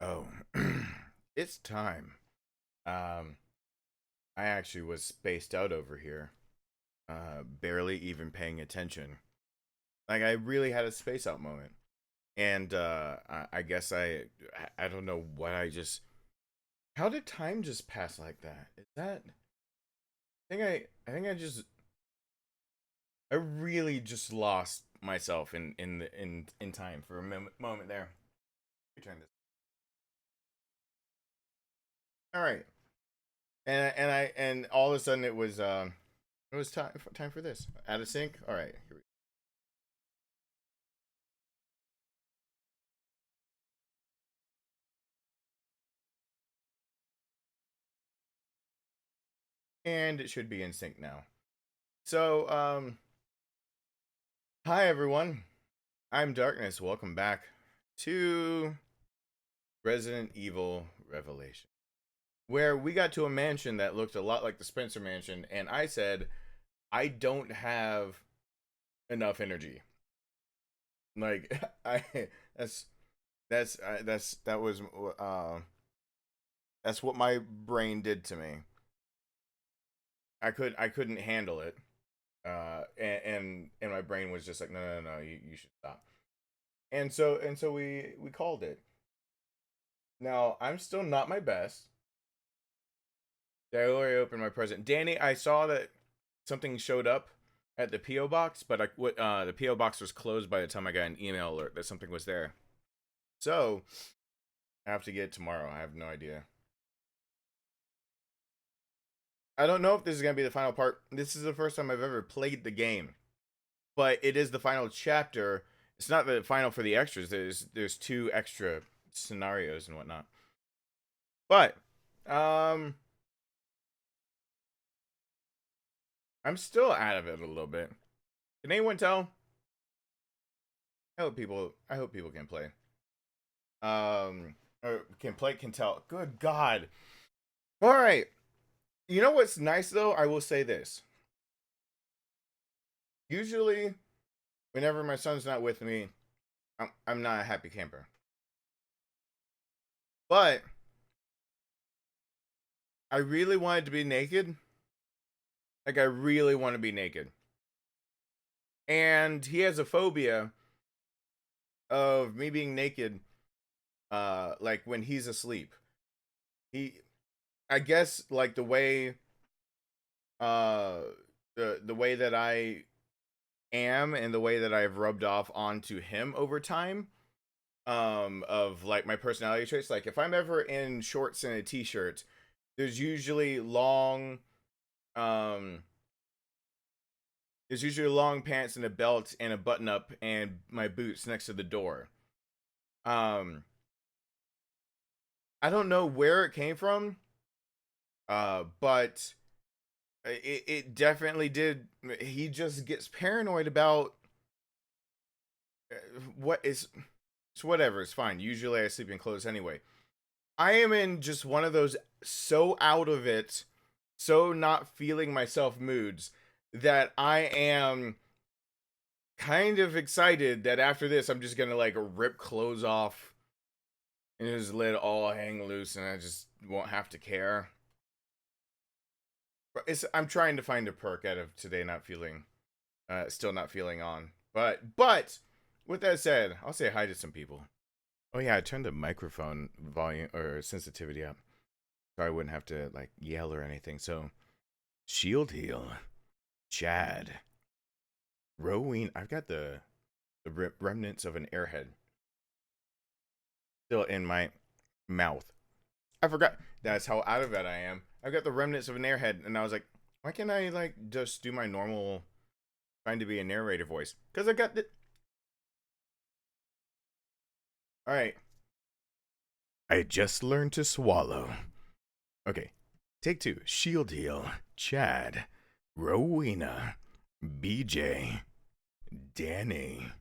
Oh, it's time. Um, I actually was spaced out over here, barely even paying attention. Like I really had a space out moment, and I guess I don't know what I just. How did time just pass like that? Is that? I really just lost myself in time for a moment there. Return this. All right, and all of a sudden it was time for this. Out of sync. All right, here we and it should be in sync now. So, hi everyone. I'm Darkness. Welcome back to Resident Evil Revelation, where we got to a mansion that looked a lot like the Spencer Mansion, and I said I don't have enough energy. Like I that's that was that's what my brain did to me. I couldn't handle it. And my brain was just like, no, you should stop. And so we called it. Now I'm still not my best. I already opened my present. Danny, I saw that something showed up at the PO box, but the PO box was closed by the time I got an email alert that something was there. So I have to get it tomorrow. I have no idea. I don't know if this is gonna be the final part. This is the first time I've ever played the game, but it is the final chapter. It's not the final for the extras. There's two extra scenarios and whatnot. But um, I'm still out of it a little bit. Can anyone tell? I hope people can play. Or can tell. Good God. All right. You know what's nice though? I will say this. Usually, whenever my son's not with me, I'm not a happy camper. But I really wanted to be naked. Like I really want to be naked. And he has a phobia of me being naked like when he's asleep. He I guess like uh the way that I am and the way that I've rubbed off onto him over time of like my personality traits, like if I'm ever in shorts and a t-shirt, there's usually um long pants and a belt and a button up and my boots next to the door. um I don't know where it came from, but it definitely did. He just gets paranoid about uh, what is it's whatever. It's fine. Usually I sleep in clothes anyway. I am in just one of those so out of it, so not feeling myself moods that I am kind of excited that after this I'm just gonna like rip clothes off and just let it all hang loose and I just won't have to care. I'm trying to find a perk out of today not feeling still not feeling on. But with that said, I'll say hi to some people. Oh yeah, I turned the microphone volume or sensitivity up so I wouldn't have to like yell or anything. So Shield Heel, Chad, Roween. I've got the remnants of an airhead still in my mouth. I forgot. That's how out of it I am. I've got the remnants of an airhead, and I was like, why can't I like just do my normal trying to be a narrator voice? Because I got the. All right. I just learned to swallow. Okay. Take two. Shield Heel, Chad, Rowena, BJ, Danny,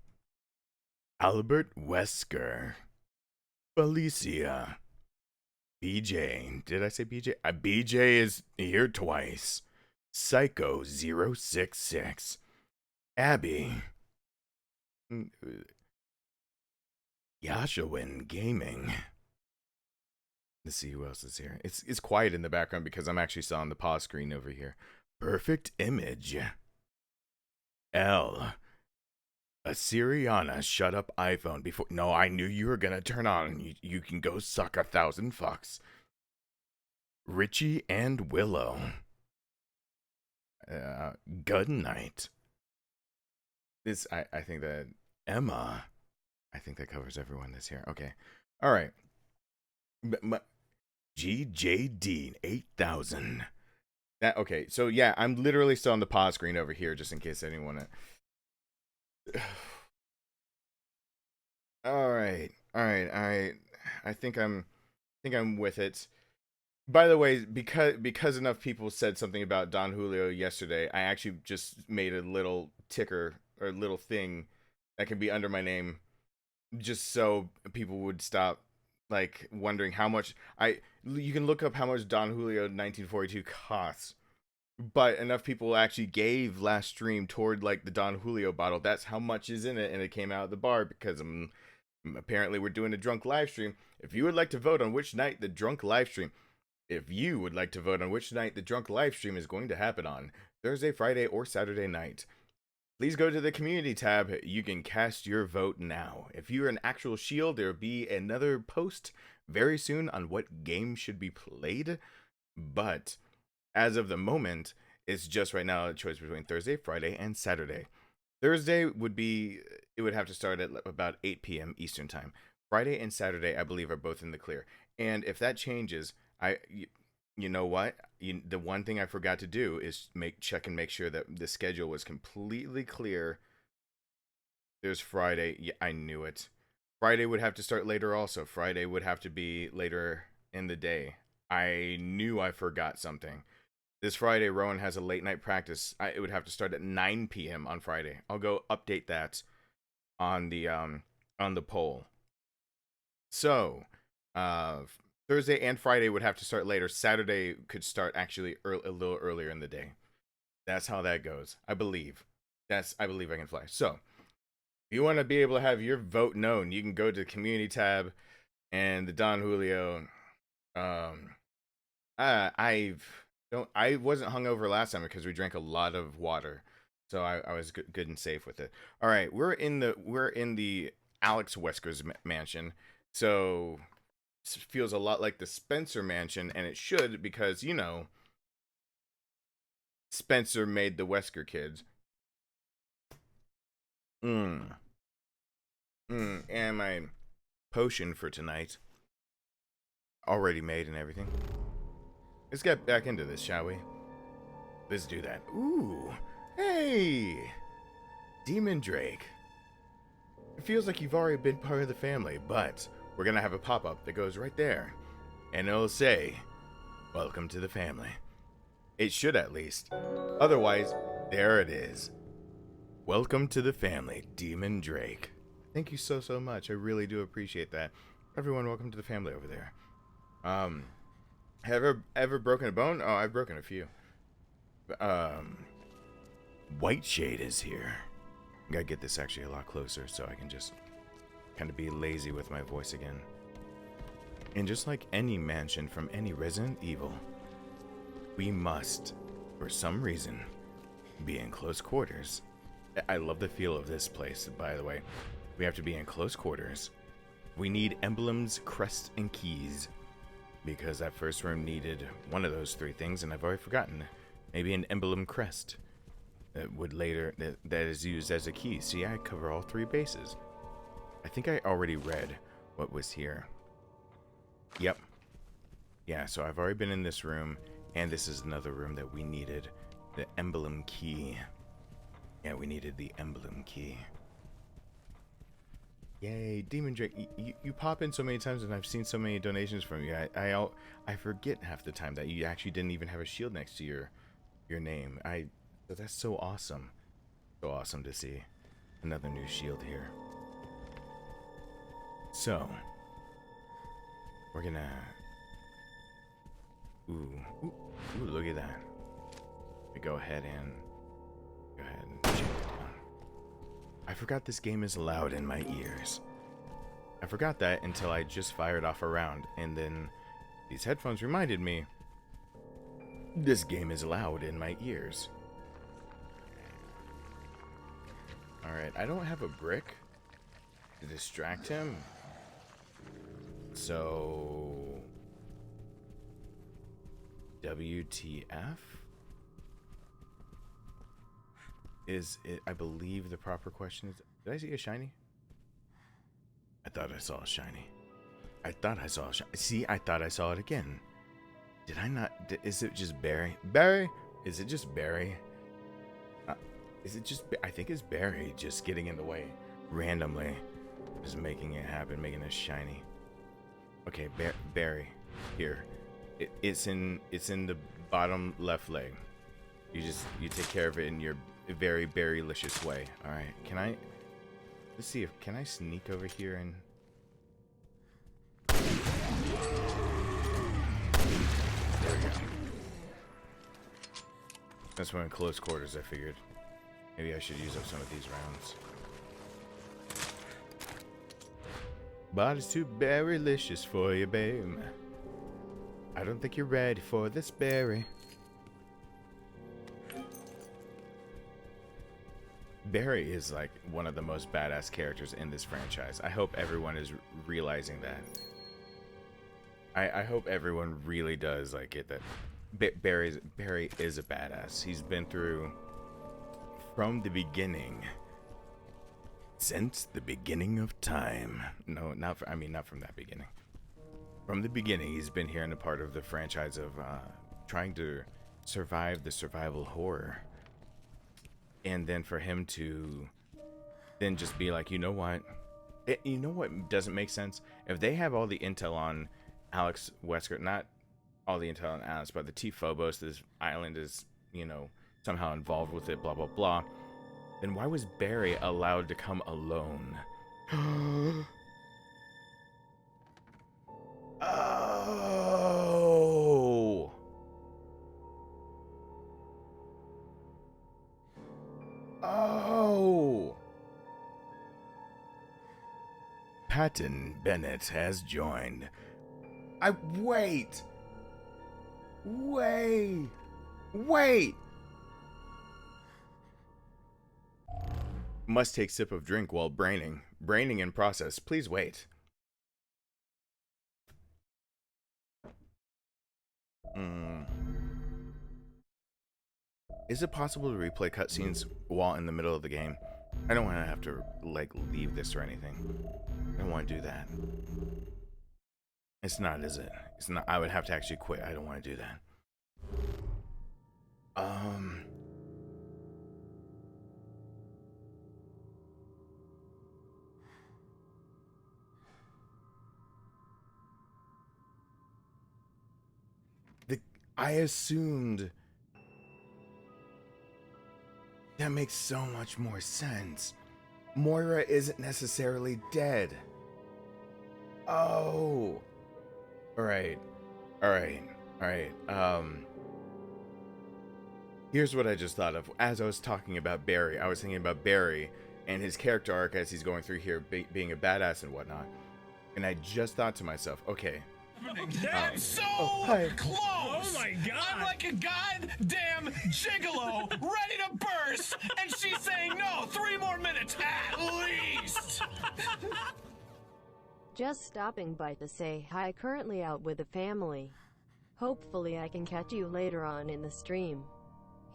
Albert Wesker, Felicia, BJ. Did I say BJ? BJ is here twice. Psycho 066. Abby. Yashawin Gaming. Let's see who else is here. It's quiet in the background because I'm actually still on the pause screen over here. Perfect image. L. Assyriana, shut up iPhone before. No, I knew you were gonna turn on. You can go suck 1,000 fucks. Richie and Willow. Good night. This I think that Emma. I think that covers everyone that's here. Okay. All right. GJD 8000. That okay. So yeah, I'm literally still on the pause screen over here, just in case anyone. All right. I think I'm with it. By the way, because enough people said something about Don Julio yesterday, I actually just made a little ticker or a little thing that can be under my name, just so people would stop like wondering how much you can look up how much Don Julio 1942 costs. But enough people actually gave last stream toward like the Don Julio bottle. That's how much is in it, and it came out of the bar because apparently we're doing a drunk live stream. If you would like to vote on which night the drunk live stream is going to happen on, Thursday, Friday, or Saturday night, please go to the community tab. You can cast your vote now. If you're an actual shield, there will be another post very soon on what game should be played. But as of the moment, it's just right now a choice between Thursday, Friday, and Saturday. Thursday would have to start at about 8 p.m. Eastern time. Friday and Saturday, I believe, are both in the clear. And if that changes, you know what? The one thing I forgot to do is check and make sure that the schedule was completely clear. There's Friday. Yeah, I knew it. Friday would have to start later also. Friday would have to be later in the day. I knew I forgot something. This Friday, Rowan has a late night practice. It would have to start at 9 p.m. on Friday. I'll go update that on the poll. So, Thursday and Friday would have to start later. Saturday could start actually a little earlier in the day. That's how that goes. I believe I can fly. So, if you want to be able to have your vote known, you can go to the community tab and the Don Julio. I wasn't hungover last time because we drank a lot of water, so I was good and safe with it. All right, we're in the Alex Wesker's mansion, so it feels a lot like the Spencer mansion, and it should because Spencer made the Wesker kids. And my potion for tonight already made and everything. Let's get back into this, shall we? Let's do that. Ooh, hey, Demon Drake. It feels like you've already been part of the family, but we're gonna have a pop-up that goes right there, and it'll say, "Welcome to the family." It should at least. Otherwise, there it is. Welcome to the family, Demon Drake. Thank you so much. I really do appreciate that. Everyone, welcome to the family over there. Have ever broken a bone? Oh, I've broken a few. White Shade is here. I gotta get this actually a lot closer so I can just kind of be lazy with my voice again. And just like any mansion from any Resident Evil, we must, for some reason, be in close quarters. I love the feel of this place, by the way. We have to be in close quarters. We need emblems, crests, and keys. Because that first room needed one of those three things, and I've already forgotten. Maybe an emblem crest that is used as a key. See, I cover all three bases. I think I already read what was here. Yep. Yeah, so I've already been in this room, and this is another room that we needed the emblem key. Yeah, we needed the emblem key. Yay, Demon Drake, you pop in so many times and I've seen so many donations from you. I forget half the time that you actually didn't even have a shield next to your name. That's so awesome. So awesome to see another new shield here. So, we're gonna... Ooh, look at that. We go ahead and check it down. I forgot this game is loud in my ears. I forgot that until I just fired off a round, and then These headphones reminded me. This game is loud in my ears. Alright, I don't have a brick to distract him. So... WTF? Is it, I believe the proper question is, did I see a shiny? I thought I saw a shiny. I thought I saw a shiny. See, I thought I saw it again. Did I not? Is it just Barry? Barry? Is it just Barry? Is it just, I think it's Barry just getting in the way randomly. Just making it happen, making it shiny. Okay, Barry, here. It's in the bottom left leg. You take care of it in your very berry-licious way. All right, let's see if, can I sneak over here and... There we go. That's when in close quarters I figured maybe I should use up some of these rounds. But it's too berry-licious for you, babe. I don't think you're ready for this berry. Barry is like one of the most badass characters in this franchise. I hope everyone is realizing that. I hope everyone really does like get that. Barry is a badass. He's been through from the beginning. Since the beginning of time. No, not from that beginning. From the beginning, he's been here and a part of the franchise of trying to survive the survival horror. And then for him to then just be like, you know what? You know what doesn't make sense? If they have all the intel on Alex Wesker, not all the intel on Alex, but the T-Phobos, this island is, you know, somehow involved with it, blah, blah, blah. Then why was Barry allowed to come alone? Oh! Oh! Patton Bennett has joined. Wait! Must take sip of drink while braining. Braining in process. Please wait. Is it possible to replay cutscenes while in the middle of the game? I don't want to have to, like, leave this or anything. I don't want to do that. It's not, is it? It's not. I would have to actually quit. I don't want to do that. I assumed... That makes so much more sense. Moira isn't necessarily dead. Oh. Alright. Here's what I just thought of. As I was talking about Barry, I was thinking about Barry and his character arc as he's going through here, being a badass and whatnot. And I just thought to myself, okay. That's so close! Oh my god! I'm like a goddamn gigolo ready to burst, and she's saying no, 3 more minutes at least! Just stopping by to say hi, currently out with the family. Hopefully I can catch you later on in the stream.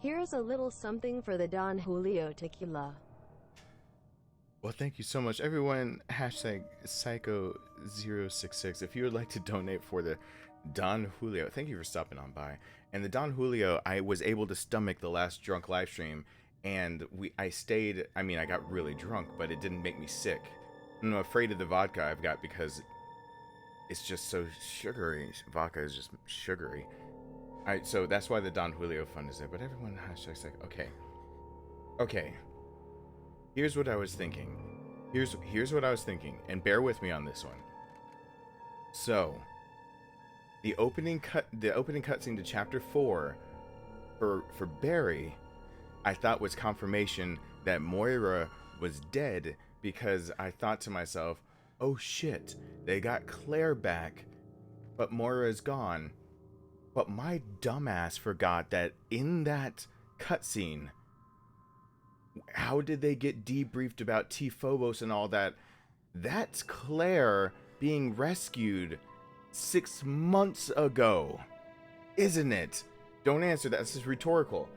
Here's a little something for the Don Julio tequila. Well, thank you so much, everyone. Hashtag Psycho066. If you would like to donate for the Don Julio, thank you for stopping on by. And the Don Julio, I was able to stomach the last drunk live stream, and I stayed. I mean, I got really drunk, but it didn't make me sick. I'm afraid of the vodka I've got because it's just so sugary. Vodka is just sugary. So that's why the Don Julio fund is there. But everyone hashtag like, okay. Here's what I was thinking. Here's what I was thinking, and bear with me on this one. So, the opening cutscene to Chapter 4 for Barry, I thought was confirmation that Moira was dead, because I thought to myself, oh shit, they got Claire back but Moira is gone. But my dumbass forgot that in that cutscene, how did they get debriefed about T. Phobos and all that? That's Claire being rescued 6 months ago, isn't it? Don't answer that. This is rhetorical.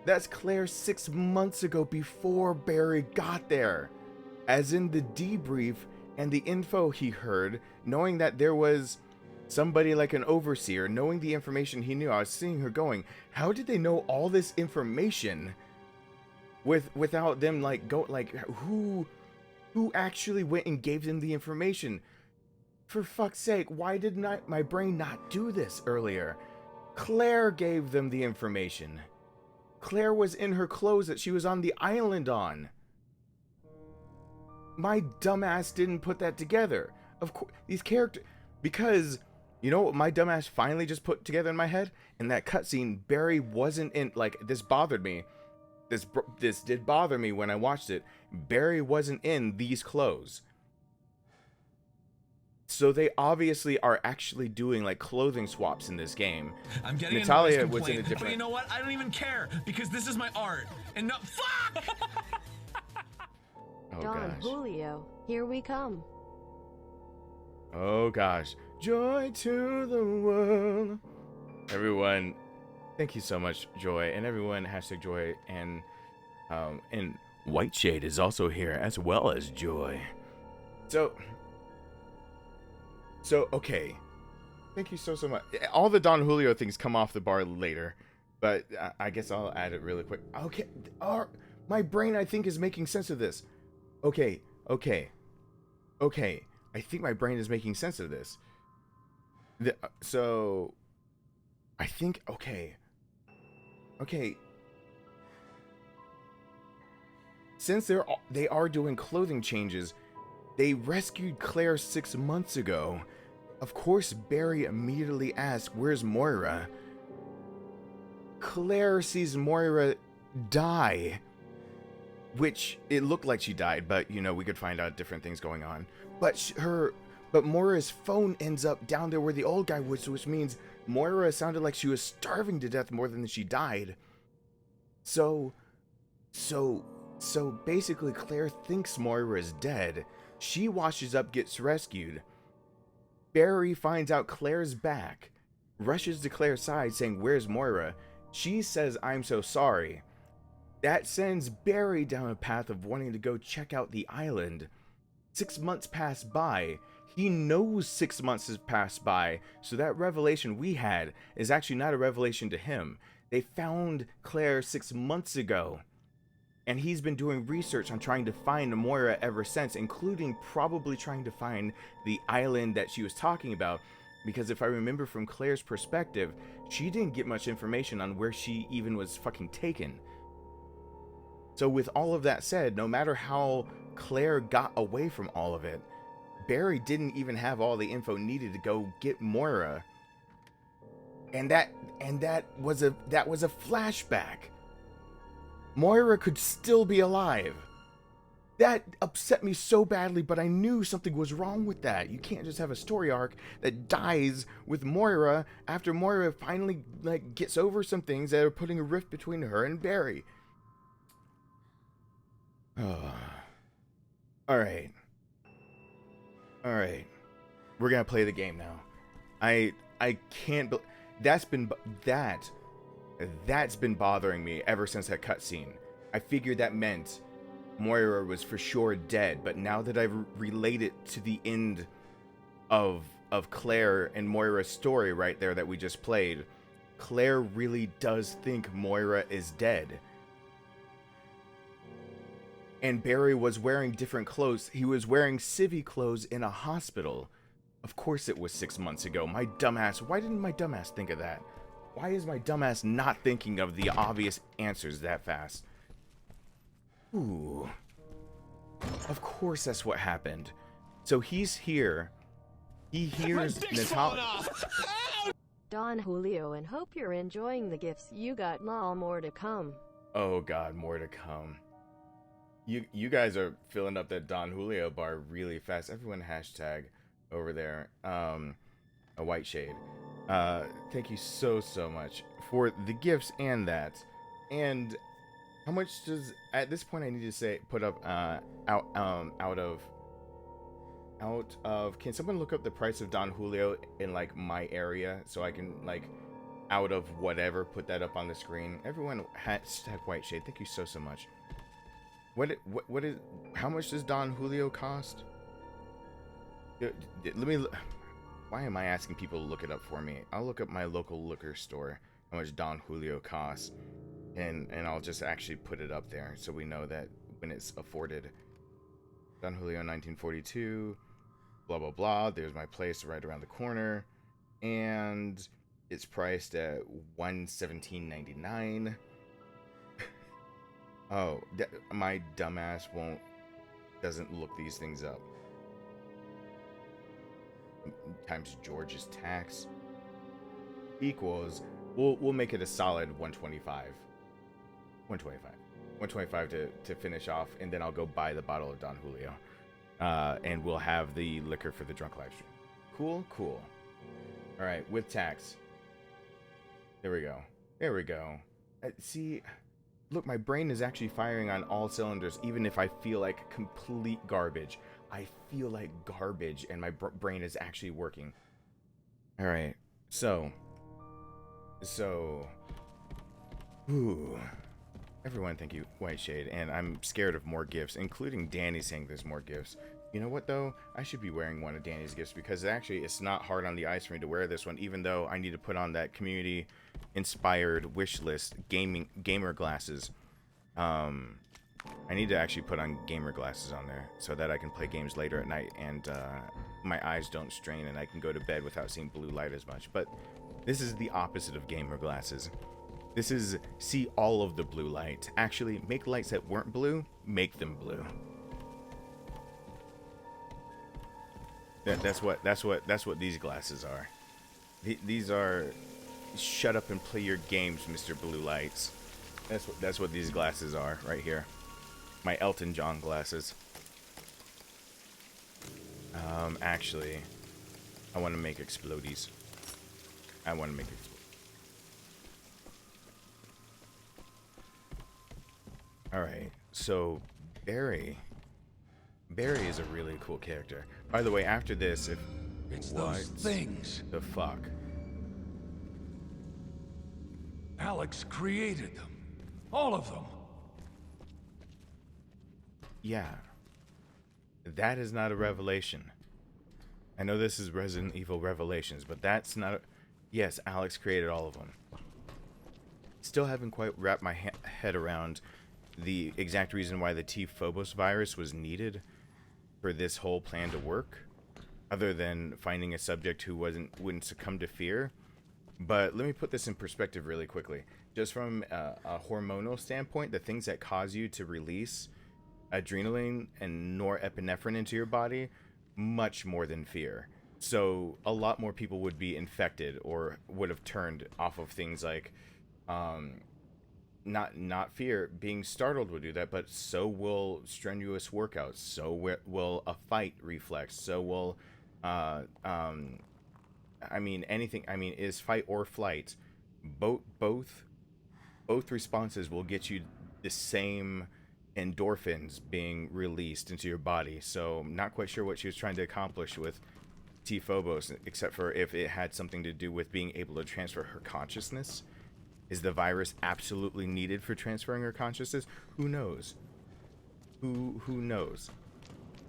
That's Claire 6 months ago before Barry got there. As in the debrief and the info he heard, knowing that there was somebody like an overseer, knowing the information he knew. I was seeing her going, how did they know all this information without them who actually went and gave them the information? For fuck's sake, why did my brain not do this earlier? Claire gave them the information. Claire was in her clothes that she was on the island on. My dumbass didn't put that together. Of course, these characters, because you know what my dumbass finally just put together in my head? In that cutscene, Barry wasn't in, like, this bothered me. This did bother me when I watched it. Barry wasn't in these clothes. So they obviously are actually doing like clothing swaps in this game. I'm getting Natalia a was in a different. But you know what? I don't even care because this is my art. And no, fuck! Oh Don gosh. Julio, here we come. Oh gosh. Joy to the world. Everyone, thank you so much, Joy, and everyone hashtag Joy and White Shade is also here as well as Joy. So okay, thank you so much. All the Don Julio things come off the bar later, but I guess I'll add it really quick. Okay, my brain I think is making sense of this. Okay. I think my brain is making sense of this. So I think okay. Since they are doing clothing changes. They rescued Claire 6 months ago. Of course, Barry immediately asked, where's Moira? Claire sees Moira die, which it looked like she died, but you know, we could find out different things going on. But Moira's phone ends up down there where the old guy was, which means Moira sounded like she was starving to death more than she died. So basically Claire thinks Moira is dead. She washes up, gets rescued. Barry finds out Claire's back, rushes to Claire's side saying, where's Moira? She says, I'm so sorry. That sends Barry down a path of wanting to go check out the island. 6 months pass by. He knows 6 months has passed by, so that revelation we had is actually not a revelation to him. They found Claire 6 months ago. And he's been doing research on trying to find Moira ever since, including probably trying to find the island that she was talking about. Because if I remember from Claire's perspective, she didn't get much information on where she even was fucking taken. So with all of that said, no matter how Claire got away from all of it, Barry didn't even have all the info needed to go get Moira. And that was a flashback. Moira could still be alive. That upset me so badly, but I knew something was wrong with that. You can't just have a story arc that dies with Moira after Moira finally gets over some things that are putting a rift between her and Barry. Oh. All right. We're gonna play the game now. I can't. That's been bothering me ever since that cutscene. I figured that meant Moira was for sure dead, but now that I've related to the end of Claire and Moira's story right there that we just played, Claire really does think Moira is dead. And Barry was wearing different clothes. He was wearing civvy clothes in a hospital. Of course it was 6 months ago. My dumbass, why didn't my dumbass think of that? Why is my dumbass not thinking of the obvious answers that fast? Ooh. Of course that's what happened. So he's here. He hears Natalia. Don Julio, and hope you're enjoying the gifts you got. Lol, more to come. Oh god, more to come. You guys are filling up that Don Julio bar really fast. Everyone hashtag over there. a white shade. Thank you so much for the gifts and that. And how much does, at this point I need to say, put up out of can someone look up the price of Don Julio in like my area so I can like out of whatever put that up on the screen? Everyone hashtag white shade. Thank you so much. What is, how much does Don Julio cost? Let me, why am I asking people to look it up for me? I'll look up my local liquor store, how much Don Julio costs, and I'll just actually put it up there so we know that when it's afforded. Don Julio 1942, blah blah blah. There's my place right around the corner, and it's priced at $117.99. Oh, my dumbass doesn't look these things up. Times George's tax equals, we'll make it a solid 125. 125 to finish off, and then I'll go buy the bottle of Don Julio, and we'll have the liquor for the drunk live stream. Cool. All right, with tax. There we go. See, look, my brain is actually firing on all cylinders, even if I feel like complete garbage. I feel like garbage, and my brain is actually working. All right, so, ooh. Everyone, thank you, White Shade, and I'm scared of more gifts, including Danny saying there's more gifts. You know what, though? I should be wearing one of Danny's gifts, because actually it's not hard on the eyes for me to wear this one, even though I need to put on that community-inspired Wishlist gamer glasses. I need to actually put on gamer glasses on there, so that I can play games later at night, and my eyes don't strain, and I can go to bed without seeing blue light as much. But this is the opposite of gamer glasses. This is see all of the blue light. Actually, make lights that weren't blue, make them blue. That's what these glasses are. These are shut up and play your games, Mr. Blue Lights. That's what these glasses are right here. My Elton John glasses. Actually, I want to make explodies. Alright, so Barry is a really cool character. By the way, after this, It's those things. The fuck? Alex created them. All of them. Yeah. That is not a revelation. I know this is Resident Evil Revelations, but that's not yes, Alex created all of them. Still haven't quite wrapped my head around the exact reason why the T Phobos virus was needed for this whole plan to work, other than finding a subject who wouldn't succumb to fear. But let me put this in perspective really quickly. Just from a hormonal standpoint, the things that cause you to release adrenaline and norepinephrine into your body, much more than fear. So a lot more people would be infected or would have turned off of things like not fear. Being startled would do that, but so will strenuous workouts, so will a fight reflex, so will anything. Is fight or flight. Both responses will get you the same endorphins being released into your body. So I'm not quite sure what she was trying to accomplish with T Phobos, except for if it had something to do with being able to transfer her consciousness. Is the virus absolutely needed for transferring her consciousness? Who knows? Who knows?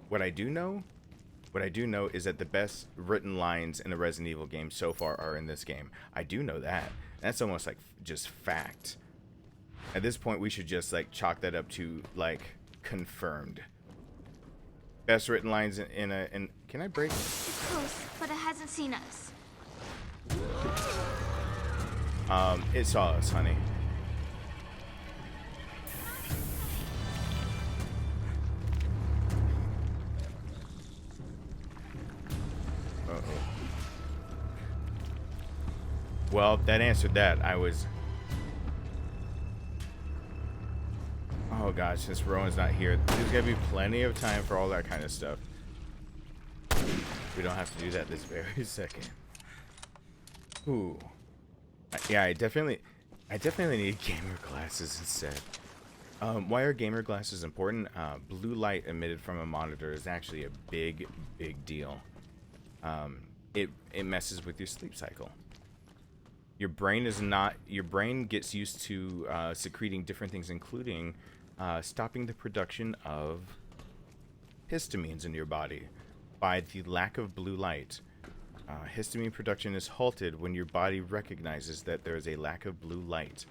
What I do know is that the best written lines in the Resident Evil game so far are in this game. I do know that. That's almost like just fact. At this point, we should just like chalk that up to like confirmed. Best written lines in can I break? It's close, but it hasn't seen us. It saw us, honey. Uh-oh. Well, that answered that. Oh gosh, since Rowan's not here, there's gonna be plenty of time for all that kind of stuff. We don't have to do that this very second. Ooh. Yeah, I definitely need gamer glasses instead. Why are gamer glasses important? Blue light emitted from a monitor is actually a big deal. It messes with your sleep cycle. Your brain gets used to secreting different things, including stopping the production of histamines in your body by the lack of blue light. Histamine production is halted when your body recognizes that there is a lack of blue light.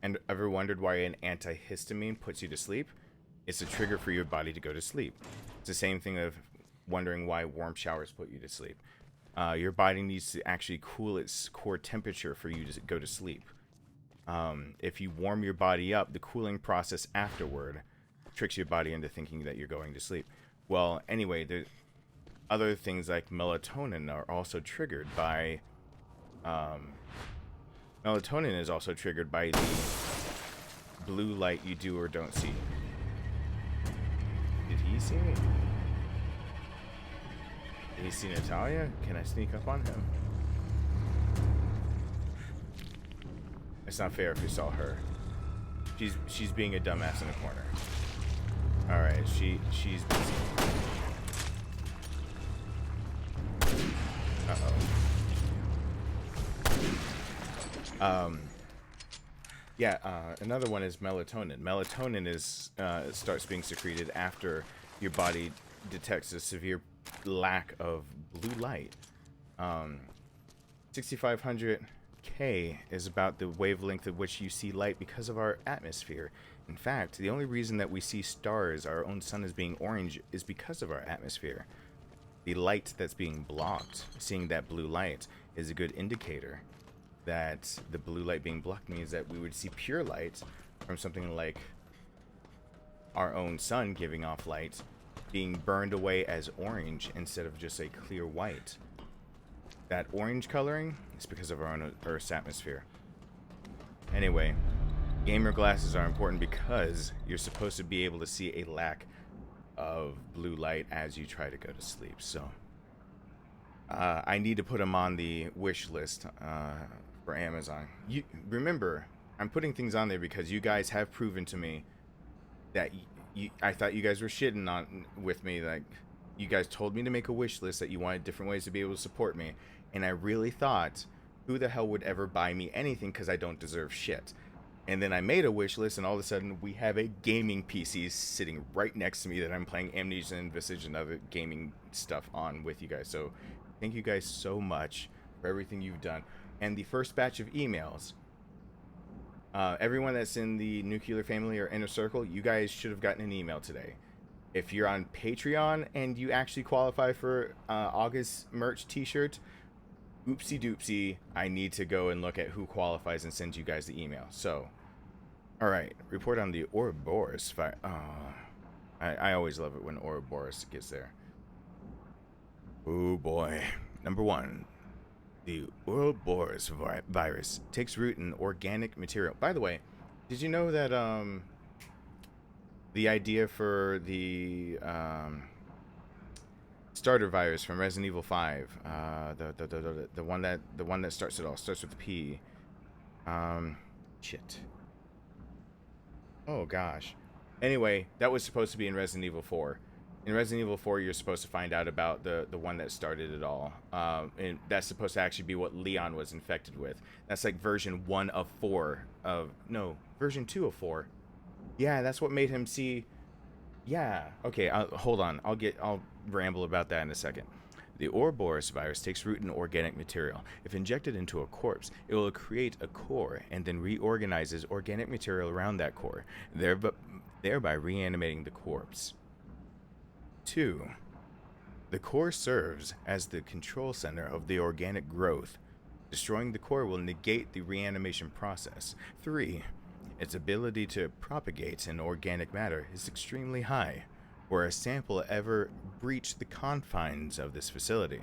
And ever wondered why an antihistamine puts you to sleep? It's a trigger for your body to go to sleep. It's the same thing of wondering why warm showers put you to sleep. Your body needs to actually cool its core temperature for you to go to sleep. If you warm your body up, the cooling process afterward tricks your body into thinking that you're going to sleep. Well, anyway, the other things like melatonin are also triggered by... melatonin is also triggered by the blue light you do or don't see. Did he see me? Did he see Natalia? Can I sneak up on him? It's not fair if you saw her. She's being a dumbass in the corner. Alright, she's busy. Another one is melatonin. Melatonin is starts being secreted after your body detects a severe lack of blue light. 6500K is about the wavelength at which you see light because of our atmosphere. In fact, the only reason that we see stars, our own sun, as being orange is because of our atmosphere. The light that's being blocked, seeing that blue light, is a good indicator that the blue light being blocked means that we would see pure light from something like our own sun giving off light being burned away as orange instead of just a clear white. That orange coloring is because of our own Earth's atmosphere. Anyway, gamer glasses are important because you're supposed to be able to see a lack of blue light as you try to go to sleep. So I need to put them on the wish list for Amazon. You remember, I'm putting things on there because you guys have proven to me that I thought you guys were shitting on with me. Like, you guys told me to make a wish list, that you wanted different ways to be able to support me, and I really thought, who the hell would ever buy me anything because I don't deserve shit? And then I made a wish list, and all of a sudden we have a gaming PC sitting right next to me that I'm playing Amnesia and Visage and other gaming stuff on with you guys. So thank you guys so much for everything you've done. And the first batch of emails, everyone that's in the nuclear family or inner circle, you guys should have gotten an email today. If you're on Patreon and you actually qualify for August merch t-shirt, oopsie doopsie, I need to go and look at who qualifies and send you guys the email. So, alright, report on the Ouroboros fire. I always love it when Ouroboros gets there. Oh boy. Number 1. The Ouroboros virus takes root in organic material. By the way, did you know that the idea for the starter virus from Resident Evil 5, the one that starts it all, starts with P. Shit. Oh gosh. Anyway, that was supposed to be in Resident Evil 4. In Resident Evil 4, you're supposed to find out about the one that started it all. And that's supposed to actually be what Leon was infected with. That's like version 1 of 4 of... No, version 2 of 4. Yeah, that's what made him see... Yeah. Okay, hold on. I'll ramble about that in a second. The Ouroboros virus takes root in organic material. If injected into a corpse, it will create a core and then reorganizes organic material around that core, thereby reanimating the corpse. 2. The core serves as the control center of the organic growth. Destroying the core will negate the reanimation process. 3. Its ability to propagate in organic matter is extremely high, were a sample ever breach the confines of this facility.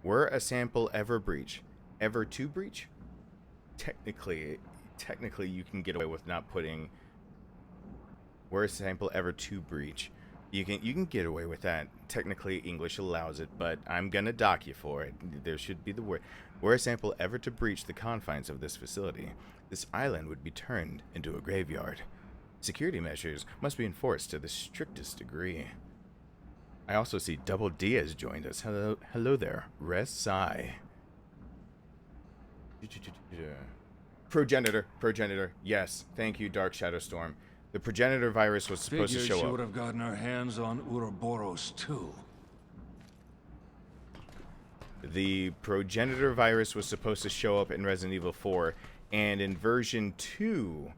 Were a sample ever to breach? Technically you can get away with not putting were a sample ever to breach. You can get away with that. Technically, English allows it, but I'm gonna dock you for it. There should be the word. Were a sample ever to breach the confines of this facility, this island would be turned into a graveyard. Security measures must be enforced to the strictest degree. I also see Double D has joined us. Hello there, Resai. Progenitor. Yes, thank you, Dark Shadow Storm. The progenitor virus was supposed to show she up. would have gotten her hands on Ouroboros too. The progenitor virus was supposed to show up in Resident Evil 4, and in version 2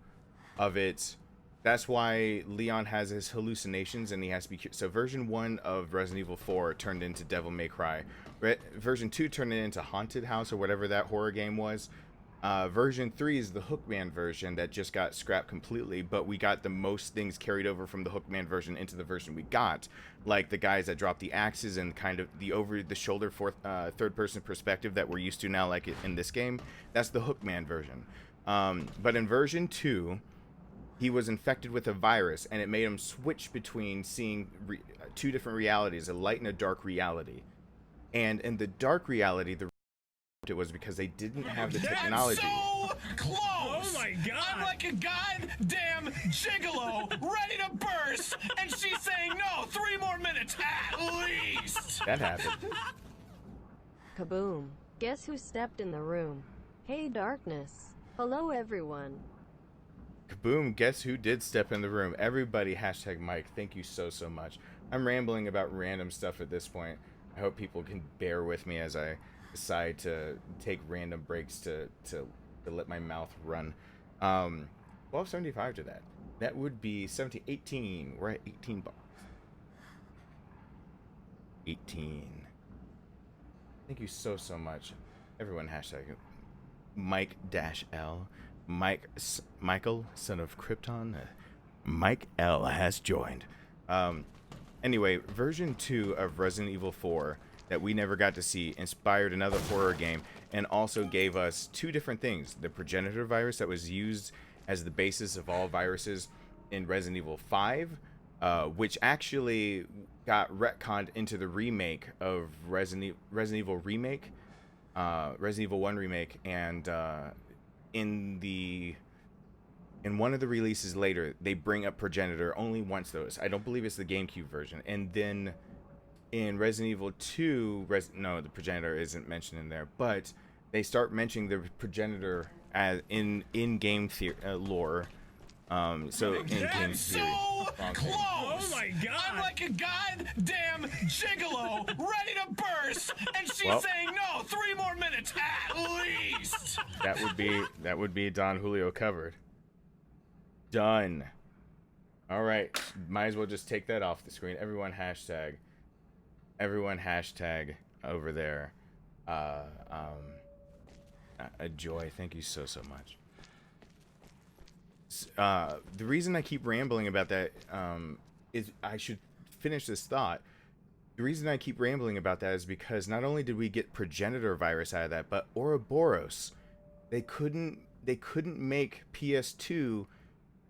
of it, that's why Leon has his hallucinations and he has to be... So version 1 of Resident Evil 4 turned into Devil May Cry. Version 2 turned it into Haunted House or whatever that horror game was. Version 3 is the Hookman version that just got scrapped completely, but we got the most things carried over from the Hookman version into the version we got, like the guys that drop the axes and kind of the over-the-shoulder third-person perspective that we're used to now, like in this game. That's the Hookman version. But in version 2, he was infected with a virus, and it made him switch between seeing two different realities, a light and a dark reality. And in the dark reality, it was because they didn't have the technology. That's so close! Oh my god! I'm like a goddamn gigolo ready to burst, and she's saying no, 3 more minutes at least! That happened. Kaboom. Guess who stepped in the room? Hey, Darkness. Hello, everyone. Kaboom, guess who did step in the room? Everybody, hashtag Mike, thank you so much. I'm rambling about random stuff at this point. I hope people can bear with me as I decide to take random breaks to let my mouth run. 1275 to that. That would be 18. We're at 18 bucks. 18. Thank you so much. Everyone, hashtag Mike-L. Michael, son of Krypton. Mike L has joined. Anyway, version 2 of Resident Evil 4 that we never got to see inspired another horror game and also gave us 2 different things. The progenitor virus that was used as the basis of all viruses in Resident Evil 5, which actually got retconned into the remake of Resident Evil Remake, Resident Evil 1 Remake, and in one of the releases later, they bring up progenitor only once, though. I don't believe it's the GameCube version. And then in Resident Evil 2, no, the progenitor isn't mentioned in there, but they start mentioning the progenitor as in game lore. So in game theory. So close! Oh my god! I'm like a goddamn gigolo ready to burst, and she's saying no, 3 more minutes at least. That would be Don Julio covered. Done. All right, might as well just take that off the screen. Everyone hashtag over there. A joy. Thank you so much. The reason I keep rambling about that is I should finish this thought. The reason I keep rambling about that is because not only did we get progenitor virus out of that, but Ouroboros. They couldn't make PS2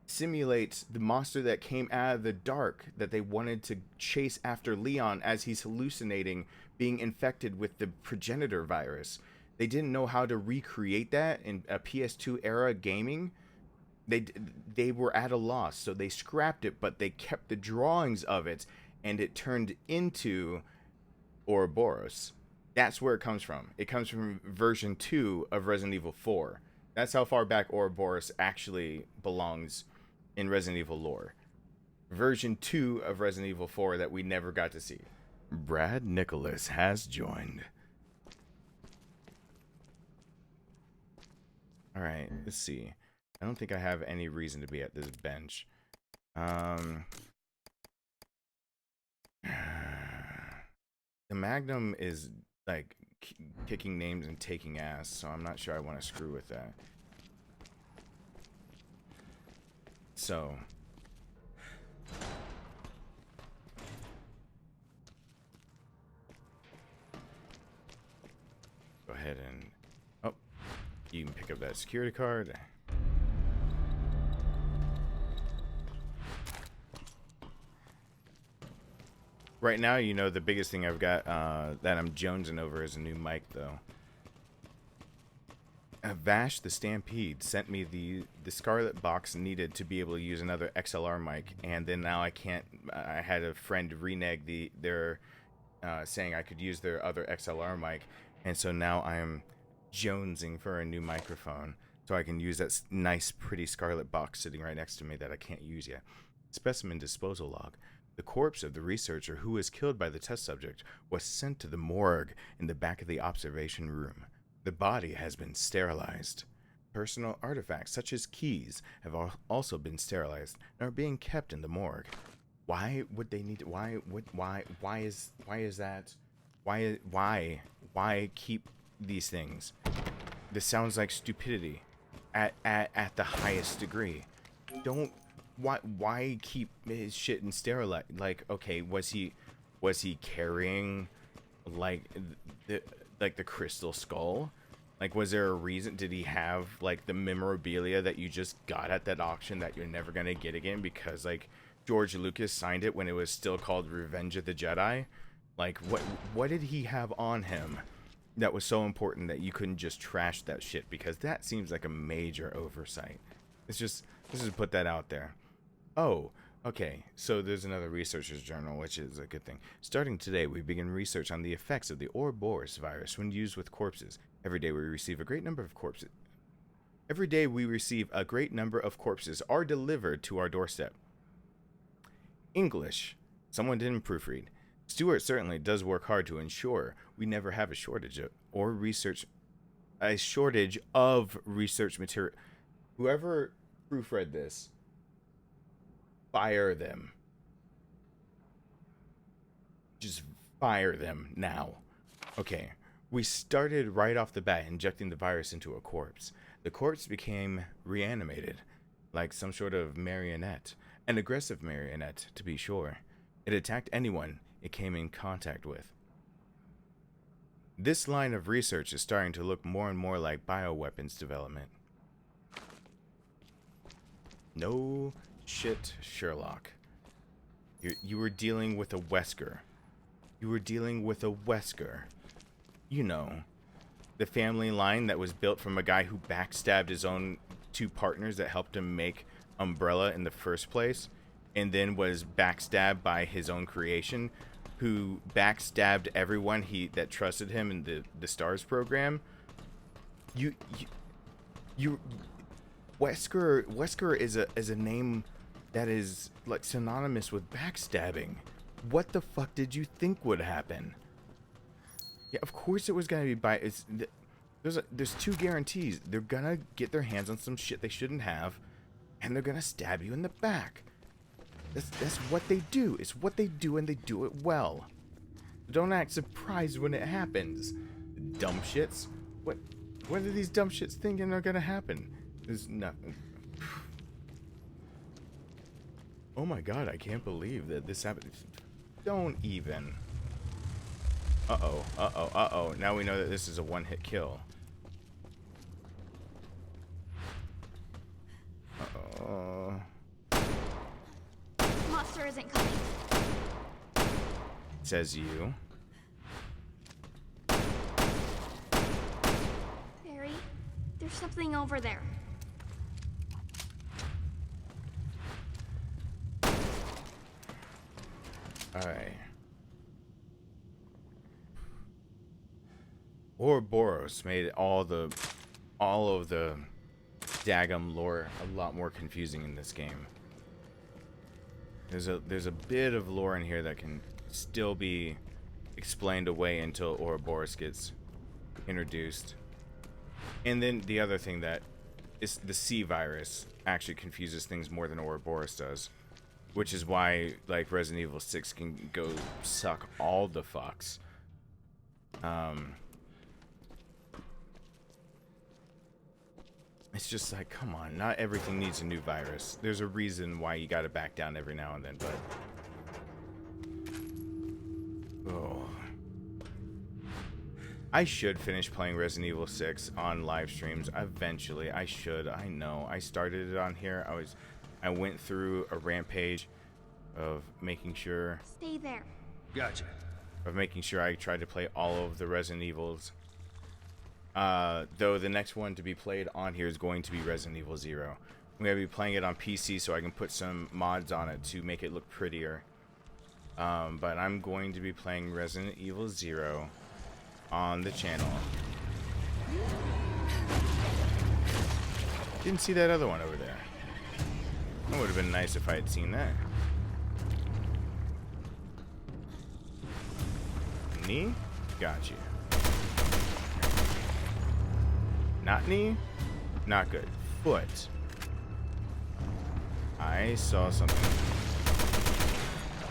simulate the monster that came out of the dark that they wanted to chase after Leon as he's hallucinating, being infected with the progenitor virus. They didn't know how to recreate that in a PS2 era gaming. They were at a loss, so they scrapped it, but they kept the drawings of it, and it turned into Ouroboros. That's where it comes from. It comes from version 2 of Resident Evil 4. That's how far back Ouroboros actually belongs in Resident Evil lore. Version 2 of Resident Evil 4 that we never got to see. Brad Nicholas has joined. Alright, let's see. I don't think I have any reason to be at this bench. The Magnum is like kicking names and taking ass, so I'm not sure I want to screw with that. So go ahead and you can pick up that security card. Right now, you know, the biggest thing I've got that I'm jonesing over is a new mic, though. Vash the Stampede sent me the Scarlet box needed to be able to use another XLR mic, and then now I can't. I had a friend renege their saying I could use their other XLR mic, and so now I am jonesing for a new microphone so I can use that nice, pretty Scarlet box sitting right next to me that I can't use yet. Specimen disposal log. The corpse of the researcher who was killed by the test subject was sent to the morgue in the back of the observation room. The body has been sterilized. Personal artifacts such as keys have also been sterilized and are being kept in the morgue. Why would they need to, why is that? Why keep these things? This sounds like stupidity at the highest degree. Why keep his shit in sterilized? Like, okay, was he carrying like the crystal skull? Like, was there a reason? Did he have like the memorabilia that you just got at that auction that you're never gonna get again because like George Lucas signed it when it was still called Revenge of the Jedi? Like, what did he have on him that was so important that you couldn't just trash that shit? Because that seems like a major oversight. Let's just put that out there. Oh, okay, so there's another researcher's journal, which is a good thing. Starting today, we begin research on the effects of the Ouroboros virus when used with corpses. Every day we receive a great number of corpses. Every day we receive a great number of corpses are delivered to our doorstep. English. Someone didn't proofread. Stewart certainly does work hard to ensure we never have a shortage of research material. Whoever proofread this, fire them. Just fire them now. Okay, we started right off the bat injecting the virus into a corpse. The corpse became reanimated, like some sort of marionette. An aggressive marionette, to be sure. It attacked anyone it came in contact with. This line of research is starting to look more and more like bioweapons development. No shit, Sherlock. You were dealing with a Wesker. You were dealing with a Wesker. You know, the family line that was built from a guy who backstabbed his own two partners that helped him make Umbrella in the first place, and then was backstabbed by his own creation, who backstabbed everyone that trusted him in the STARS program. Wesker is a name that is like synonymous with backstabbing. What the fuck did you think would happen? Yeah, of course it was gonna be there's two guarantees. They're gonna get their hands on some shit they shouldn't have, and they're gonna stab you in the back. That's what they do. It's what they do, and they do it well. Don't act surprised when it happens. Dumb shits. What are these dumb shits thinking are gonna happen? There's nothing. Oh my god, I can't believe that this happened. Don't even. Uh-oh. Now we know that this is a one-hit kill. Uh-oh. Monster isn't coming. Says you. Barry, there's something over there. Alright. Ouroboros made all of the Dagum lore a lot more confusing in this game. There's a bit of lore in here that can still be explained away until Ouroboros gets introduced. And then the other thing that is the C virus actually confuses things more than Ouroboros does. Which is why, like, Resident Evil 6 can go suck all the fucks. It's just like, come on, not everything needs a new virus. There's a reason why you gotta back down every now and then, but... Oh. I should finish playing Resident Evil 6 on live streams. Eventually, I should. I know. I started it on here. I went through a rampage of making sure... Stay there. Gotcha. of making sure I try to play all of the Resident Evils. Though the next one to be played on here is going to be Resident Evil 0. I'm going to be playing it on PC so I can put some mods on it to make it look prettier. But I'm going to be playing Resident Evil 0 on the channel. Didn't see that other one over there. That would have been nice if I had seen that. Knee? Got you. Not knee? Not good. Foot. I saw something.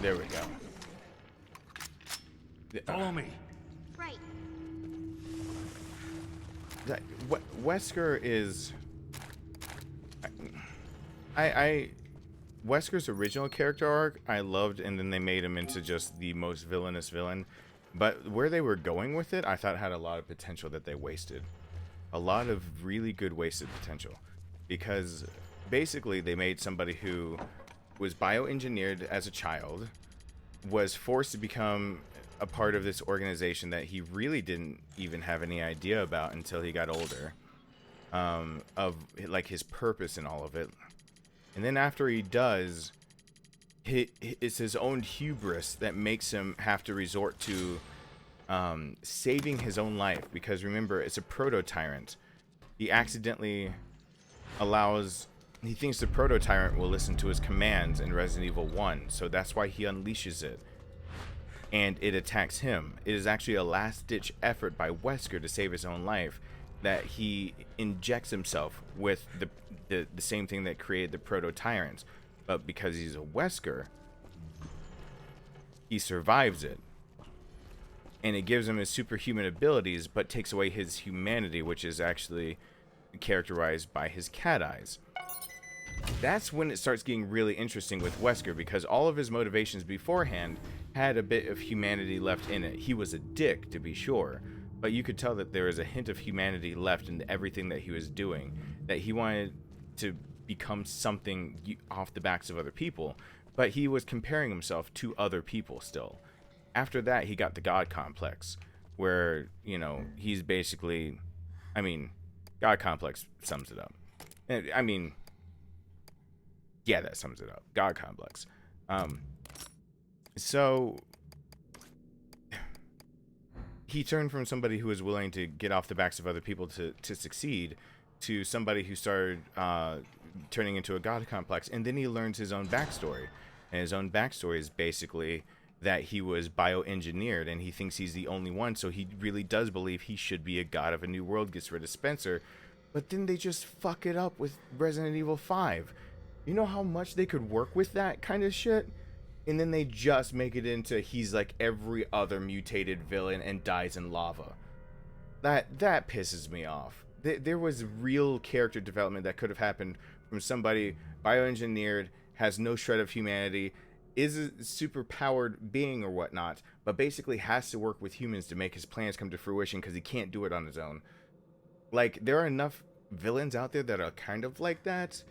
There we go. Follow me. Right. Wesker is... Wesker's original character arc I loved, and then they made him into just the most villainous villain. But where they were going with it, I thought had a lot of potential that they wasted. A lot of really good wasted potential. Because basically they made somebody who was bioengineered as a child, was forced to become a part of this organization that he really didn't even have any idea about until he got older. Of like his purpose in all of it. And then after he does, it's his own hubris that makes him have to resort to saving his own life. Because remember, it's a proto-tyrant. He accidentally he thinks the proto-tyrant will listen to his commands in Resident Evil 1. So that's why he unleashes it. And it attacks him. It is actually a last-ditch effort by Wesker to save his own life, that he injects himself with the same thing that created the proto-tyrants. But because he's a Wesker, he survives it. And it gives him his superhuman abilities, but takes away his humanity, which is actually characterized by his cat eyes. That's when it starts getting really interesting with Wesker, because all of his motivations beforehand had a bit of humanity left in it. He was a dick, to be sure, but you could tell that there was a hint of humanity left in everything that he was doing, that he wanted to become something off the backs of other people, but he was comparing himself to other people still. After that, he got the God complex, where, you know, he's basically, I mean, God complex sums it up. I mean, yeah, that sums it up. God complex. So he turned from somebody who was willing to get off the backs of other people to succeed, to somebody who started turning into a God complex. And then he learns his own backstory. And his own backstory is basically that he was bioengineered, and he thinks he's the only one, so he really does believe he should be a god of a new world, gets rid of Spencer. But then they just fuck it up with Resident Evil 5. You know how much they could work with that kind of shit? And then they just make it into he's like every other mutated villain and dies in lava. That pisses me off. There was real character development that could have happened from somebody bioengineered, has no shred of humanity, is a super powered being or whatnot, but basically has to work with humans to make his plans come to fruition because he can't do it on his own. Like, there are enough villains out there that are kind of like that,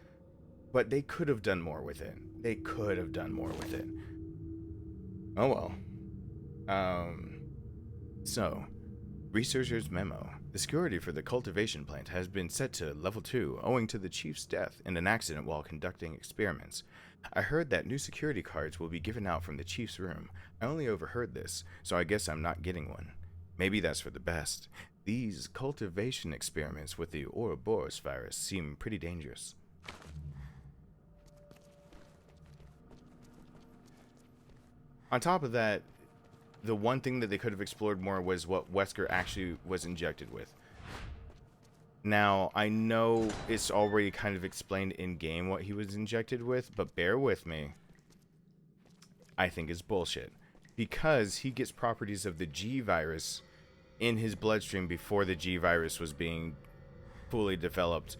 but they could have done more with it. They could have done more with it. Oh well. So, researcher's memo. The security for the cultivation plant has been set to level 2 owing to the chief's death in an accident while conducting experiments. I heard that new security cards will be given out from the chief's room. I only overheard this, so I guess I'm not getting one. Maybe that's for the best. These cultivation experiments with the Ouroboros virus seem pretty dangerous. On top of that, the one thing that they could have explored more was what Wesker actually was injected with. Now, I know it's already kind of explained in-game what he was injected with, but bear with me. I think it's bullshit. Because he gets properties of the G virus in his bloodstream before the G virus was being fully developed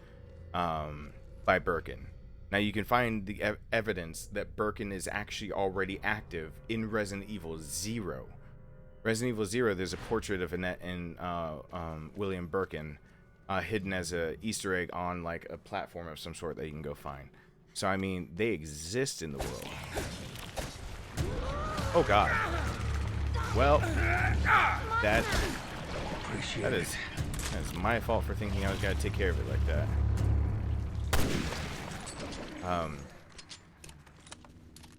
by Birkin. Now, you can find the evidence that Birkin is actually already active in Resident Evil 0. Resident Evil 0, there's a portrait of Annette and William Birkin hidden as a Easter egg on like a platform of some sort that you can go find. So, I mean, they exist in the world. Oh, God. Well, that Appreciate that it. is that's my fault for thinking I was gonna take care of it like that.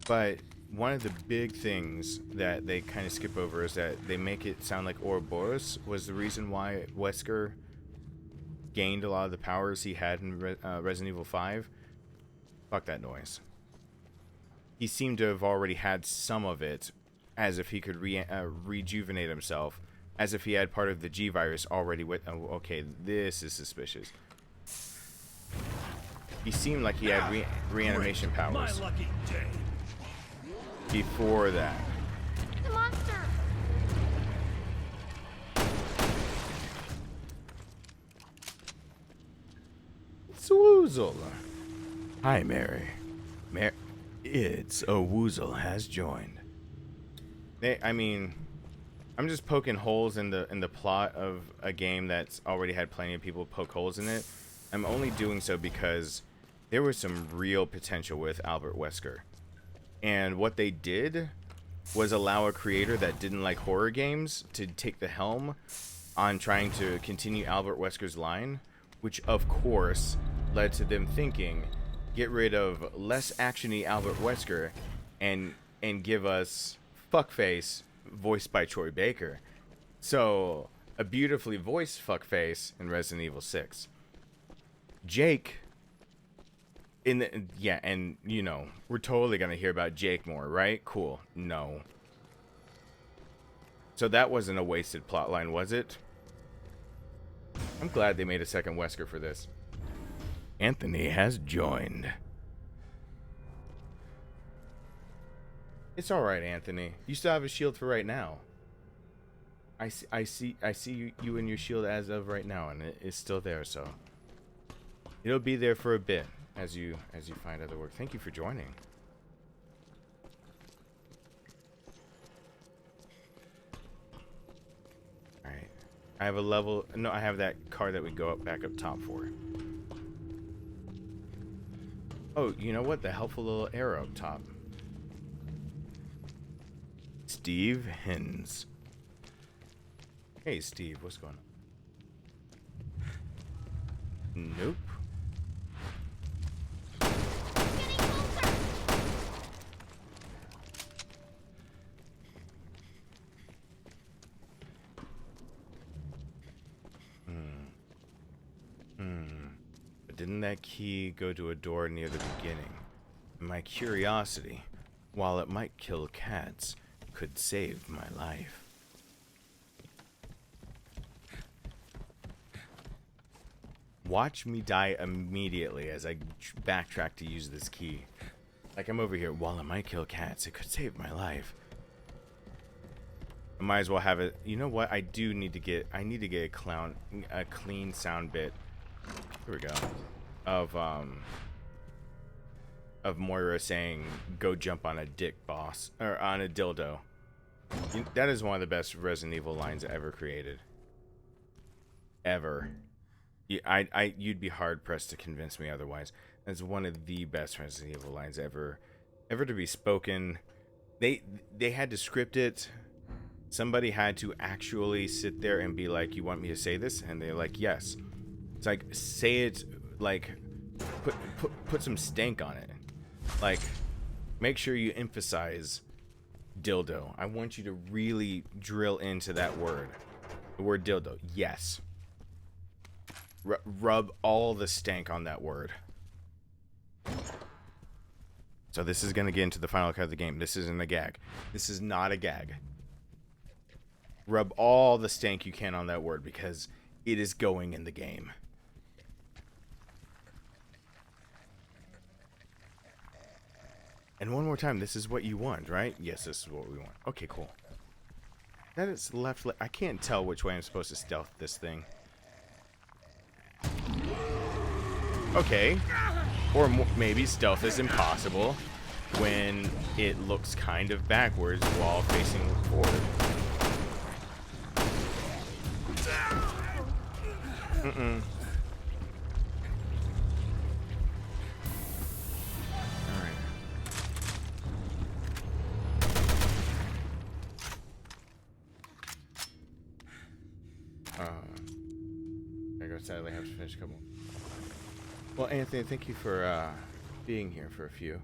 But one of the big things that they kind of skip over is that they make it sound like Ouroboros was the reason why Wesker gained a lot of the powers he had in Resident Evil 5. Fuck that noise. He seemed to have already had some of it, as if he could rejuvenate himself, as if he had part of the G virus already with. Oh, okay, this is suspicious. He seemed like he had reanimation powers My lucky day. before that. The monster! It's a woozle. Hi, Mary. It's a woozle has joined. I mean, I'm just poking holes in the plot of a game that's already had plenty of people poke holes in it. I'm only doing so because there was some real potential with Albert Wesker. And what they did was allow a creator that didn't like horror games to take the helm on trying to continue Albert Wesker's line, which of course led to them thinking, get rid of less actiony Albert Wesker and give us Fuckface voiced by Troy Baker. So a beautifully voiced Fuckface in Resident Evil 6. Jake and you know, we're totally gonna hear about Jake more, right? Cool. No. So that wasn't a wasted plotline, was it? I'm glad they made a second Wesker for this. Anthony has joined. It's all right, Anthony. You still have a shield for right now. I see you and your shield as of right now, and it is still there. So it'll be there for a bit as you find other work. Thank you for joining. All right, I have a level. No, I have that card that we go back up top for. Oh, you know what? The helpful little arrow up top. Steve Hens. Hey, Steve, what's going on? Nope. Getting closer! But didn't that key go to a door near the beginning? My curiosity, while it might kill cats, could save my life. Watch me die immediately as I backtrack to use this key. Like I'm over here, while it might kill cats, it could save my life. I might as well have it. You know what? I need to get a clean sound bit. Here we go. Of Moira saying, "Go jump on a dick, boss," or on a dildo. That is one of the best Resident Evil lines ever created. Ever. You'd be hard pressed to convince me otherwise. That's one of the best Resident Evil lines ever to be spoken. They had to script it. Somebody had to actually sit there and be like, "You want me to say this?" And they're like, "Yes." It's like, say it, like put some stank on it. Like, make sure you emphasize dildo. I want you to really drill into that word. The word dildo. Yes. Rub all the stank on that word. So this is going to get into the final cut of the game. This isn't a gag. This is not a gag. Rub all the stank you can on that word because it is going in the game. And one more time, this is what you want, right? Yes, this is what we want. Okay, cool. That is left. I can't tell which way I'm supposed to stealth this thing. Okay. Or maybe stealth is impossible when it looks kind of backwards while facing forward. I go sadly have to finish a couple. Well, Anthony, thank you for being here for a few.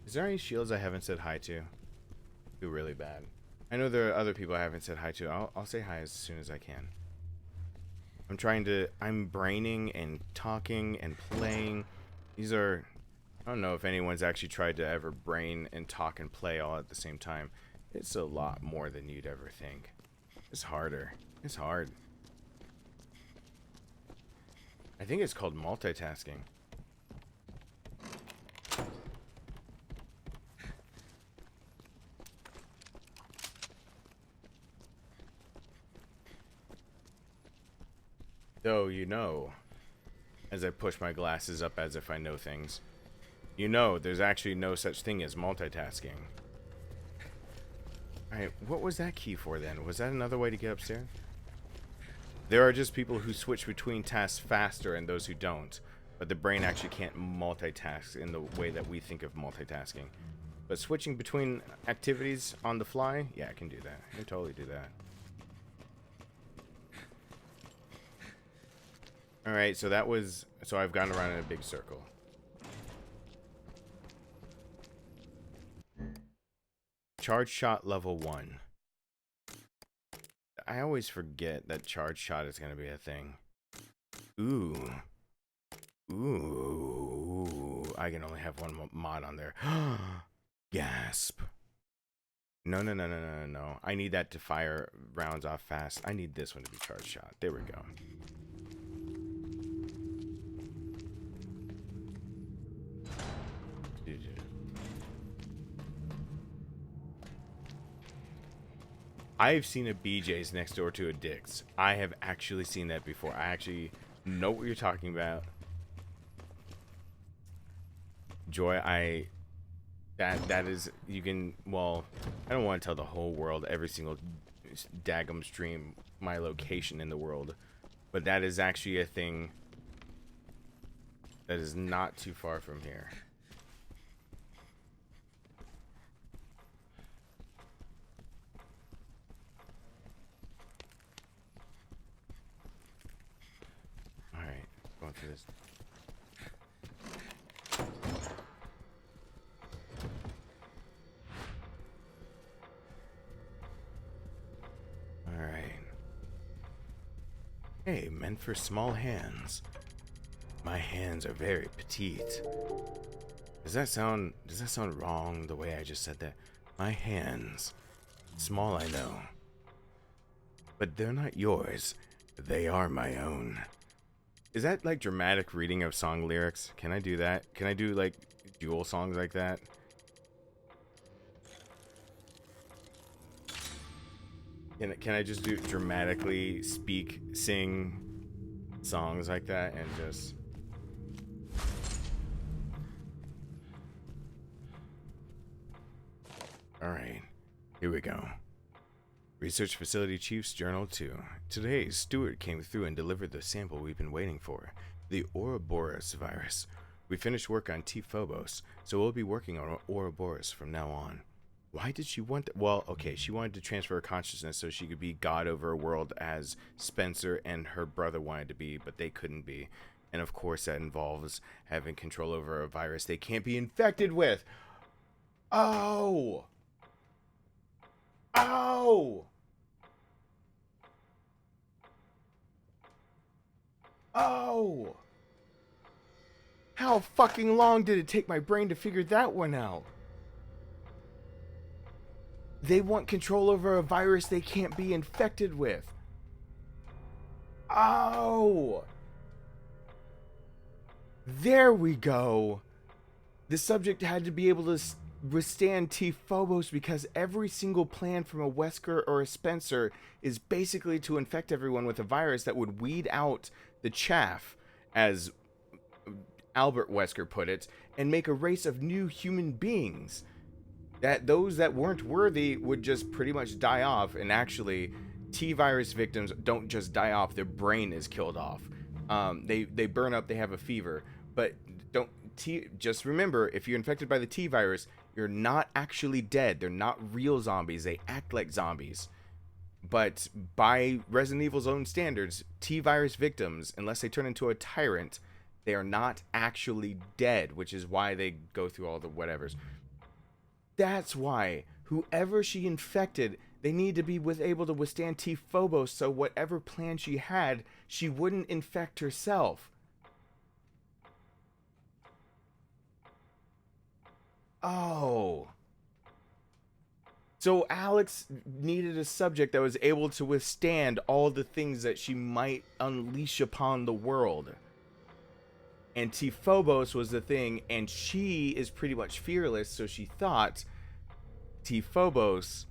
Is there any shields I haven't said hi to? Do really bad. I know there are other people I haven't said hi to. I'll say hi as soon as I can. I'm braining and talking and playing. These are, I don't know if anyone's actually tried to ever brain and talk and play all at the same time. It's a lot more than you'd ever think. It's harder. It's hard. I think it's called multitasking. Though, you know, as I push my glasses up as if I know things, you know there's actually no such thing as multitasking. Alright, what was that key for then? Was that another way to get upstairs? There are just people who switch between tasks faster and those who don't. But the brain actually can't multitask in the way that we think of multitasking. But switching between activities on the fly, yeah, I can do that. I can totally do that. Alright, so that was... So I've gone around in a big circle. Charge shot level 1. I always forget that charge shot is going to be a thing. Ooh. Ooh. I can only have one mod on there. Gasp. No. I need that to fire rounds off fast. I need this one to be charge shot. There we go. I've seen a BJ's next door to a Dick's. I have actually seen that before. I actually know what you're talking about. Joy, that is, you can, well, I don't want to tell the whole world every single daggum stream my location in the world, but that is actually a thing that is not too far from here. Going through this. All right. Hey, meant for small hands. My hands are very petite. Does that sound wrong the way I just said that? My hands. Small, I know. But they're not yours. They are my own. Is that like dramatic reading of song lyrics? Can I do that? Can I do like dual songs like that? Can I just do dramatically sing songs like that and just... Alright, here we go. Research Facility Chief's Journal 2. Today, Stewart came through and delivered the sample we've been waiting for, the Ouroboros virus. We finished work on T. Phobos, so we'll be working on Ouroboros from now on. Why did she want that? Well, okay, she wanted to transfer her consciousness so she could be god over a world as Spencer and her brother wanted to be, but they couldn't be. And of course that involves having control over a virus they can't be infected with. Oh! Oh! Oh! How fucking long did it take my brain to figure that one out? They want control over a virus they can't be infected with. Oh! There we go. The subject had to be able to withstand T. Phobos because every single plan from a Wesker or a Spencer is basically to infect everyone with a virus that would weed out the chaff, as Albert Wesker put it, and make a race of new human beings. That those that weren't worthy would just pretty much die off, and actually T-virus victims don't just die off, their brain is killed off. They burn up, they have a fever, but just remember, if you're infected by the T-virus, you're not actually dead. They're not real zombies. They act like zombies. But by Resident Evil's own standards, T-virus victims, unless they turn into a tyrant, they are not actually dead, which is why they go through all the whatevers. That's why whoever she infected, they need to be able to withstand T-Phobos, so whatever plan she had, she wouldn't infect herself. Oh. So Alex needed a subject that was able to withstand all the things that she might unleash upon the world. And T-Phobos was the thing, and she is pretty much fearless, so she thought T-Phobos,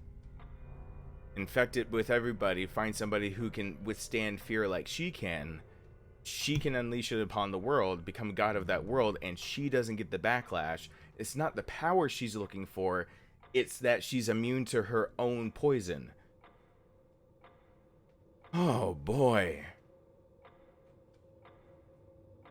infect it with everybody, find somebody who can withstand fear like she can unleash it upon the world, become god of that world, and she doesn't get the backlash. It's not the power she's looking for, it's that she's immune to her own poison. Oh boy.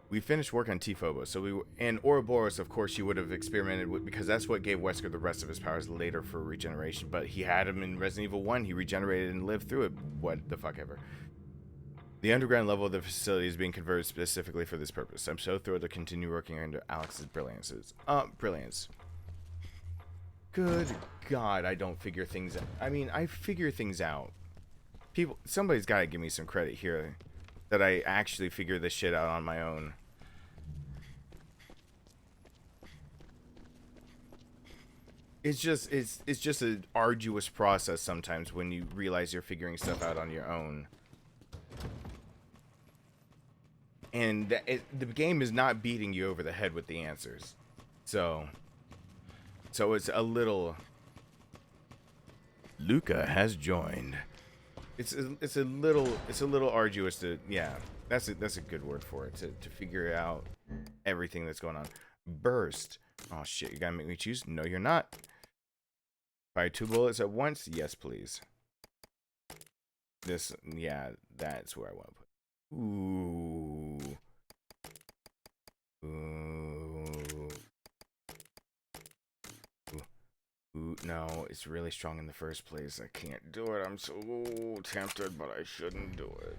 We finished work on T-Phobos, so and Ouroboros, of course, she would have experimented with, because that's what gave Wesker the rest of his powers later for regeneration. But he had him in Resident Evil 1, he regenerated and lived through it. What the fuck ever. The underground level of the facility is being converted specifically for this purpose. I'm so thrilled to continue working under Alex's brilliance. Good God, I don't figure things out. I mean, I figure things out. Somebody's got to give me some credit here that I actually figure this shit out on my own. It's just an arduous process sometimes when you realize you're figuring stuff out on your own. And the game is not beating you over the head with the answers. So it's a little... Luca has joined. It's a little arduous to, yeah, that's a good word for it, to figure out everything that's going on. Burst. Oh shit, you gotta make me choose? No, you're not. Fire 2 bullets at once? Yes, please. This, yeah, that's where I want to put. Ooh. Ooh. Ooh, no, it's really strong in the first place. I can't do it. I'm so tempted, but I shouldn't do it.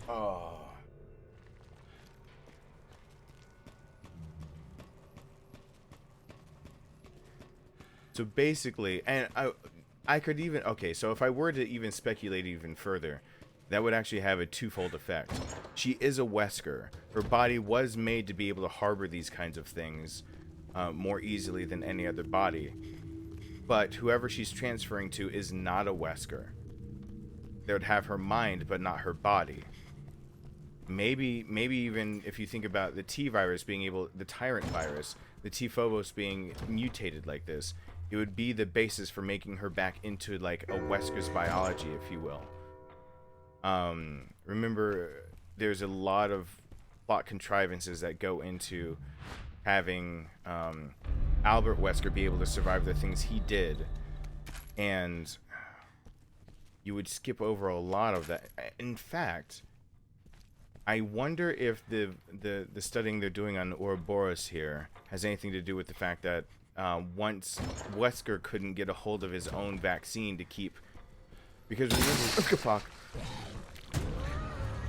Oh. So basically, and I could even, okay, so if I were to even speculate even further, that would actually have a twofold effect. She is a Wesker. Her body was made to be able to harbor these kinds of things more easily than any other body. But whoever she's transferring to is not a Wesker. They would have her mind, but not her body. Maybe even if you think about the T-virus being able, the Tyrant virus, the T-Phobos being mutated like this, it would be the basis for making her back into like a Wesker's biology, if you will. Remember, there's a lot of plot contrivances that go into having Albert Wesker be able to survive the things he did, and you would skip over a lot of that. In fact, I wonder if the studying they're doing on Ouroboros here has anything to do with the fact that once Wesker couldn't get a hold of his own vaccine to keep, because remember,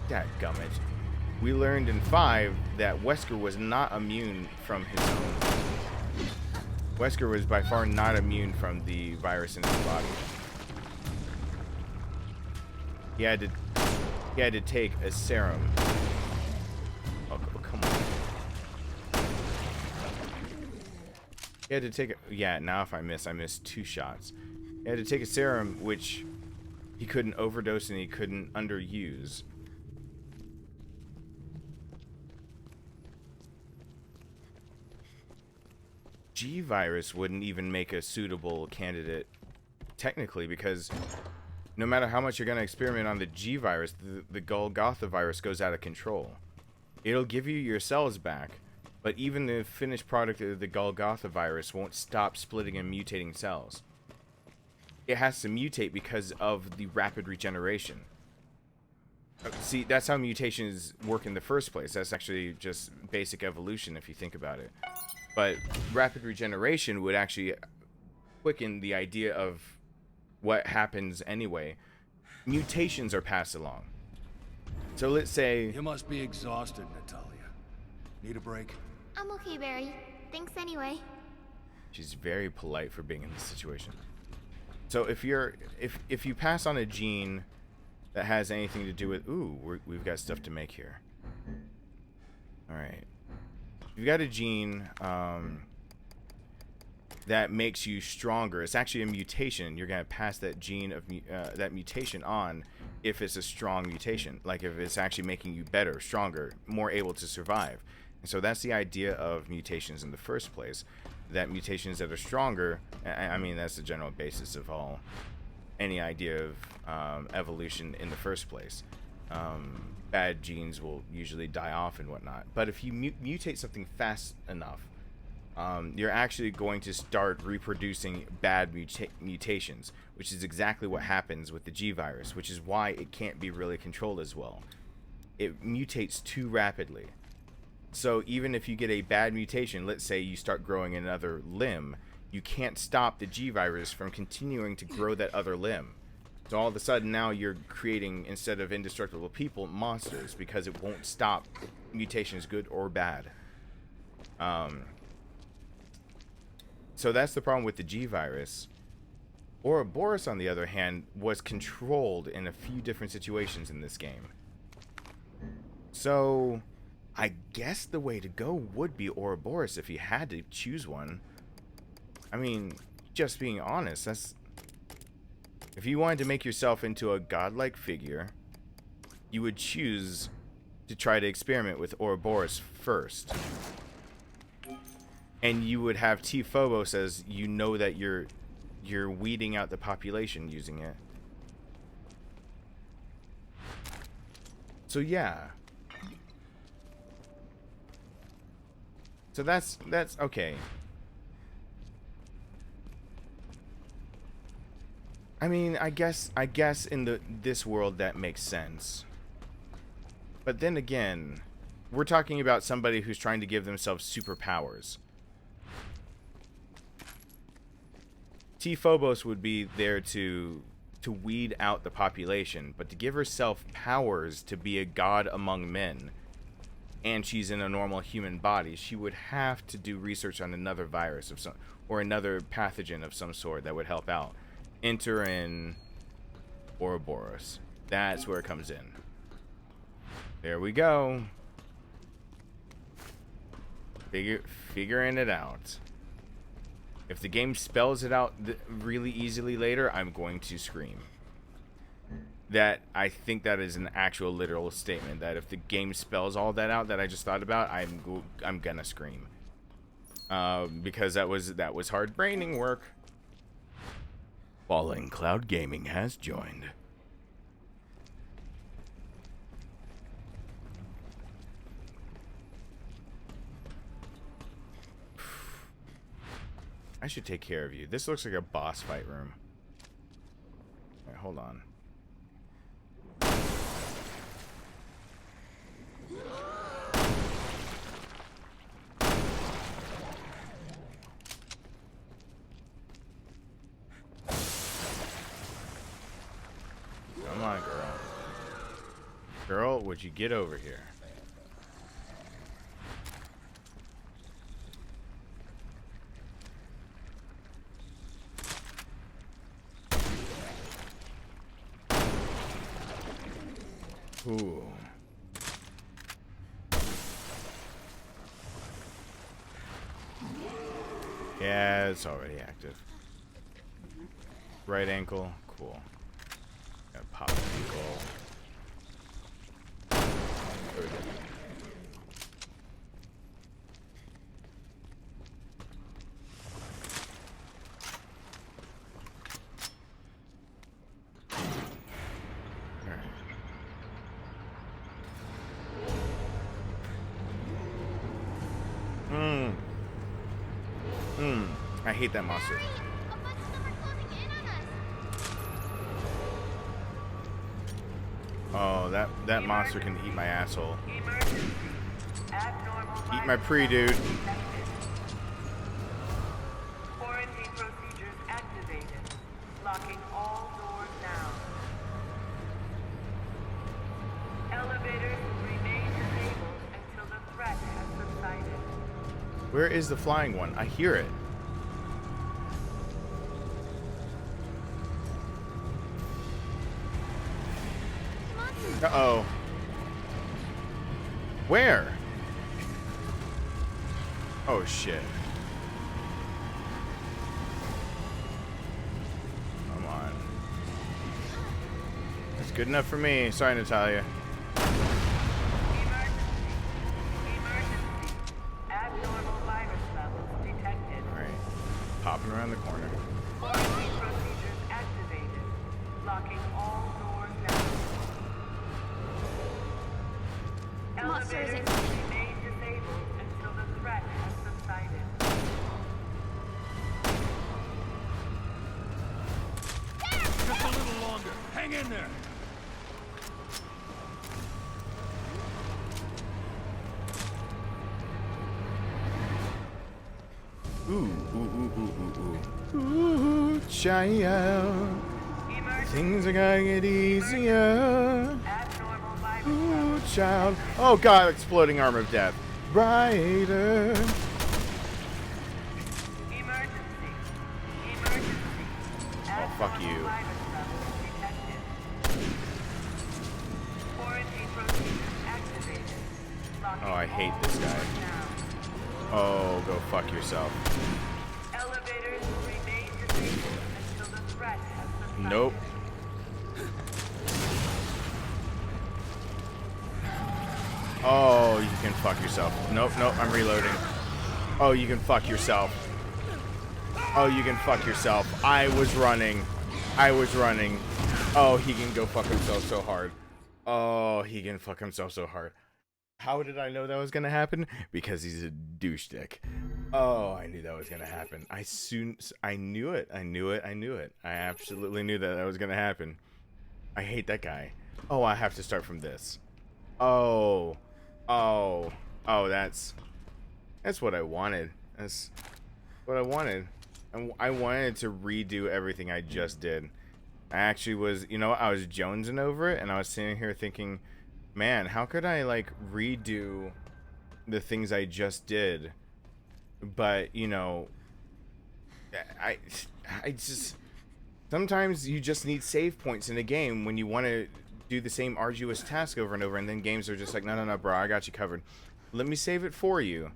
dadgummit, we learned in 5 that Wesker was not immune from his own. Wesker was by far not immune from the virus in his body. He had to take a serum. Oh, come on. He had to take a, yeah, now if I miss 2 shots. He had to take a serum which he couldn't overdose and he couldn't underuse. G-virus wouldn't even make a suitable candidate technically, because no matter how much you're going to experiment on the G-virus, the Golgotha virus goes out of control. It'll give you your cells back, but even the finished product of the Golgotha virus won't stop splitting and mutating cells. It has to mutate because of the rapid regeneration. See, that's how mutations work in the first place. That's actually just basic evolution if you think about it. But rapid regeneration would actually quicken the idea of what happens anyway. Mutations are passed along. So let's say... You must be exhausted, Natalia. Need a break? I'm okay, Barry. Thanks anyway. She's very polite for being in this situation. So if you pass on a gene that has anything to do with... Ooh, we've got stuff to make here. Alright. You've got a gene that makes you stronger. It's actually a mutation. You're going to pass that gene of that mutation on if it's a strong mutation. Like if it's actually making you better, stronger, more able to survive. And so that's the idea of mutations in the first place. That mutations that are stronger, I mean, that's the general basis of any idea of evolution in the first place. Bad genes will usually die off and whatnot. But if you mutate something fast enough, you're actually going to start reproducing bad mutations, which is exactly what happens with the G virus, which is why it can't be really controlled as well. It mutates too rapidly. So even if you get a bad mutation, let's say you start growing another limb, you can't stop the G virus from continuing to grow that other limb. So all of a sudden now you're creating, instead of indestructible people, monsters, because it won't stop mutations, good or bad. So that's the problem with the G virus. Ouroboros, on the other hand, was controlled in a few different situations in this game. So I guess the way to go would be Ouroboros if you had to choose one. I mean, just being honest, that's... If you wanted to make yourself into a godlike figure, you would choose to try to experiment with Ouroboros first. And you would have T. Phobos as you know that you're weeding out the population using it. So yeah. So that's okay. I mean, I guess in this world that makes sense. But then again, we're talking about somebody who's trying to give themselves superpowers. T. Phobos would be there to weed out the population, but to give herself powers to be a god among men, and she's in a normal human body, she would have to do research on another virus of some, or another pathogen of some sort that would help out. Enter in Ouroboros. That's where it comes in. There we go. Figuring it out. If the game spells it out really easily later, I'm going to scream. That I think that is an actual literal statement. That if the game spells all that out that I just thought about, I'm gonna scream. Because that was hard braining work. Falling Cloud Gaming has joined. I should take care of you. This looks like a boss fight room. Alright, hold on. Come on, girl. Girl, would you get over here? Ooh. Yeah, it's already active. Right ankle, cool. Gotta pop the ankle. There we go. I hate that monster. A bunch of them are closing in on us. Oh, that monster can eat my asshole. Eat my pre, dude. Locking all doors now. Elevators will remain disabled until the threat has subsided. Where is the flying one? I hear it. Uh-oh. Where? Oh, shit. Come on. That's good enough for me. Sorry, Natalia. Emergency. Abnormal virus levels detected. Alright. Popping around the corner. Quarantine procedures activated. Locking all doors now. Elevators will remain disabled until the threat has subsided. Just a little longer. Hang in there. Ooh, child. Things are gonna get easier. Abnormal virus Ooh, child. Oh, God, exploding arm of death. Brighter. emergency. Emergency. Oh, fuck you. Virus levels detected. Quarantine procedures activated. Locking Oh, I hate all this guy. doors now. Oh, go fuck yourself. Elevators will remain disabled until the threat has subsided. Nope. Oh, you can fuck yourself. Nope, nope, I'm reloading. Oh, you can fuck yourself. Oh, you can fuck yourself. I was running. I was running. Oh, he can go fuck himself so hard. Oh, he can fuck himself so hard. How did I know that was gonna happen? Because he's a douche dick. Oh, I knew that was gonna happen. I knew it. I knew it. I knew it. I absolutely knew that was gonna happen. I hate that guy. Oh, I have to start from this. Oh, that's what I wanted. That's what I wanted. I wanted to redo everything I just did. I actually was, I was jonesing over it, and I was sitting here thinking, man, how could I like redo the things I just did? But I just sometimes you just need save points in a game when you want to do the same arduous task over and over, and then games are just like, no, bro, I got you covered. Let me save it for you,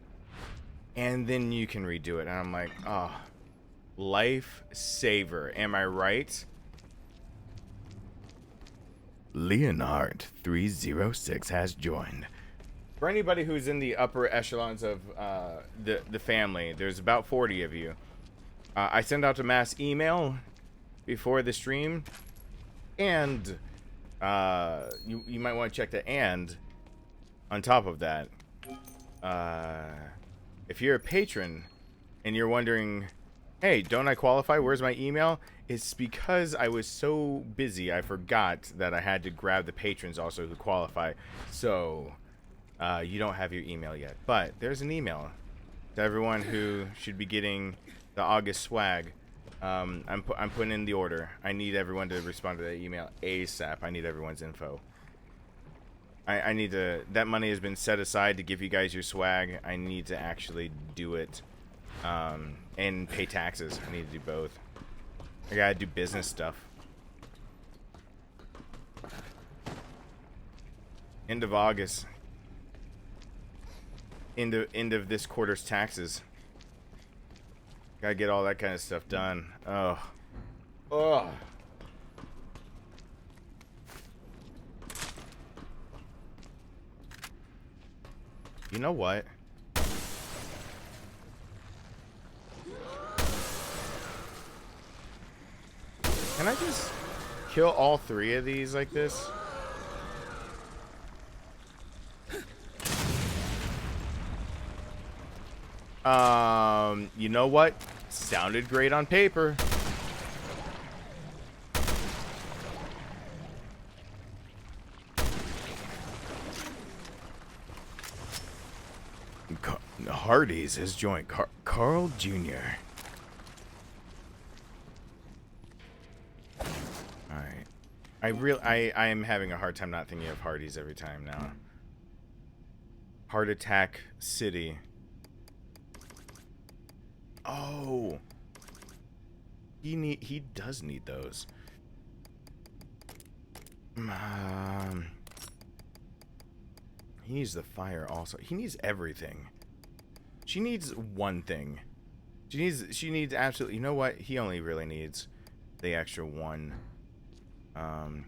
and then you can redo it. And I'm like, oh, life saver. Am I right? Leonard 306 has joined. For anybody who's in the upper echelons of the family, there's about 40 of you. I send out a mass email before the stream, and you might want to check the and on top of that. If you're a patron and you're wondering, hey, don't I qualify? Where's my email? It's because I was so busy, I forgot that I had to grab the patrons also who qualify. So, you don't have your email yet. But there's an email to everyone who should be getting the August swag. I'm putting in the order. I need everyone to respond to that email ASAP. I need everyone's info. I need to... That money has been set aside to give you guys your swag. I need to actually do it. And pay taxes. I need to do both. I gotta do business stuff. End of August. End of this quarter's taxes. Gotta get all that kind of stuff done. Oh. Oh. You know what? Can I just kill all three of these like this? You know what? Sounded great on paper. Hardy's has joined Carl Jr. I am having a hard time not thinking of Hardee's every time now. Heart Attack City. Oh. He does need those. He needs the fire also. He needs everything. She needs one thing. She needs absolutely, you know what? He only really needs the extra one. I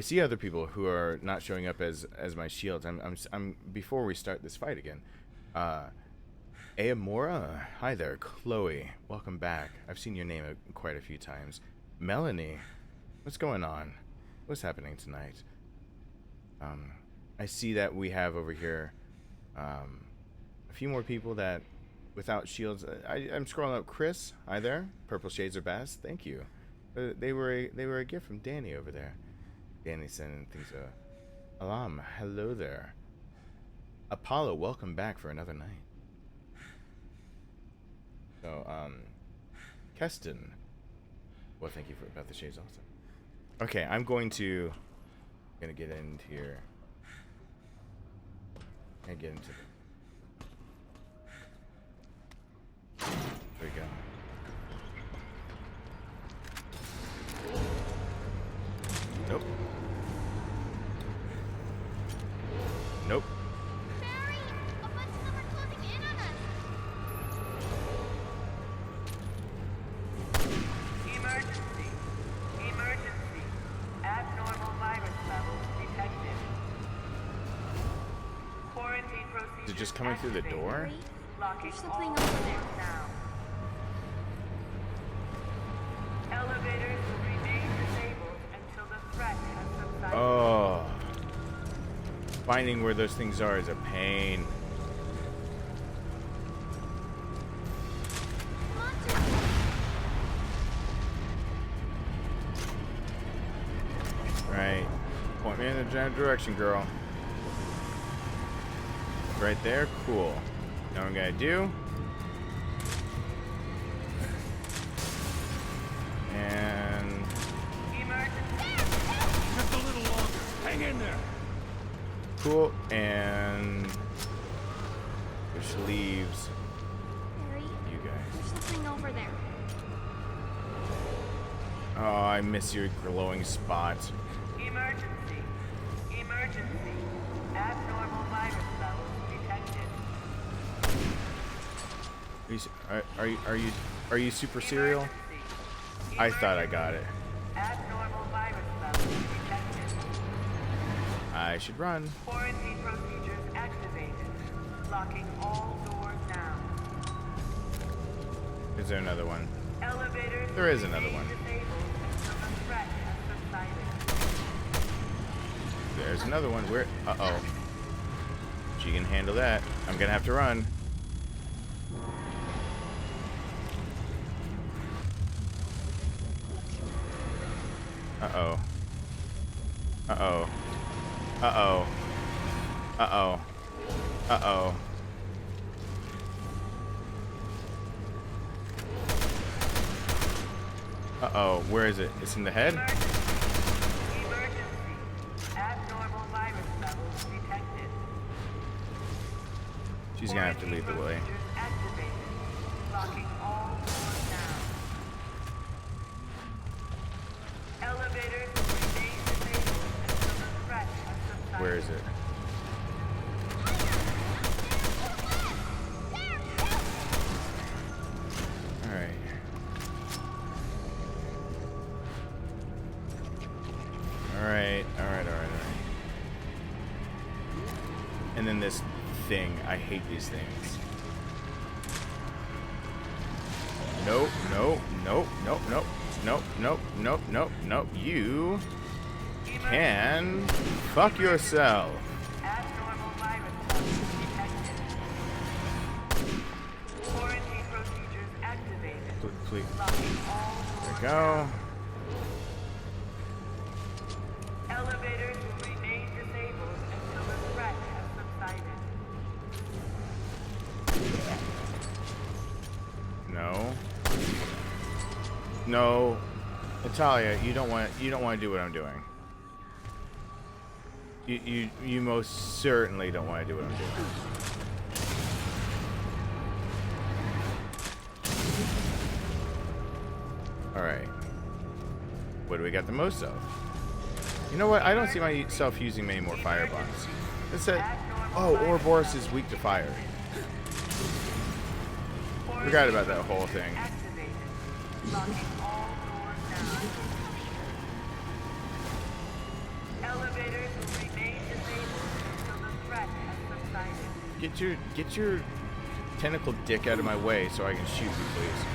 see other people who are not showing up as my shields. I'm before we start this fight again. Aamora, hi there. Chloe, welcome back. I've seen your name quite a few times. Melanie, what's going on? What's happening tonight? I see that we have over here a few more people that without shields. I'm scrolling up. Chris, hi there. Purple shades are best. Thank you. They were a gift from Danny over there. Danny sending things. Alam, hello there. Apollo, welcome back for another night. So, Keston. Well, thank you about the shades also. Okay, I'm gonna get in here. And get into there we go. Nope. Nope. Barry, a bunch of them are closing in on us. Emergency. Emergency. Abnormal virus levels detected. Quarantine procedures. Is it just coming through the door? Barry, Locking there's all something over there. doors now. Elevators will remain disabled until the threat has subsided. Oh. Finding where those things are is a pain. Right. Point me in the general direction, girl. Right there? Cool. Now what I'm gonna do. And Just a little longer. Hang in there. cool. And which leaves Barry, you guys. there's something over there. Oh, I miss your glowing spot. Emergency. Emergency. Abnormal virus levels detected. Are you super serial? Emergency. I thought I got it. Abnormal virus levels detected. I should run. Quarantine procedures activated. Locking all doors now. Is there another one? Elevators. There is will another remain one. disabled until the threat has subsided. There's another one. Where? Uh-oh. She can handle that. I'm gonna have to run. Uh-oh. Uh-oh. Uh-oh. Uh-oh. Uh-oh. Uh-oh. Where is it? It's in the head? Emergency. Abnormal virus levels detected. She's gonna have to lead the way. Procedures activated. Locking all doors now. Elevators will remain disabled until the threat has subsided. Where is it? Alright. Alright. And then this thing. I hate these things. Nope. You can fuck yourself. Abnormal virus levels detected. Quarantine procedures activated. Please. Locking all There doors we go. now. Elevators will remain disabled until the threat has subsided. No. No, Natalia, you don't want to do what I'm doing. You most certainly don't want to do what I'm doing. All right. What do we got the most of? You know what? I don't see myself using many more fire bombs. It said, oh, Ouroboros is weak to fire. Forgot about that whole thing. Activated. Locking all doors down. Elevators will remain disabled until the threat has subsided. Get your tentacle dick out of my way so I can shoot you, please.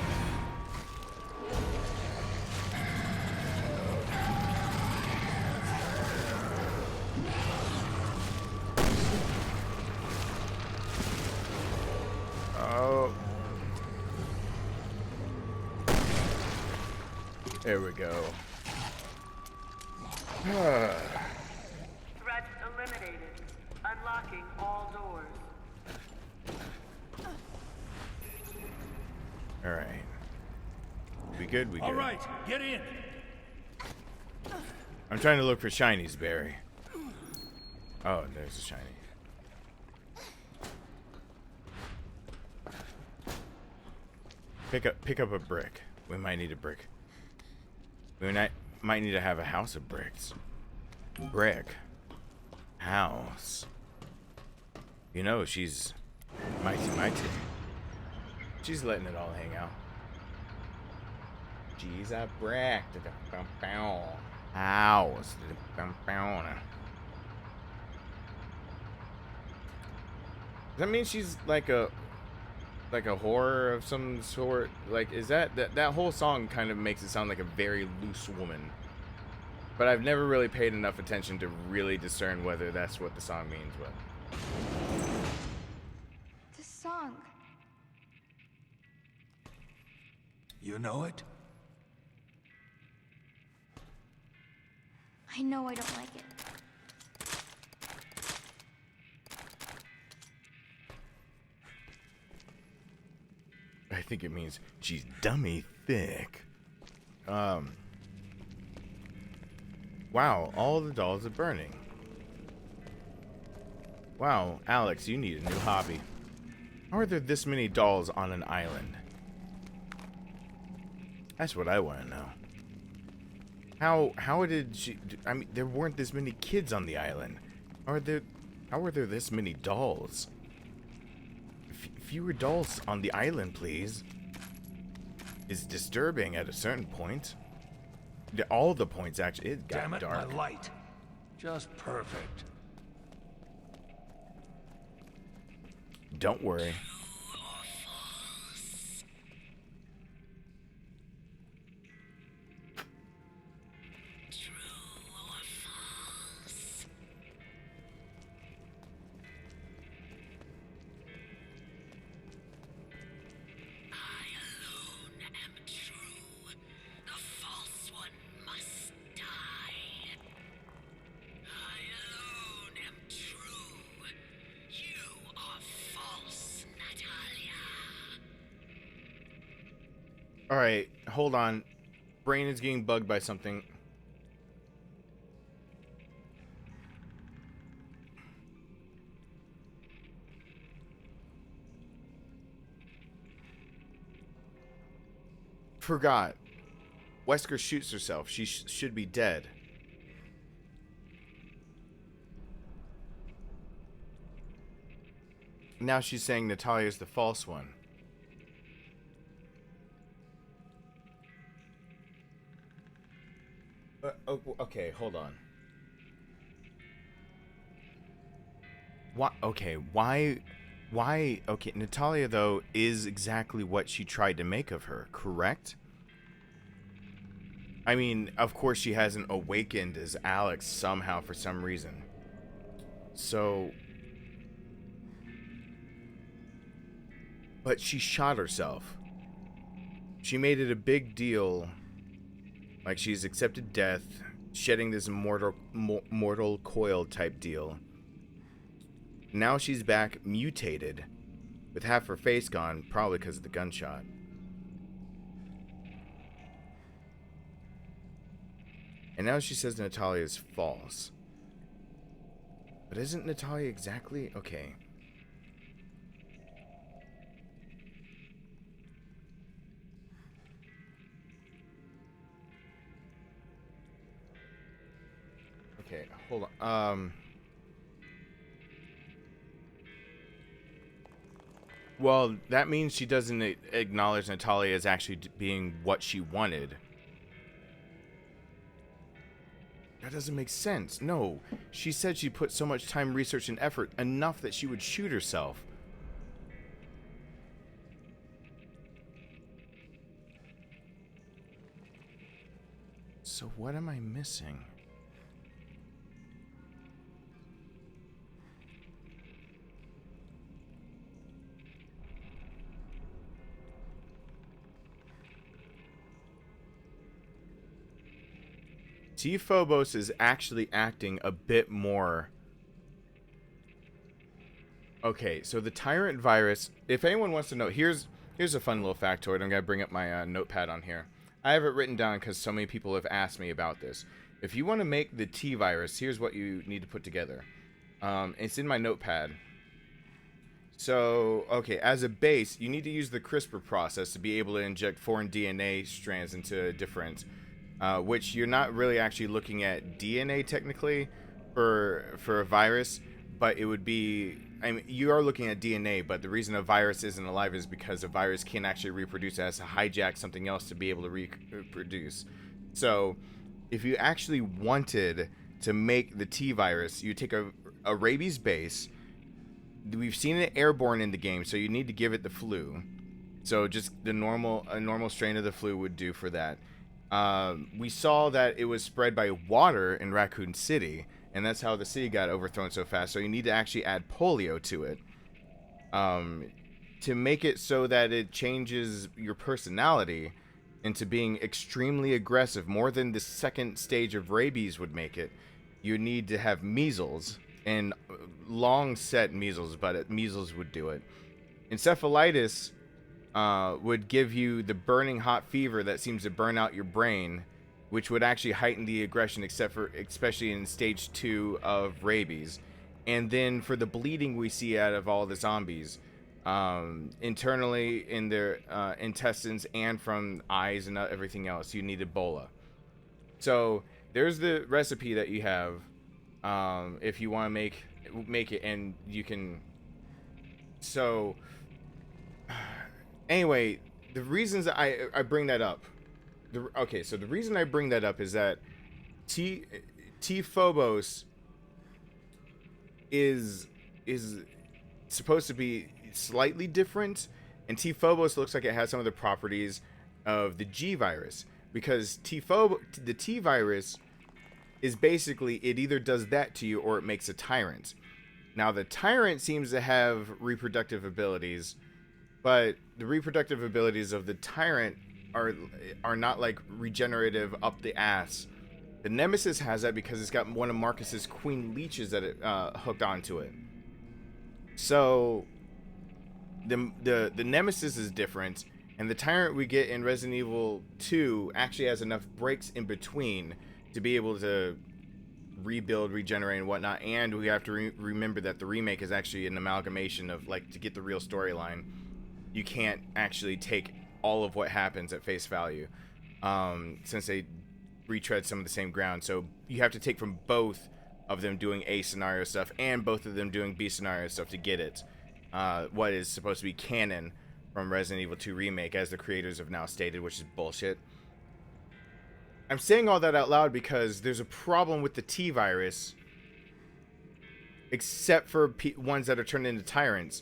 Oh. There we go. Threat eliminated. Unlocking all doors. All right. We good? We good. All right, get in. I'm trying to look for shinies, Barry. Oh, there's a shiny. Pick up a brick. We might need a brick. We might need to have a house of bricks. Brick. House. You know, she's mighty. She's letting it all hang out. She's a brick. House. Does that mean she's like a horror of some sort? Like, is that whole song kind of makes it sound like a very loose woman. But I've never really paid enough attention to really discern whether that's what the song means. But The song. You know it? I know I don't like it. I think it means she's dummy thick. Wow, all the dolls are burning. Wow, Alex, you need a new hobby. How are there this many dolls on an island? That's what I want to know. How did she... I mean, there weren't this many kids on the island. How are there this many dolls? Fewer dolls on the island, please. Is disturbing at a certain point. All the points, actually. It got Damn it, dark. my light. Just perfect. Don't worry. Alright, hold on. Brain is getting bugged by something. Forgot. Wesker shoots herself. She should be dead. Now she's saying Natalia's the false one. Okay, hold on. Why? Okay, why? Okay, Natalia, though, is exactly what she tried to make of her, correct? I mean, of course she hasn't awakened as Alex somehow for some reason. So... But she shot herself. She made it a big deal. Like she's accepted death, shedding this mortal coil type deal. Now she's back mutated, with half her face gone, probably because of the gunshot. And now she says Natalia is false. But isn't Natalia exactly... Okay. Okay, hold on. Well, that means she doesn't acknowledge Natalia as actually being what she wanted. That doesn't make sense. No, she said she put so much time, research, and effort, enough that she would shoot herself. So what am I missing? T. Phobos is actually acting a bit more... Okay, so the Tyrant virus, if anyone wants to know, here's a fun little factoid. I'm going to bring up my notepad on here. I have it written down because so many people have asked me about this. If you want to make the T virus, here's what you need to put together. It's in my notepad. So, okay, as a base, you need to use the CRISPR process to be able to inject foreign DNA strands into different... which you're not really actually looking at DNA technically for a virus, but it would be... I mean, you are looking at DNA, but the reason a virus isn't alive is because a virus can't actually reproduce. It has to hijack something else to be able to reproduce. So, if you actually wanted to make the T virus, you take a rabies base. We've seen it airborne in the game, so you need to give it the flu. So just a normal strain of the flu would do for that. We saw that it was spread by water in Raccoon City, and that's how the city got overthrown so fast. So you need to actually add polio to it to make it so that it changes your personality into being extremely aggressive, more than the second stage of rabies would make it. You need to have measles, and long set measles, but measles would do it. Encephalitis would give you the burning hot fever that seems to burn out your brain, which would actually heighten the aggression, especially in stage 2 of rabies. And then for the bleeding we see out of all the zombies, internally in their intestines and from eyes and everything else, you need Ebola. So there's the recipe that you have if you want to make it, and you can. So anyway, the reasons that I bring that up. So the reason I bring that up is that T Phobos is supposed to be slightly different, and T Phobos looks like it has some of the properties of the G virus, because the T virus is basically, it either does that to you or it makes a tyrant. Now the tyrant seems to have reproductive abilities, but the reproductive abilities of the tyrant are not like regenerative up the ass. The Nemesis has that because it's got one of Marcus's queen leeches that it hooked onto it. So the Nemesis is different, and the tyrant we get in Resident Evil 2 actually has enough breaks in between to be able to rebuild, regenerate, and whatnot. And we have to remember that the remake is actually an amalgamation of, like, to get the real storyline, you can't actually take all of what happens at face value, since they retread some of the same ground. So you have to take from both of them doing A scenario stuff and both of them doing B scenario stuff to get it. What is supposed to be canon from Resident Evil 2 Remake, as the creators have now stated, which is bullshit. I'm saying all that out loud because there's a problem with the T virus, except for ones that are turned into tyrants.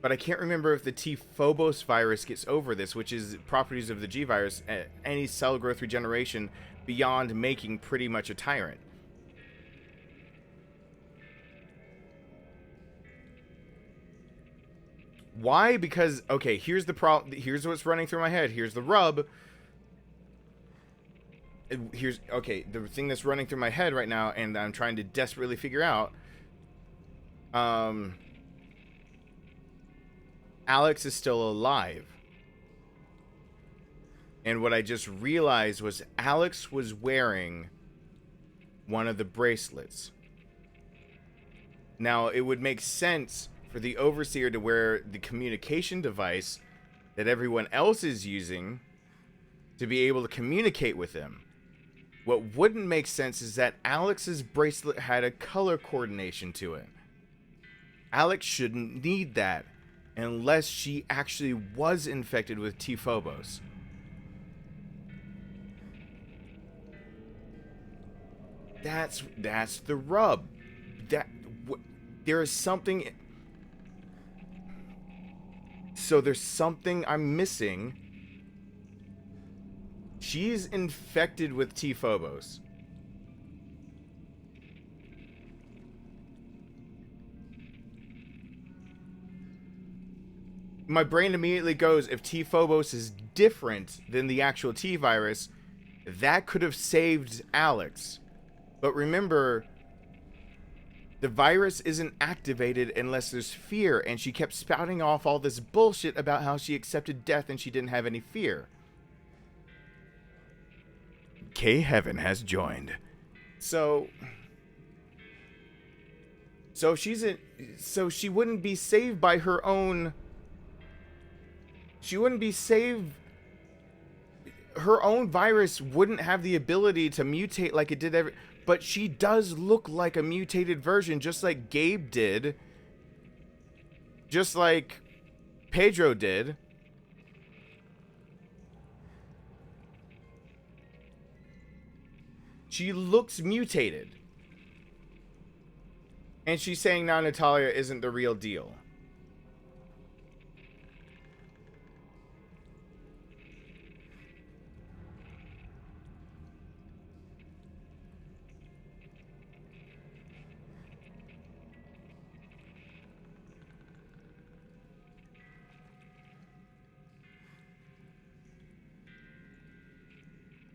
But I can't remember if the T Phobos virus gets over this, which is properties of the G virus, any cell growth regeneration beyond making pretty much a tyrant. Why? Because, okay, here's the problem. Here's what's running through my head. Here's the rub. Here's, okay, the thing that's running through my head right now, and I'm trying to desperately figure out. Alex is still alive. And what I just realized was Alex was wearing one of the bracelets. Now, it would make sense for the Overseer to wear the communication device that everyone else is using to be able to communicate with him. What wouldn't make sense is that Alex's bracelet had a color coordination to it. Alex shouldn't need that unless she actually was infected with T-Phobos. That's the rub. There is something. So there's something I'm missing. She's infected with T-Phobos. My brain immediately goes, if T-Phobos is different than the actual T-Virus, that could have saved Alex. But remember, the virus isn't activated unless there's fear, and she kept spouting off all this bullshit about how she accepted death and she didn't have any fear. K Heaven has joined. So she wouldn't be saved by her own. She wouldn't be saved. Her own virus wouldn't have the ability to mutate like it did but she does look like a mutated version, just like Gabe did. Just like Pedro did. She looks mutated. And she's saying now Natalia isn't the real deal.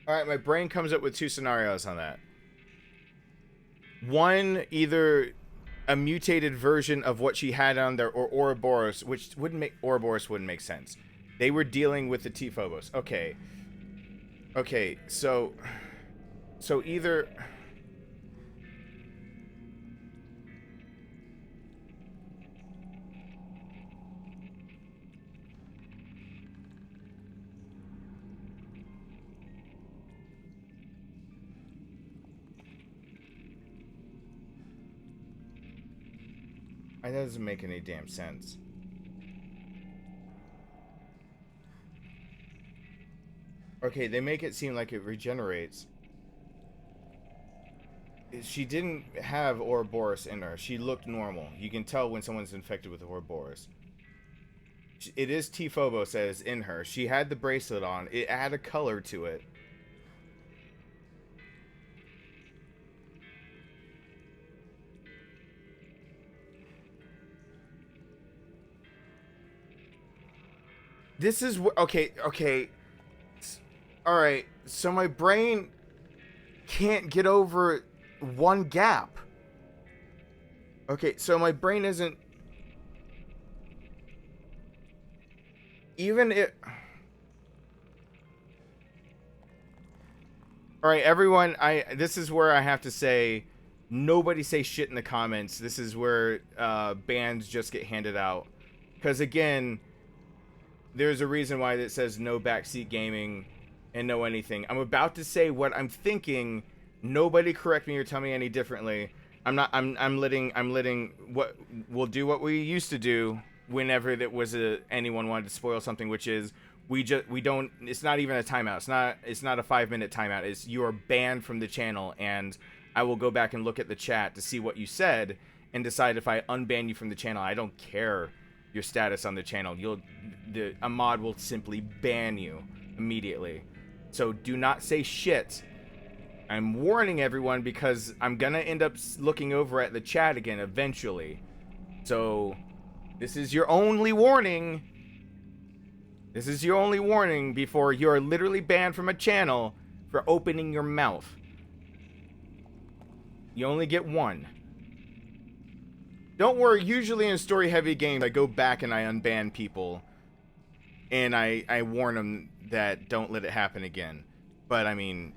All right, my brain comes up with two scenarios on that. One, either a mutated version of what she had on there, or Ouroboros, which wouldn't make Ouroboros wouldn't make sense. They were dealing with the T-Phobos. Okay, so either. That doesn't make any damn sense. Okay, they make it seem like it regenerates. She didn't have Ouroboros in her. She looked normal. You can tell when someone's infected with Ouroboros. It is T-Phobos that is in her. She had the bracelet on. It had a color to it. This is okay. All right. So my brain can't get over one gap. Okay, so my brain isn't even it. All right, everyone, this is where I have to say nobody say shit in the comments. This is where bans just get handed out. Cuz again, there's a reason why it says no backseat gaming and no anything. I'm about to say what I'm thinking. Nobody correct me or tell me any differently. I'm letting what we'll do what we used to do whenever that was anyone wanted to spoil something, which is we don't, it's not even a timeout. It's not a 5-minute timeout. It's you are banned from the channel, and I will go back and look at the chat to see what you said and decide if I unban you from the channel. I don't care your status on the channel. A mod will simply ban you immediately. So do not say shit. I'm warning everyone because I'm gonna end up looking over at the chat again eventually. So this is your only warning. This is your only warning before you're literally banned from a channel for opening your mouth. You only get one. Don't worry, usually in story-heavy games, I go back and I unban people. And I warn them that don't let it happen again. But, I mean,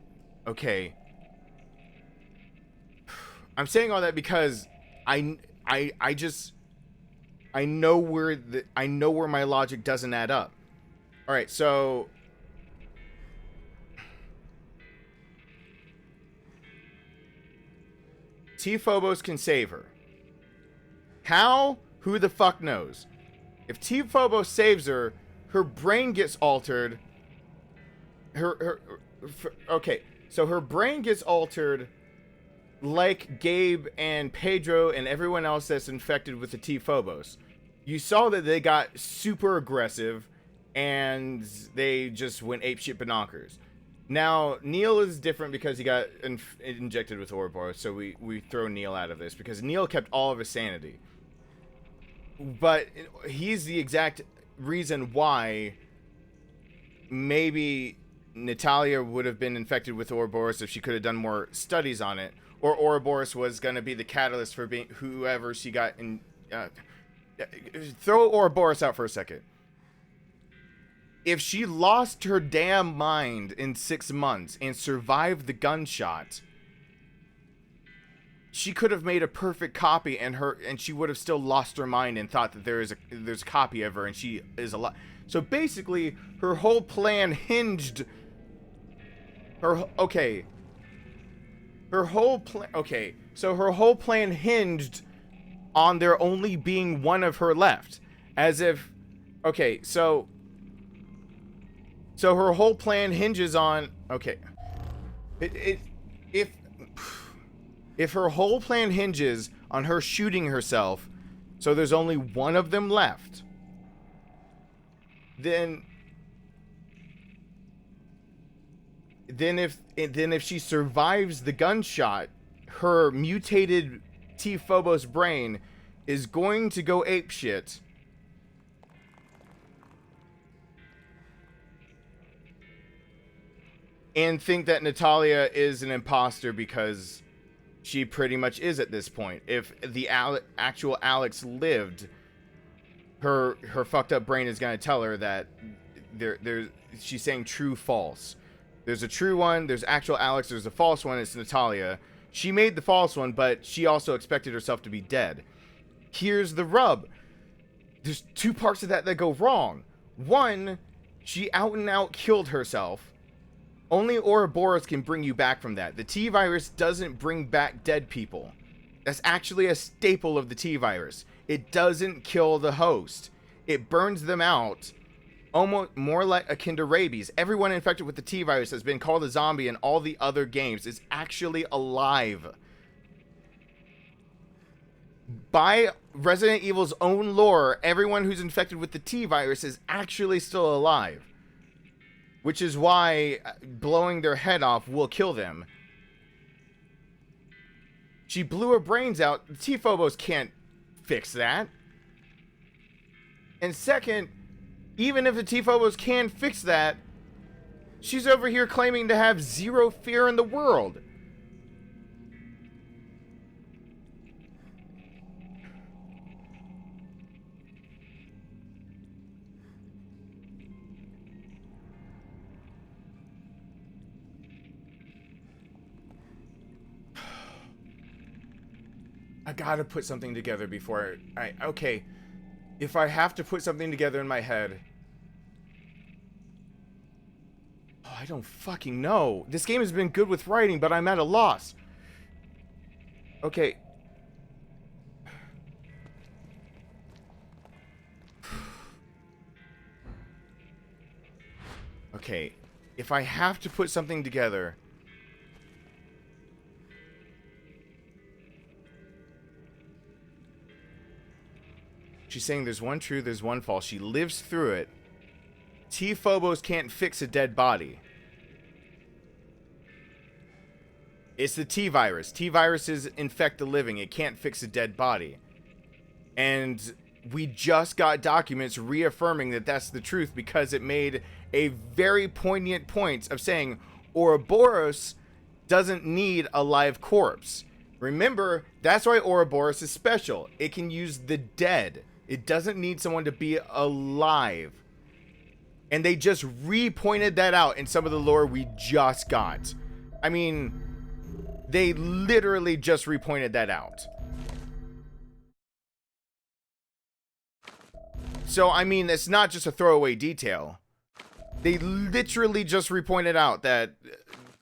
okay. I'm saying all that because I know where my logic doesn't add up. All right, so T. Phobos can save her. How? Who the fuck knows? If T. Phobos saves her, her brain gets altered. Okay, so her brain gets altered like Gabe and Pedro and everyone else that's infected with the T. Phobos. You saw that they got super aggressive and they just went apeshit bonkers. Now, Neil is different because he got injected with Ouroboros, so we throw Neil out of this because Neil kept all of his sanity. But he's the exact reason why maybe Natalia would have been infected with Ouroboros if she could have done more studies on it, or Ouroboros was going to be the catalyst for being whoever she got in. Throw Ouroboros out for a second. If she lost her damn mind in 6 months and survived the gunshot, she could have made a perfect copy, and she would have still lost her mind and thought that there's a copy of her and she is alive. So basically, her whole plan hinged. So her whole plan hinged on there only being one of her left, as if, so her whole plan hinges on, if her whole plan hinges on her shooting herself, so there's only one of them left, then if she survives the gunshot, her mutated T. Phobos brain is going to go apeshit and think that Natalia is an imposter, because she pretty much is at this point. If the actual Alex lived, her fucked up brain is going to tell her that she's saying true, false. There's a true one, there's actual Alex, there's a false one, it's Natalia. She made the false one, but she also expected herself to be dead. Here's the rub. There's two parts of that go wrong. One, she out and out killed herself. Only Ouroboros can bring you back from that. The T-Virus doesn't bring back dead people. That's actually a staple of the T-Virus. It doesn't kill the host. It burns them out. Almost more like akin to rabies. Everyone infected with the T-Virus has been called a zombie in all the other games is actually alive. By Resident Evil's own lore, everyone who's infected with the T-Virus is actually still alive. Which is why blowing their head off will kill them. She blew her brains out. The T-Phobos can't fix that. And second, even if the T-Phobos can fix that, she's over here claiming to have zero fear in the world. I gotta put something together before okay. If I have to put something together in my head. Oh, I don't fucking know. This game has been good with writing, but I'm at a loss. Okay. Okay. If I have to put something together. She's saying there's one true, there's one false. She lives through it. T-Phobos can't fix a dead body. It's the T-Virus. T-Viruses infect the living. It can't fix a dead body. And we just got documents reaffirming that that's the truth, because it made a very poignant point of saying Ouroboros doesn't need a live corpse. Remember, that's why Ouroboros is special. It can use the dead. It doesn't need someone to be alive. And they just re-pointed that out in some of the lore we just got. I mean, They literally just repointed that out. So, I mean, it's not just a throwaway detail. They literally just repointed out that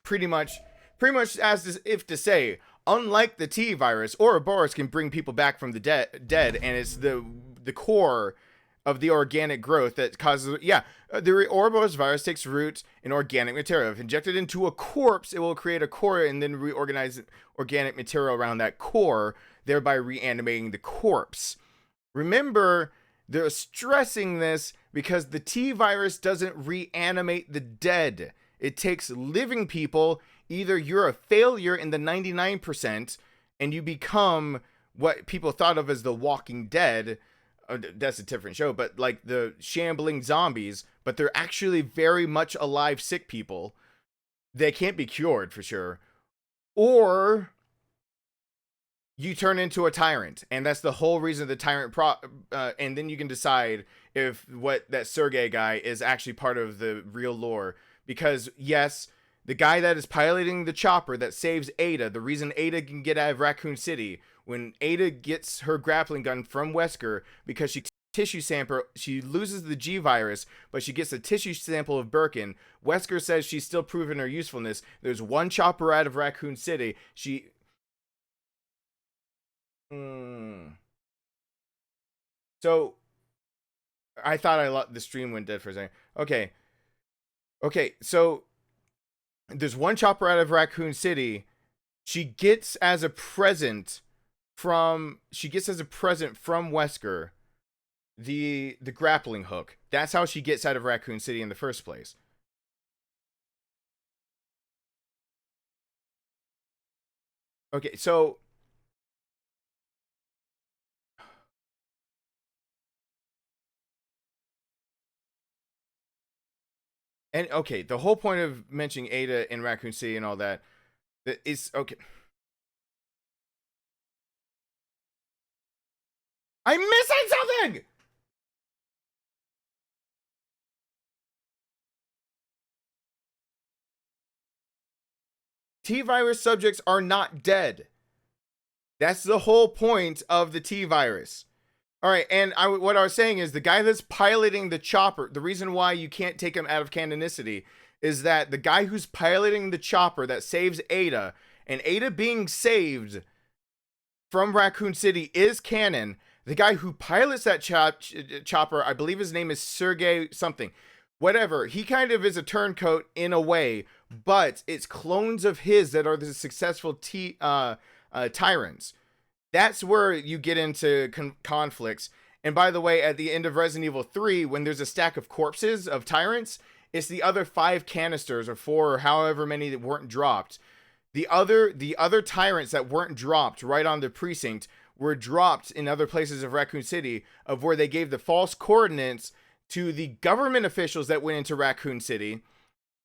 pretty much as if to say, unlike the T virus, Ouroboros can bring people back from the dead, and it's the core of the organic growth that causes, the Ouroboros virus takes root in organic material. If injected into a corpse, it will create a core and then reorganize organic material around that core, thereby reanimating the corpse. Remember, they're stressing this because the T virus doesn't reanimate the dead. It takes living people. Either you're a failure in the 99% and you become what people thought of as the Walking Dead. That's a different show, but like the shambling zombies, but they're actually very much alive sick people. They can't be cured for sure. Or you turn into a tyrant, and that's the whole reason the tyrant and then you can decide if what that Sergey guy is actually part of the real lore. Because yes, the guy that is piloting the chopper that saves Ada, the reason Ada can get out of Raccoon City, when Ada gets her grappling gun from Wesker, because she tissue sample, she loses the G virus, but she gets a tissue sample of Birkin. Wesker says she's still proven her usefulness. There's one chopper out of Raccoon City. So I thought the stream went dead for a second. Okay, so there's one chopper out of Raccoon City. She gets as a present from Wesker the grappling hook. That's how she gets out of Raccoon City in the first place. Okay, so and okay, the whole point of mentioning Ada in Raccoon City and all that is okay. I'm missing something! T-virus subjects are not dead. That's the whole point of the T-virus. All right, and what I was saying is the guy that's piloting the chopper, the reason why you can't take him out of canonicity is that the guy who's piloting the chopper that saves Ada, and Ada being saved from Raccoon City is canon. The guy who pilots that chopper, I believe his name is Sergey something. Whatever, he kind of is a turncoat in a way, but it's clones of his that are the successful tyrants. That's where you get into conflicts. And by the way, at the end of Resident Evil 3, when there's a stack of corpses of tyrants, it's the other 5 canisters or 4 or however many that weren't dropped. The other tyrants that weren't dropped right on the precinct were dropped in other places of Raccoon City, of where they gave the false coordinates to the government officials that went into Raccoon City.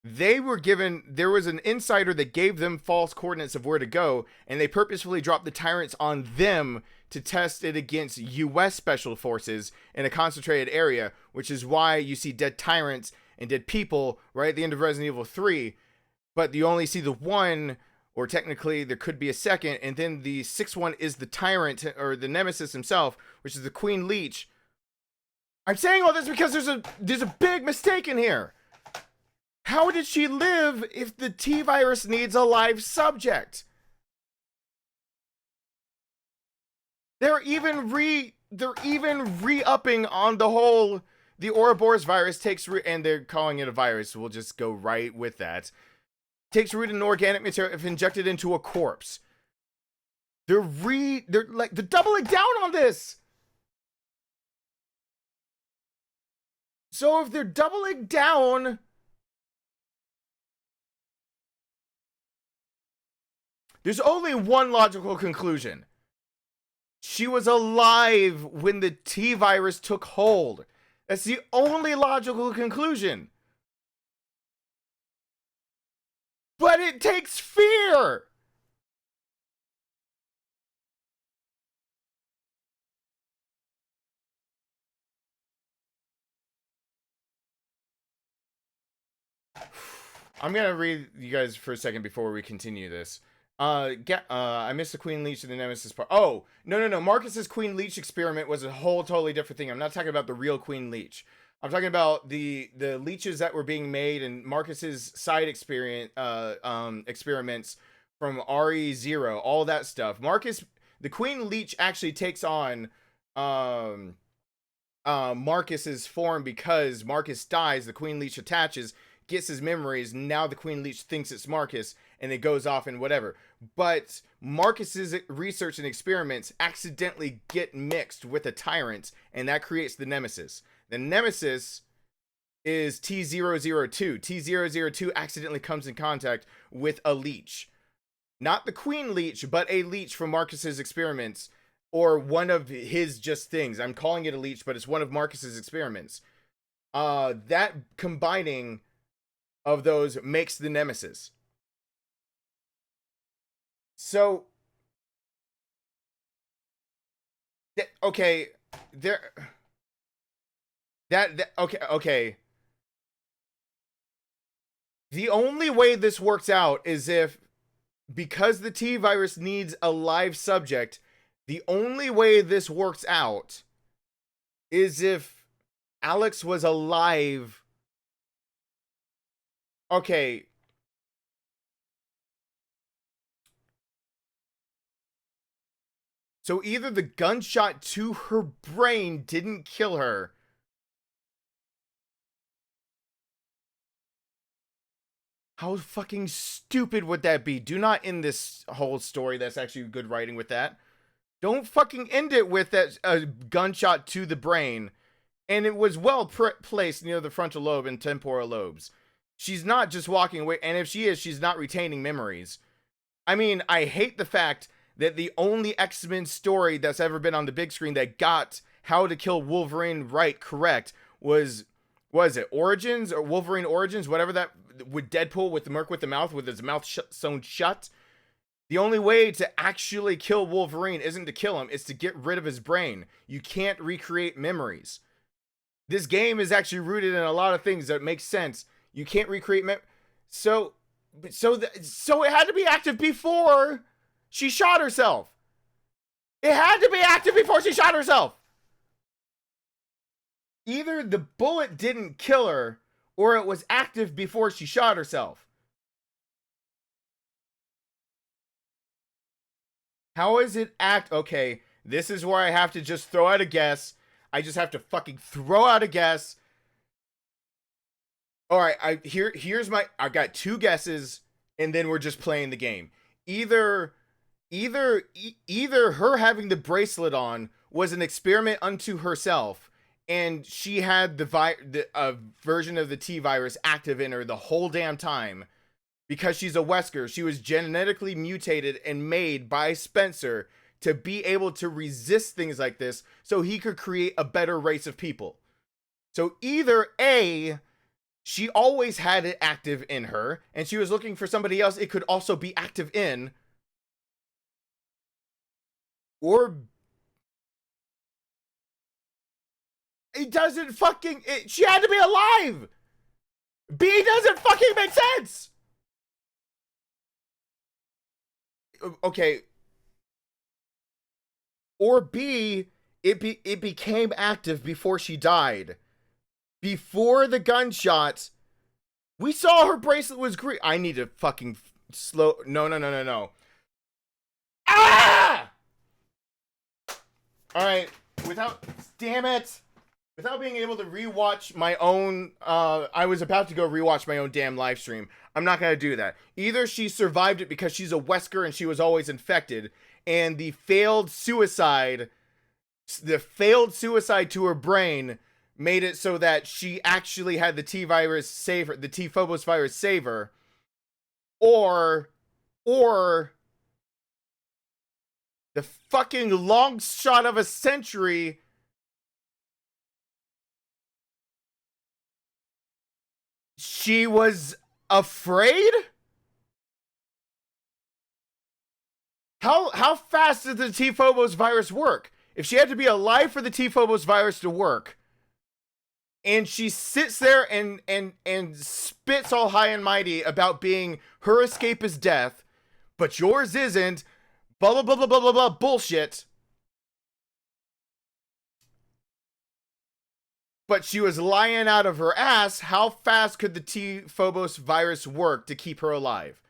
There was an insider that gave them false coordinates of where to go, and they purposefully dropped the tyrants on them to test it against US special forces in a concentrated area, which is why you see dead tyrants and dead people right at the end of Resident Evil 3, but you only see the one, or technically there could be a second, and then the 6th one is the tyrant, or the nemesis himself, which is the Queen Leech. I'm saying all this because there's a big mistake in here. How did she live if the T-virus needs a live subject? They're even re-upping on the whole, the Ouroboros virus takes root, and they're calling it a virus. We'll just go right with that. Takes root in organic material if injected into a corpse. They're doubling down on this. So if they're doubling down, there's only one logical conclusion. She was alive when the T-virus took hold. That's the only logical conclusion. But it takes fear. I'm going to read you guys for a second before we continue this. I missed the Queen Leech and the Nemesis part. Oh, no. Marcus's Queen Leech experiment was a whole totally different thing. I'm not talking about the real Queen Leech. I'm talking about the leeches that were being made and Marcus's side experiments from RE0, all that stuff. The Queen Leech actually takes on Marcus's form because Marcus dies. The Queen Leech attaches, gets his memories. Now the Queen Leech thinks it's Marcus, and it goes off and whatever. But Marcus's research and experiments accidentally get mixed with a tyrant, and that creates the Nemesis. The Nemesis is T002. T002 accidentally comes in contact with a leech. Not the Queen Leech, but a leech from Marcus's experiments, or one of his just things. I'm calling it a leech, but it's one of Marcus's experiments. That combining of those makes the Nemesis. So, okay, okay. The only way this works out is if, because the T virus needs a live subject, the only way this works out is if Alex was alive. Okay. So either the gunshot to her brain didn't kill her, how fucking stupid would that be? Do not end this whole story. That's actually good writing with that. Don't fucking end it with that gunshot to the brain. And it was well placed near the frontal lobe and temporal lobes. She's not just walking away. And if she is, she's not retaining memories. I mean, I hate the fact that the only X-Men story that's ever been on the big screen that got How to Kill Wolverine correct was it Origins or Wolverine Origins, whatever that, with Deadpool with the Merc with the mouth, with his mouth sewn shut. The only way to actually kill Wolverine isn't to kill him, it's to get rid of his brain. You can't recreate memories. This game is actually rooted in a lot of things that make sense. You can't recreate so it had to be active before she shot herself. It had to be active before she shot herself. Either the bullet didn't kill her, or it was active before she shot herself. How is it Okay, this is where I have to just throw out a guess. I just have to fucking throw out a guess. Alright, I got two guesses, and then we're just playing the game. Either her having the bracelet on was an experiment unto herself, and she had the version of the T virus active in her the whole damn time because she's a Wesker. She was genetically mutated and made by Spencer to be able to resist things like this so he could create a better race of people. So either A, she always had it active in her and she was looking for somebody else it could also be active in, or it doesn't fucking... she had to be alive! B doesn't fucking make sense! Okay. Or B, it became active before she died. Before the gunshots, we saw her bracelet was green. I need to fucking slow... No. Ah! Alright, damn it! Without being able to rewatch my own, I was about to go rewatch my own damn live stream. I'm not going to do that. Either she survived it because she's a Wesker and she was always infected, and the failed suicide to her brain made it so that she actually had the T virus save her, the T Phobos virus save her, or the fucking long shot of a century, she was afraid? How fast does the T Phobos virus work? If she had to be alive for the T Phobos virus to work, and she sits there and spits all high and mighty about being her escape is death, but yours isn't. Blah, blah, blah, blah, blah, blah, blah, bullshit. But she was lying out of her ass. How fast could the T Phobos virus work to keep her alive?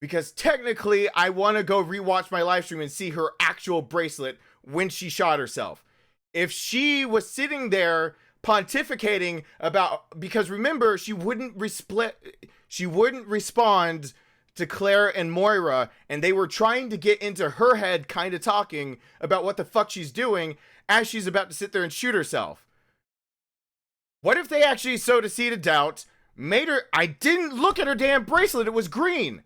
Because technically, I want to go rewatch my live stream and see her actual bracelet when she shot herself. If she was sitting there pontificating about, because remember, she wouldn't respond to Claire and Moira, and they were trying to get into her head, kind of talking about what the fuck she's doing as she's about to sit there and shoot herself. What if they actually sowed a seed of doubt, made her, I didn't look at her damn bracelet, it was green.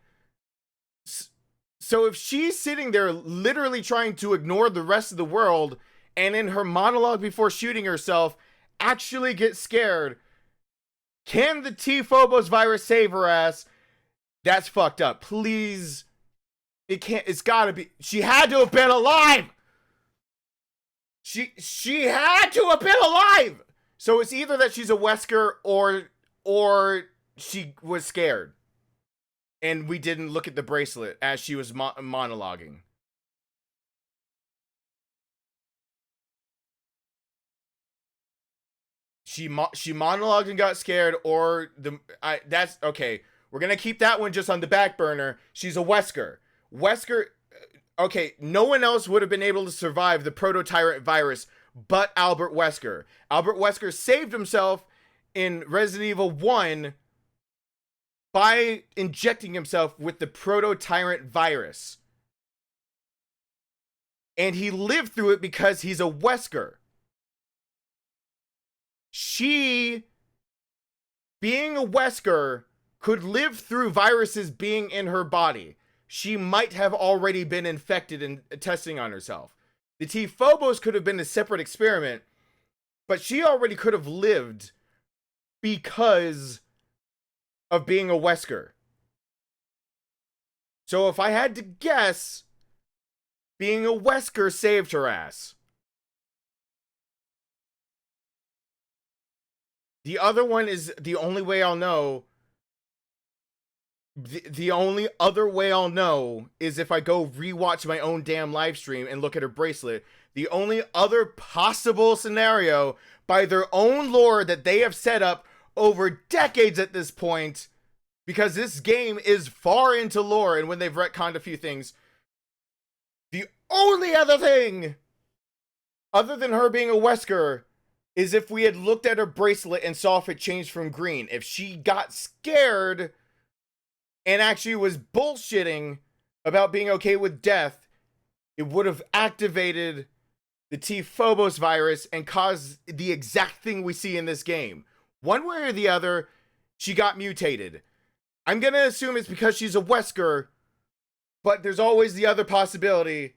So if she's sitting there literally trying to ignore the rest of the world, and in her monologue before shooting herself, actually get scared, can the T Phobos virus save her ass? That's fucked up. Please. It can't, it's gotta be, she had to have been alive. She had to have been alive. So it's either that she's a Wesker or she was scared. And we didn't look at the bracelet as she was monologuing. She monologued and got scared, or that's okay. We're gonna keep that one just on the back burner. She's a Wesker. Wesker. Okay, no one else would have been able to survive the proto-tyrant virus but Albert Wesker. Albert Wesker saved himself in Resident Evil 1 by injecting himself with the proto-tyrant virus. And he lived through it because he's a Wesker. She, being a Wesker, could live through viruses being in her body. She might have already been infected and testing on herself. The T Phobos could have been a separate experiment, but she already could have lived because of being a Wesker. So if I had to guess, being a Wesker saved her ass. The other one is the only way I'll know. The only other way I'll know is if I go rewatch my own damn live stream and look at her bracelet. The only other possible scenario, by their own lore that they have set up over decades at this point, because this game is far into lore, and when they've retconned a few things, the only other thing, other than her being a Wesker, is if we had looked at her bracelet and saw if it changed from green. If she got scared and actually was bullshitting about being okay with death, it would have activated the T Phobos virus and caused the exact thing we see in this game. One way or the other, she got mutated. I'm gonna assume it's because she's a Wesker, but there's always the other possibility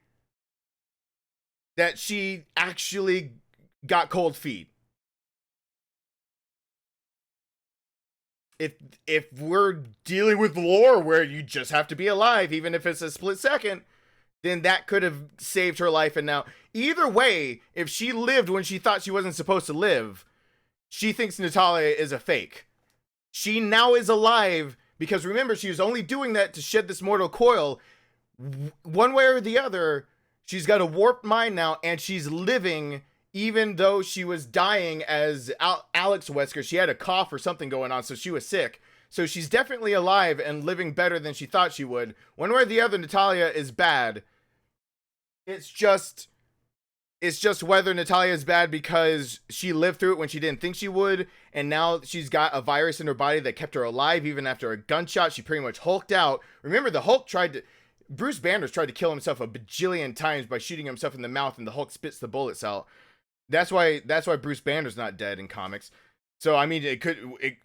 that she actually got cold feet. If we're dealing with lore where you just have to be alive, even if it's a split second, then that could have saved her life. And now, either way, if she lived when she thought she wasn't supposed to live, she thinks Natalia is a fake. She now is alive because remember, she was only doing that to shed this mortal coil. One way or the other, she's got a warped mind now, and she's living even though she was dying as Alex Wesker. She had a cough or something going on, so she was sick. So she's definitely alive and living better than she thought she would. One way or the other, Natalia is bad. It's just whether Natalia is bad because she lived through it when she didn't think she would, and now she's got a virus in her body that kept her alive even after a gunshot. She pretty much hulked out. Remember, the Hulk Bruce Banner tried to kill himself a bajillion times by shooting himself in the mouth, and the Hulk spits the bullets out. That's why Bruce Banner's not dead in comics. So I mean,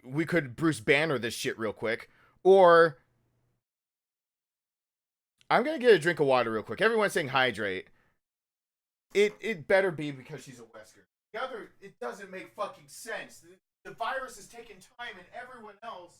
we could Bruce Banner this shit real quick, or I'm gonna get a drink of water real quick. Everyone's saying hydrate. It better be because she's a Wesker. The other, it doesn't make fucking sense. The virus is taking time, and everyone else.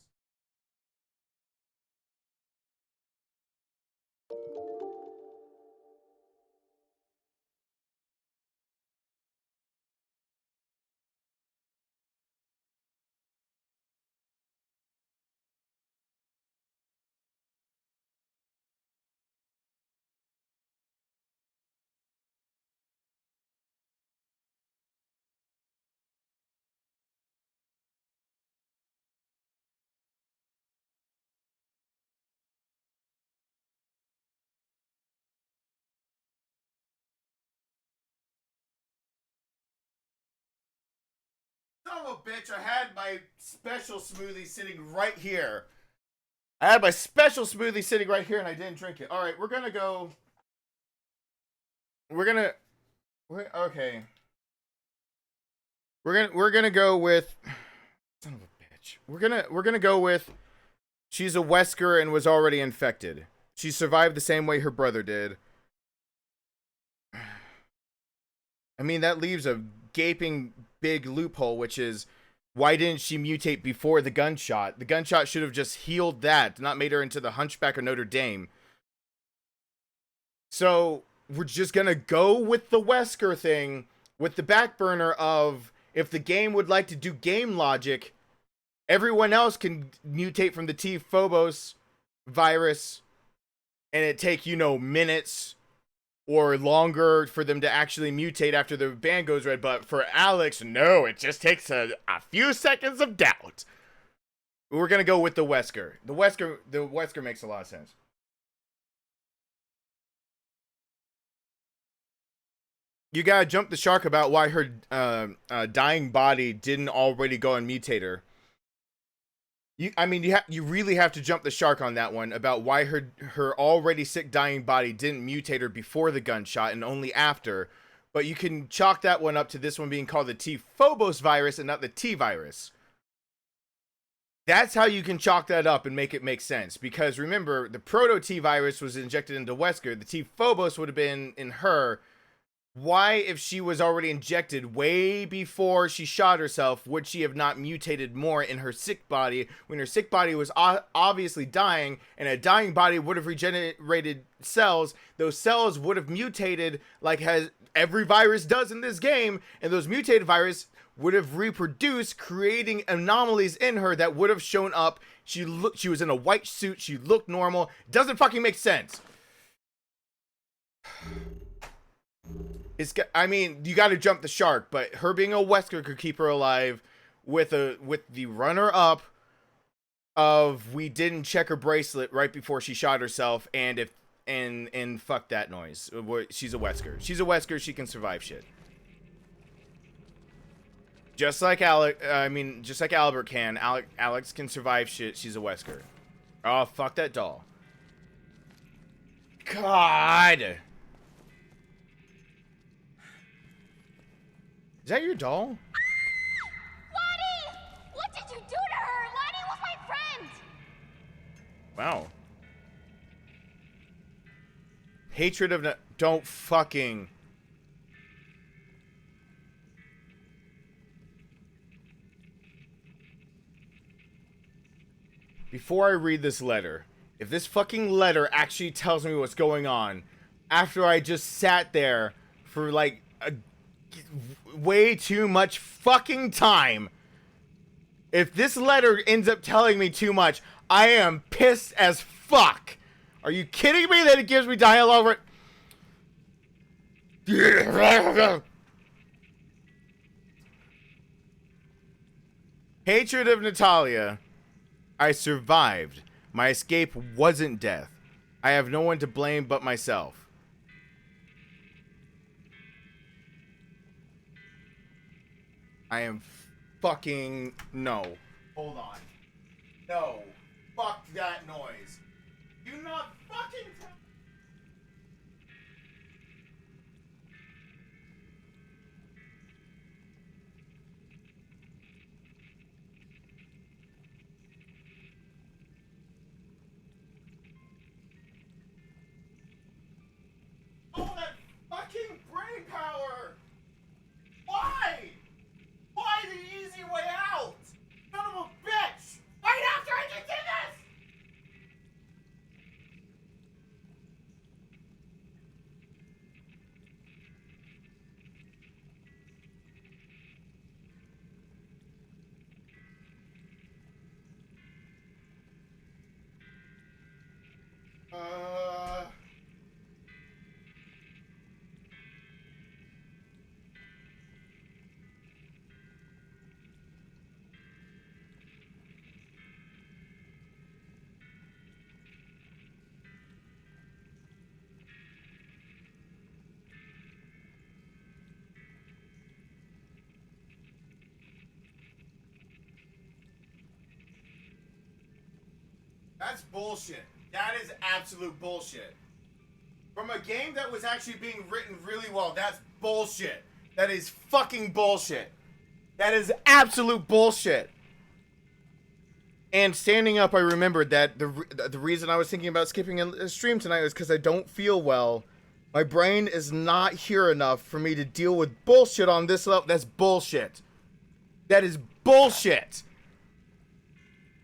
Son of a bitch, I had my special smoothie sitting right here. I had my special smoothie sitting right here and I didn't drink it. Alright, we're gonna go. Okay. We're gonna go with. Son of a bitch. We're gonna go with. She's a Wesker and was already infected. She survived the same way her brother did. I mean, that leaves a gaping big loophole, which is, why didn't she mutate before the gunshot? The gunshot should have just healed that, not made her into the Hunchback of Notre Dame. So, we're just gonna go with the Wesker thing, with the back burner of, if the game would like to do game logic, everyone else can mutate from the T Phobos virus, and it take, minutes or longer for them to actually mutate after the band goes red. But for Alex, no, it just takes a few seconds of doubt. We're gonna go with the Wesker. The Wesker makes a lot of sense. You gotta jump the shark about why her dying body didn't already go and mutate her. You really have to jump the shark on that one about why her already sick dying body didn't mutate her before the gunshot and only after. But you can chalk that one up to this one being called the T Phobos virus and not the T virus. That's how you can chalk that up and make it make sense. Because remember, the proto T virus was injected into Wesker. The T Phobos would have been in her. Why, if she was already injected way before she shot herself, would she have not mutated more in her sick body when her sick body was obviously dying, and a dying body would have regenerated cells? Those cells would have mutated like every virus does in this game, and those mutated viruses would have reproduced, creating anomalies in her that would have shown up. She was in a white suit. She looked normal. It doesn't fucking make sense. You got to jump the shark, but her being a Wesker could keep her alive with the runner-up of, we didn't check her bracelet right before she shot herself, and fuck that noise. She's a Wesker. She's a Wesker. She can survive shit. Just like Albert can. Alex can survive shit. She's a Wesker. Oh, fuck that doll. God. Is that your doll? Lonnie! What did you do to her? Lonnie was my friend! Wow. Hatred of... Don't fucking... Before I read this letter, if this fucking letter actually tells me what's going on, after I just sat there for like way too much fucking time, if this letter ends up telling me too much, I am pissed as fuck. Are you kidding me that it gives me dialogue? Hatred of Natalia. I survived. My escape wasn't death. I have no one to blame but myself. I am fucking... No. Hold on. No. Fuck that noise. Do not fucking... All that fucking brain power! Why? Why the easy way out? Son of a bitch! Right after I just did this! That's bullshit. That is absolute bullshit. From a game that was actually being written really well, that's bullshit. That is fucking bullshit. That is absolute bullshit. And standing up, I remembered that the reason I was thinking about skipping a stream tonight was because I don't feel well. My brain is not here enough for me to deal with bullshit on this level. That's bullshit. That is bullshit.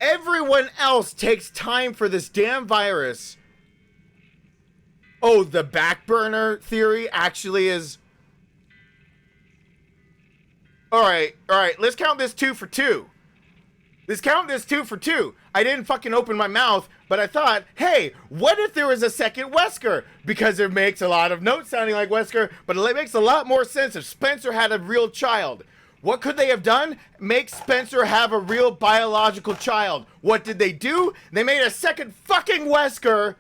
Everyone else takes time for this damn virus. Oh, the back burner theory actually is... Alright, let's count this 2 for 2. Let's count this 2 for 2. I didn't fucking open my mouth, but I thought, hey, what if there was a second Wesker? Because it makes a lot of notes sounding like Wesker, but it makes a lot more sense if Spencer had a real child. What could they have done? Make Spencer have a real biological child. What did they do? They made a second fucking Wesker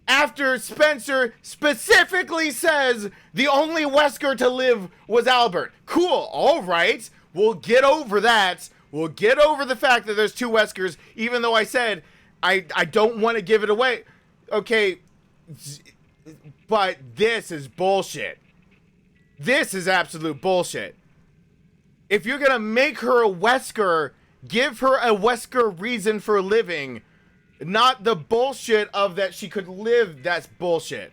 after Spencer specifically says the only Wesker to live was Albert. Cool, all right. We'll get over that. We'll get over the fact that there's 2 Weskers, even though I said I don't want to give it away. Okay, but this is bullshit. This is absolute bullshit. If you're going to make her a Wesker, give her a Wesker reason for living, not the bullshit of that she could live. That's bullshit.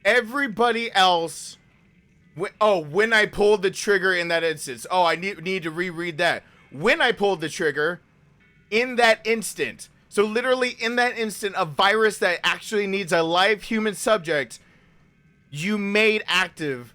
Everybody else... when I pulled the trigger in that instance. Oh, I need to reread that. When I pulled the trigger, in that instant. So literally in that instant, a virus that actually needs a live human subject, you made active.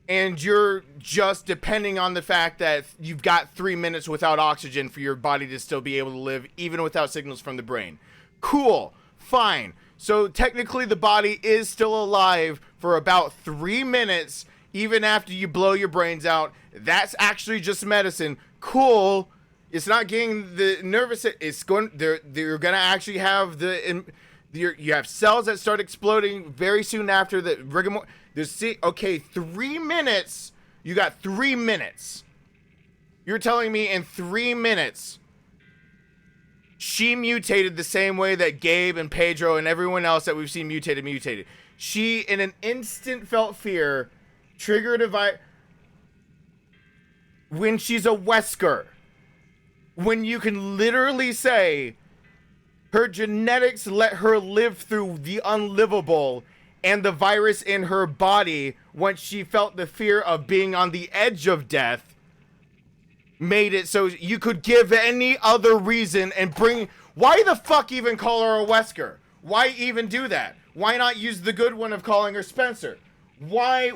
And you're just depending on the fact that you've got 3 minutes without oxygen for your body to still be able to live, even without signals from the brain. Cool. Fine. So technically the body is still alive for about 3 minutes, even after you blow your brains out. That's actually just medicine. Cool. It's not getting the nervous. It's going. They're gonna actually have you have cells that start exploding very soon after the rigor. Okay, 3 minutes. You got 3 minutes. You're telling me in 3 minutes she mutated the same way that Gabe and Pedro and everyone else that we've seen mutated. She, in an instant, felt fear, triggered a when she's a Wesker. When you can literally say her genetics let her live through the unlivable, and the virus in her body, once she felt the fear of being on the edge of death, made it so you could give any other reason and bring... Why the fuck even call her a Wesker? Why even do that? Why not use the good one of calling her Spencer? Why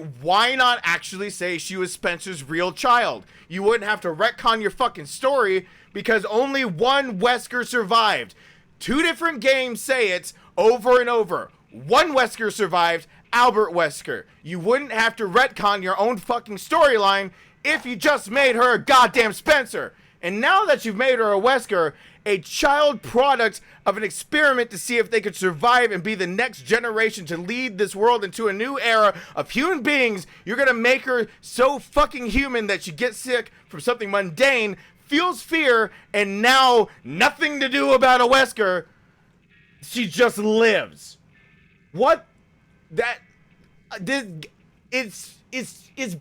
not actually say she was Spencer's real child? You wouldn't have to retcon your fucking story because only one Wesker survived. 2 different games say it over and over. One Wesker survived, Albert Wesker. You wouldn't have to retcon your own fucking storyline if you just made her a goddamn Spencer. And now that you've made her a Wesker, a child product of an experiment to see if they could survive and be the next generation to lead this world into a new era of human beings, you're gonna make her so fucking human that she gets sick from something mundane, feels fear, and now nothing to do about a Wesker. She just lives. What? It's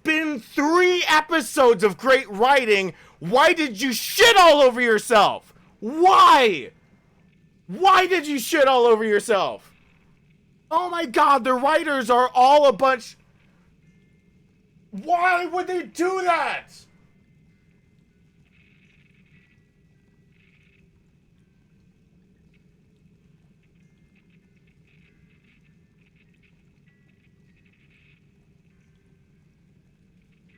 been 3 episodes of great writing. Why did you shit all over yourself? Why? Why did you shit all over yourself? Oh my god, the writers are all a bunch... Why would they do that?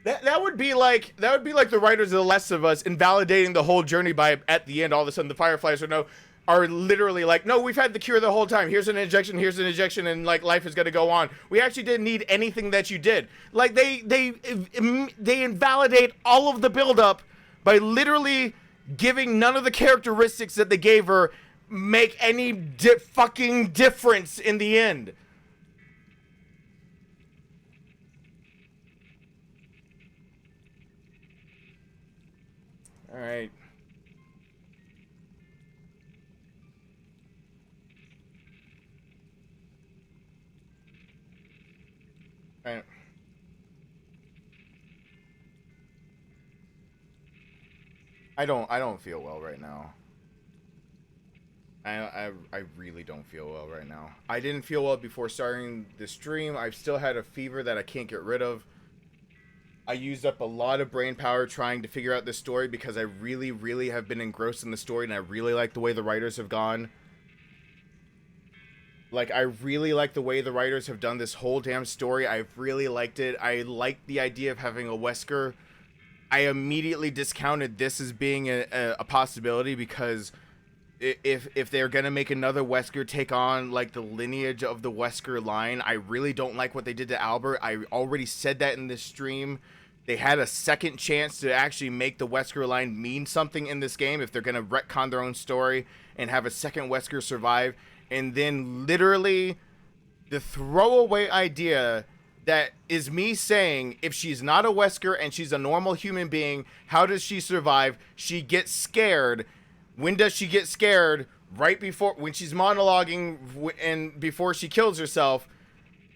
That would be like the writers of The Last of Us invalidating the whole journey by at the end all of a sudden the Fireflies are literally like, no, we've had the cure the whole time. Here's an injection, and like life is gonna go on. We actually didn't need anything that you did. Like they invalidate all of the buildup by literally giving none of the characteristics that they gave her make any fucking difference in the end. All right. I don't feel well right now. I really don't feel well right now. I didn't feel well before starting the stream. I've still had a fever that I can't get rid of. I used up a lot of brain power trying to figure out this story because I really, really have been engrossed in the story, and I really like the way the writers have gone. Like, I really like the way the writers have done this whole damn story. I've really liked it. I like the idea of having a Wesker. I immediately discounted this as being a possibility because if they're gonna make another Wesker take on like the lineage of the Wesker line, I really don't like what they did to Albert. I already said that in this stream. They had a second chance to actually make the Wesker line mean something in this game if they're gonna retcon their own story and have a second Wesker survive. And then literally the throwaway idea that is me saying if she's not a Wesker and she's a normal human being, how does she survive? She gets scared. When does she get scared? Right before, when she's monologuing and before she kills herself.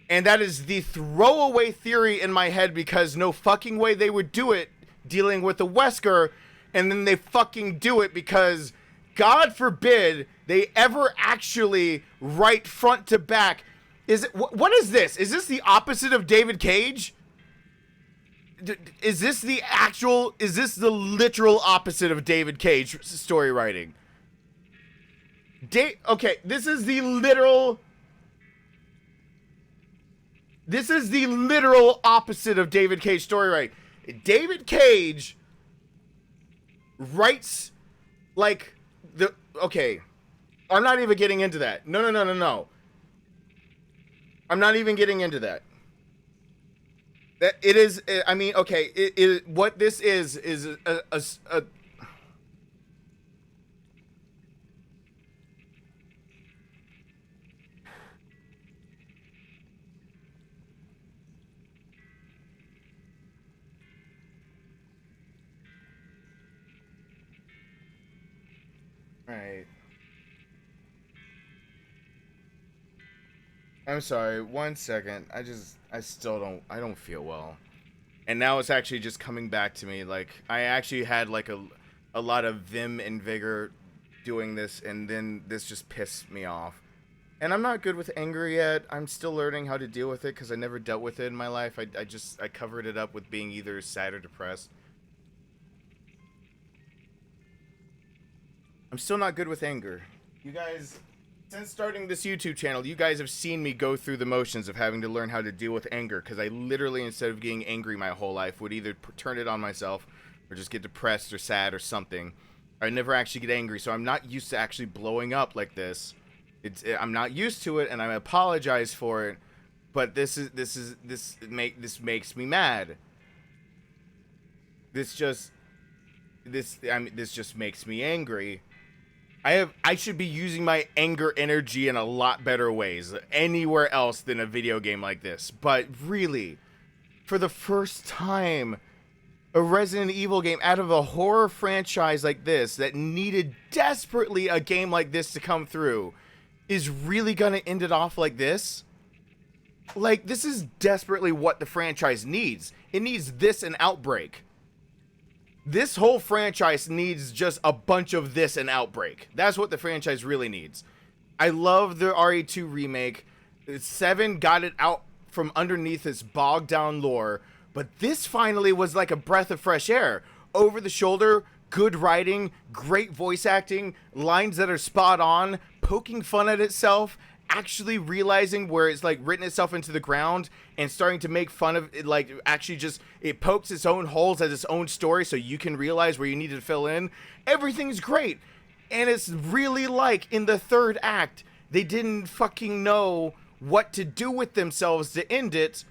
And that is the throwaway theory in my head because no fucking way they would do it dealing with a Wesker. And then they fucking do it because God forbid they ever actually write front to back. Is it, what is this? Is this the opposite of David Cage? Is this the actual, is this the literal opposite of David Cage story writing? Okay, this is the literal opposite of David Cage story writing. David Cage writes like the, okay, I'm not even getting into that. No. I'm not even getting into that. That it is, I mean, okay, what this is a Right. I'm sorry, 1 second. I don't feel well. And now it's actually just coming back to me. Like, I actually had like a lot of vim and vigor doing this, and then this just pissed me off. And I'm not good with anger yet. I'm still learning how to deal with it because I never dealt with it in my life. I covered it up with being either sad or depressed. I'm still not good with anger. You guys, since starting this YouTube channel, you guys have seen me go through the motions of having to learn how to deal with anger, because I literally, instead of getting angry my whole life, would either turn it on myself or just get depressed or sad or something. I never actually get angry, so I'm not used to actually blowing up like this. I'm not used to it, and I apologize for it, but this makes me mad. This just makes me angry. I should be using my anger energy in a lot better ways anywhere else than a video game like this. But really, for the first time, a Resident Evil game out of a horror franchise like this that needed desperately a game like this to come through is really gonna end it off like this? Like, this is desperately what the franchise needs. It needs this and Outbreak. This whole franchise needs just a bunch of this and Outbreak. That's what the franchise really needs. I love the RE2 remake. 7 got it out from underneath its bogged down lore, but this finally was like a breath of fresh air. Over the shoulder, good writing, great voice acting, lines that are spot on, poking fun at itself, actually realizing where it's like written itself into the ground and starting to make fun of it, like actually just it pokes its own holes at its own story so you can realize where you need to fill in. Everything's great, and it's really like in the third act they didn't fucking know what to do with themselves to end it.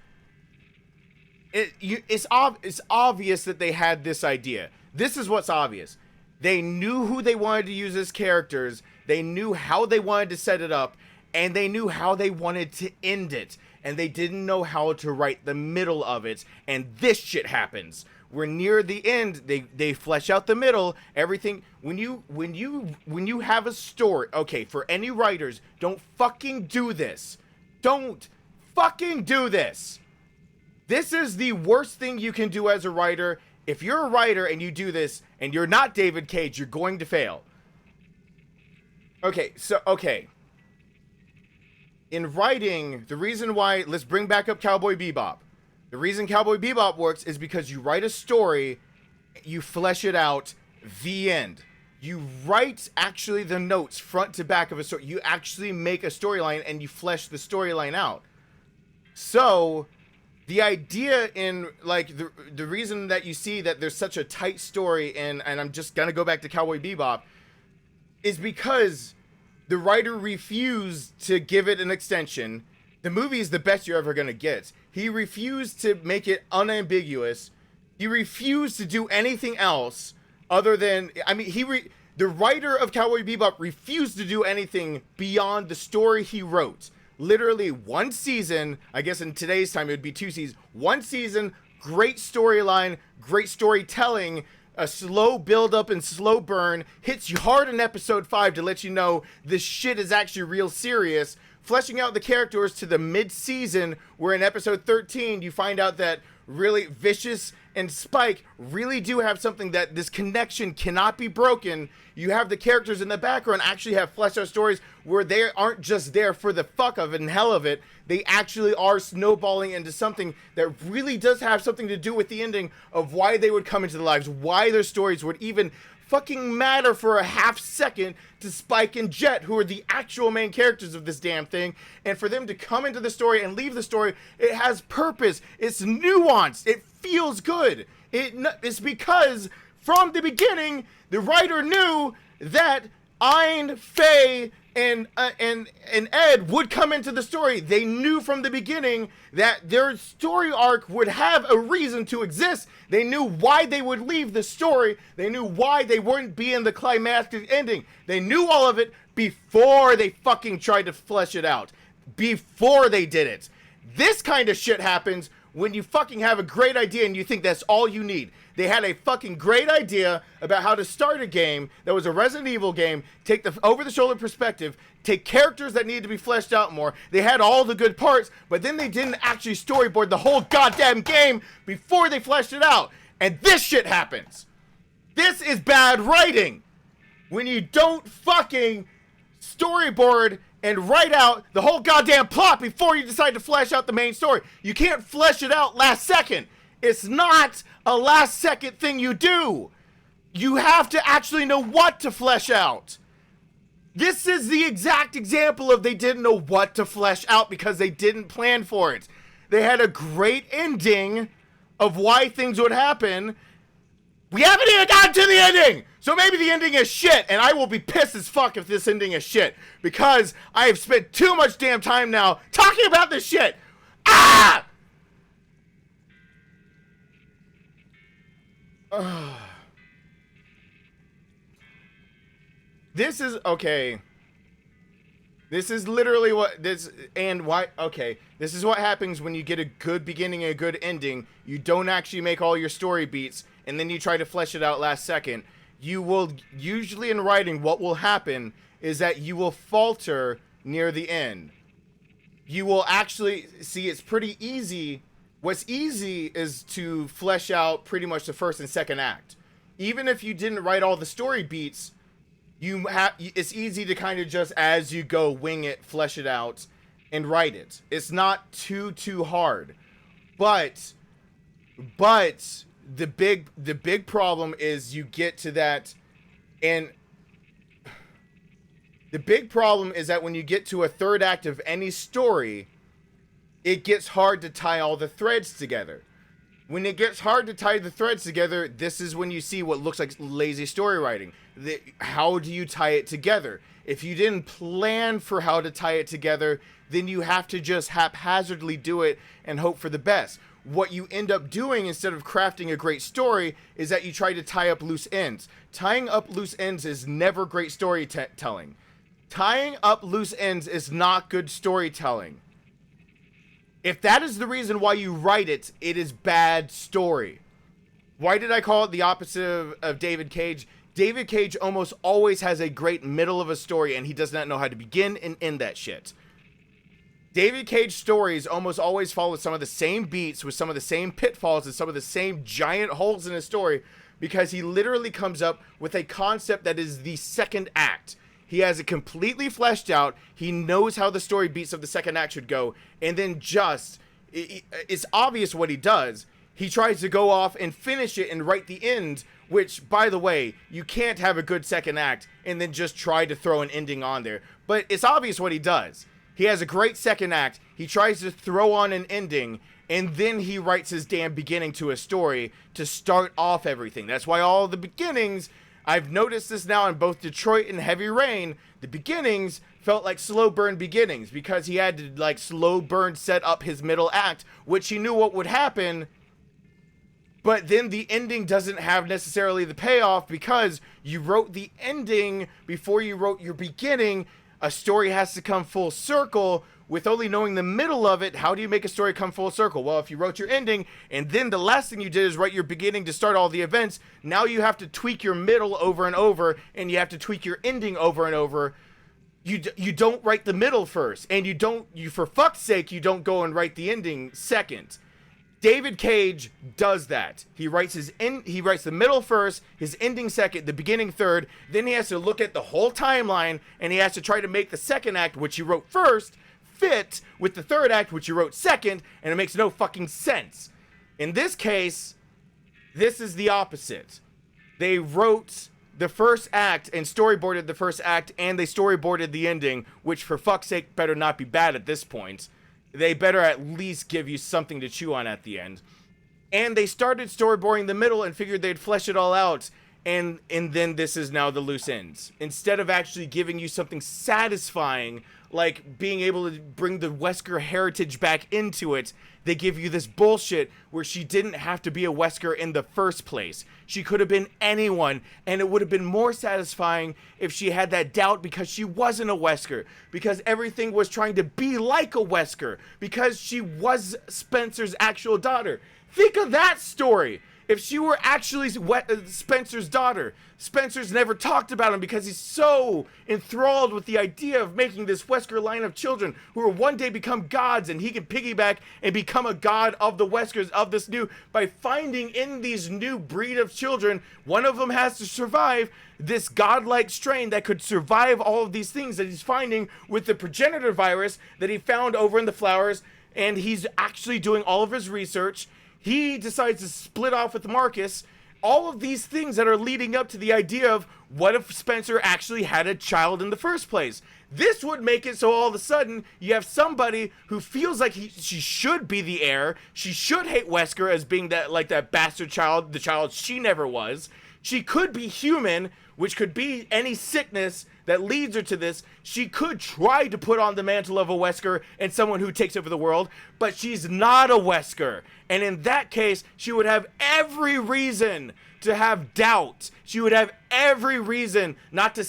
It's obvious that they had this idea. This is what's obvious. They knew who they wanted to use as characters, they knew how they wanted to set it up, and they knew how they wanted to end it, and they didn't know how to write the middle of it, and this shit happens. We're near the end, they flesh out the middle, everything. When you have a story, okay, for any writers, don't fucking do this. Don't fucking do this. This is the worst thing you can do as a writer. If you're a writer and you do this and you're not David Cage, you're going to fail. Okay. In writing, the reason why, let's bring back up Cowboy Bebop. The reason Cowboy Bebop works is because you write a story, you flesh it out, the end. You write actually the notes front to back of a story. You actually make a storyline and you flesh the storyline out. So the idea in like the reason that you see that there's such a tight story and I'm just gonna go back to Cowboy Bebop is because the writer refused to give it an extension. The movie is the best you're ever gonna get. He refused to make it unambiguous. He refused to do anything else other than, I mean, the writer of Cowboy Bebop refused to do anything beyond the story he wrote. Literally one season, I guess in today's time it would be 2 seasons. 1 season, great storyline, great storytelling, a slow build up and slow burn, hits you hard in episode 5 to let you know this shit is actually real serious. Fleshing out the characters to the mid-season, where in episode 13 you find out that really Vicious and Spike really do have something, that this connection cannot be broken. You have the characters in the background actually have fleshed out stories where they aren't just there for the fuck of it and hell of it. They actually are snowballing into something that really does have something to do with the ending of why they would come into their lives, why their stories would even fucking matter for a half second to Spike and Jet, who are the actual main characters of this damn thing. And for them to come into the story and leave the story, it has purpose. It's nuanced. It feels good. It's because from the beginning, the writer knew that Ein, Faye, and Ed would come into the story. They knew from the beginning that their story arc would have a reason to exist. They knew why they would leave the story. They knew why they wouldn't be in the climactic ending. They knew all of it before they fucking tried to flesh it out. Before they did it. This kind of shit happens when you fucking have a great idea and you think that's all you need. They had a fucking great idea about how to start a game that was a Resident Evil game, take the over-the-shoulder perspective, take characters that needed to be fleshed out more. They had all the good parts, but then they didn't actually storyboard the whole goddamn game before they fleshed it out. And this shit happens. This is bad writing. When you don't fucking storyboard and write out the whole goddamn plot before you decide to flesh out the main story. You can't flesh it out last second. It's not a last second thing you do. You have to actually know what to flesh out. This is the exact example of they didn't know what to flesh out because they didn't plan for it. They had a great ending of why things would happen. We haven't even gotten to the ending! So maybe the ending is shit, and I will be pissed as fuck if this ending is shit. Because I have spent too much damn time now talking about this shit! Ah! This is, okay. This is literally what this, and why, okay. This is what happens when you get a good beginning and a good ending. You don't actually make all your story beats, and then you try to flesh it out last second. You will, usually in writing, what will happen is that you will falter near the end. You will actually, see, it's pretty easy. What's easy is to flesh out pretty much the first and second act. Even if you didn't write all the story beats, it's easy to kind of just, as you go, wing it, flesh it out, and write it. It's not too hard. But the big problem is you get to that, and the big problem is that when you get to a third act of any story, it gets hard to tie all the threads together. When it gets hard to tie the threads together, this is when you see what looks like lazy story writing. How do you tie it together? If you didn't plan for how to tie it together, then you have to just haphazardly do it and hope for the best. What you end up doing instead of crafting a great story is that you try to tie up loose ends. Tying up loose ends is never great storytelling. Tying up loose ends is not good storytelling. If that is the reason why you write it, it is bad story. Why did I call it the opposite of David Cage? David Cage almost always has a great middle of a story, and he does not know how to begin and end that shit. David Cage stories almost always follow some of the same beats with some of the same pitfalls and some of the same giant holes in his story, because he literally comes up with a concept that is the second act. He has it completely fleshed out. He knows how the story beats of the second act should go. And then it's obvious what he does. He tries to go off and finish it and write the end, which, by the way, you can't have a good second act and then just try to throw an ending on there. But it's obvious what he does. He has a great second act. He tries to throw on an ending, and then he writes his damn beginning to a story to start off everything. That's why all the beginnings, I've noticed this now in both Detroit and Heavy Rain, the beginnings felt like slow burn beginnings, because he had to like slow burn set up his middle act, which he knew what would happen. But then the ending doesn't have necessarily the payoff, because you wrote the ending before you wrote your beginning. A story has to come full circle. With only knowing the middle of it, how do you make a story come full circle? Well, if you wrote your ending and then the last thing you did is write your beginning to start all the events, now you have to tweak your middle over and over, and you have to tweak your ending over and over. You don't write the middle first, and you for fuck's sake, you don't go and write the ending second. David Cage does that. He writes the middle first, his ending second, the beginning third. Then he has to look at the whole timeline, and he has to try to make the second act, which he wrote first, fit with the third act, which you wrote second, and it makes no fucking sense. In this case, this is the opposite. They wrote the first act and storyboarded the first act, and they storyboarded the ending, which for fuck's sake better not be bad at this point. They better at least give you something to chew on at the end. And they started storyboarding the middle and figured they'd flesh it all out. And then this is now the loose ends. Instead of actually giving you something satisfying, like being able to bring the Wesker heritage back into it, they give you this bullshit where she didn't have to be a Wesker in the first place. She could have been anyone, and it would have been more satisfying if she had that doubt because she wasn't a Wesker, because everything was trying to be like a Wesker, because she was Spencer's actual daughter. Think of that story. If she were actually Spencer's daughter, Spencer's never talked about him because he's so enthralled with the idea of making this Wesker line of children who will one day become gods, and he can piggyback and become a god of the Weskers of this new, by finding in these new breed of children, one of them has to survive this godlike strain that could survive all of these things that he's finding with the progenitor virus that he found over in the flowers, and he's actually doing all of his research. He decides to split off with Marcus. All of these things that are leading up to the idea of what if Spencer actually had a child in the first place. This would make it so all of a sudden you have somebody who feels like she should be the heir. She should hate Wesker as being that bastard child, the child she never was. She could be human, which could be any sickness that leads her to this. She could try to put on the mantle of a Wesker and someone who takes over the world, but she's not a Wesker. And in that case, she would have every reason to have doubt. She would have every reason not to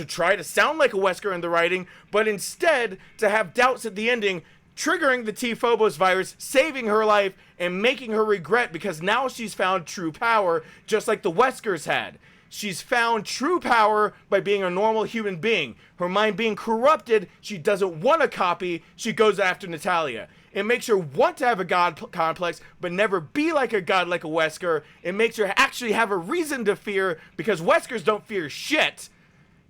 try to sound like a Wesker in the writing, but instead to have doubts at the ending, triggering the T-Phobos virus, saving her life, and making her regret, because now she's found true power, just like the Weskers had. She's found true power by being a normal human being. Her mind being corrupted, she doesn't want a copy, she goes after Natalia. It makes her want to have a god complex, but never be like a god like a Wesker. It makes her actually have a reason to fear, because Weskers don't fear shit.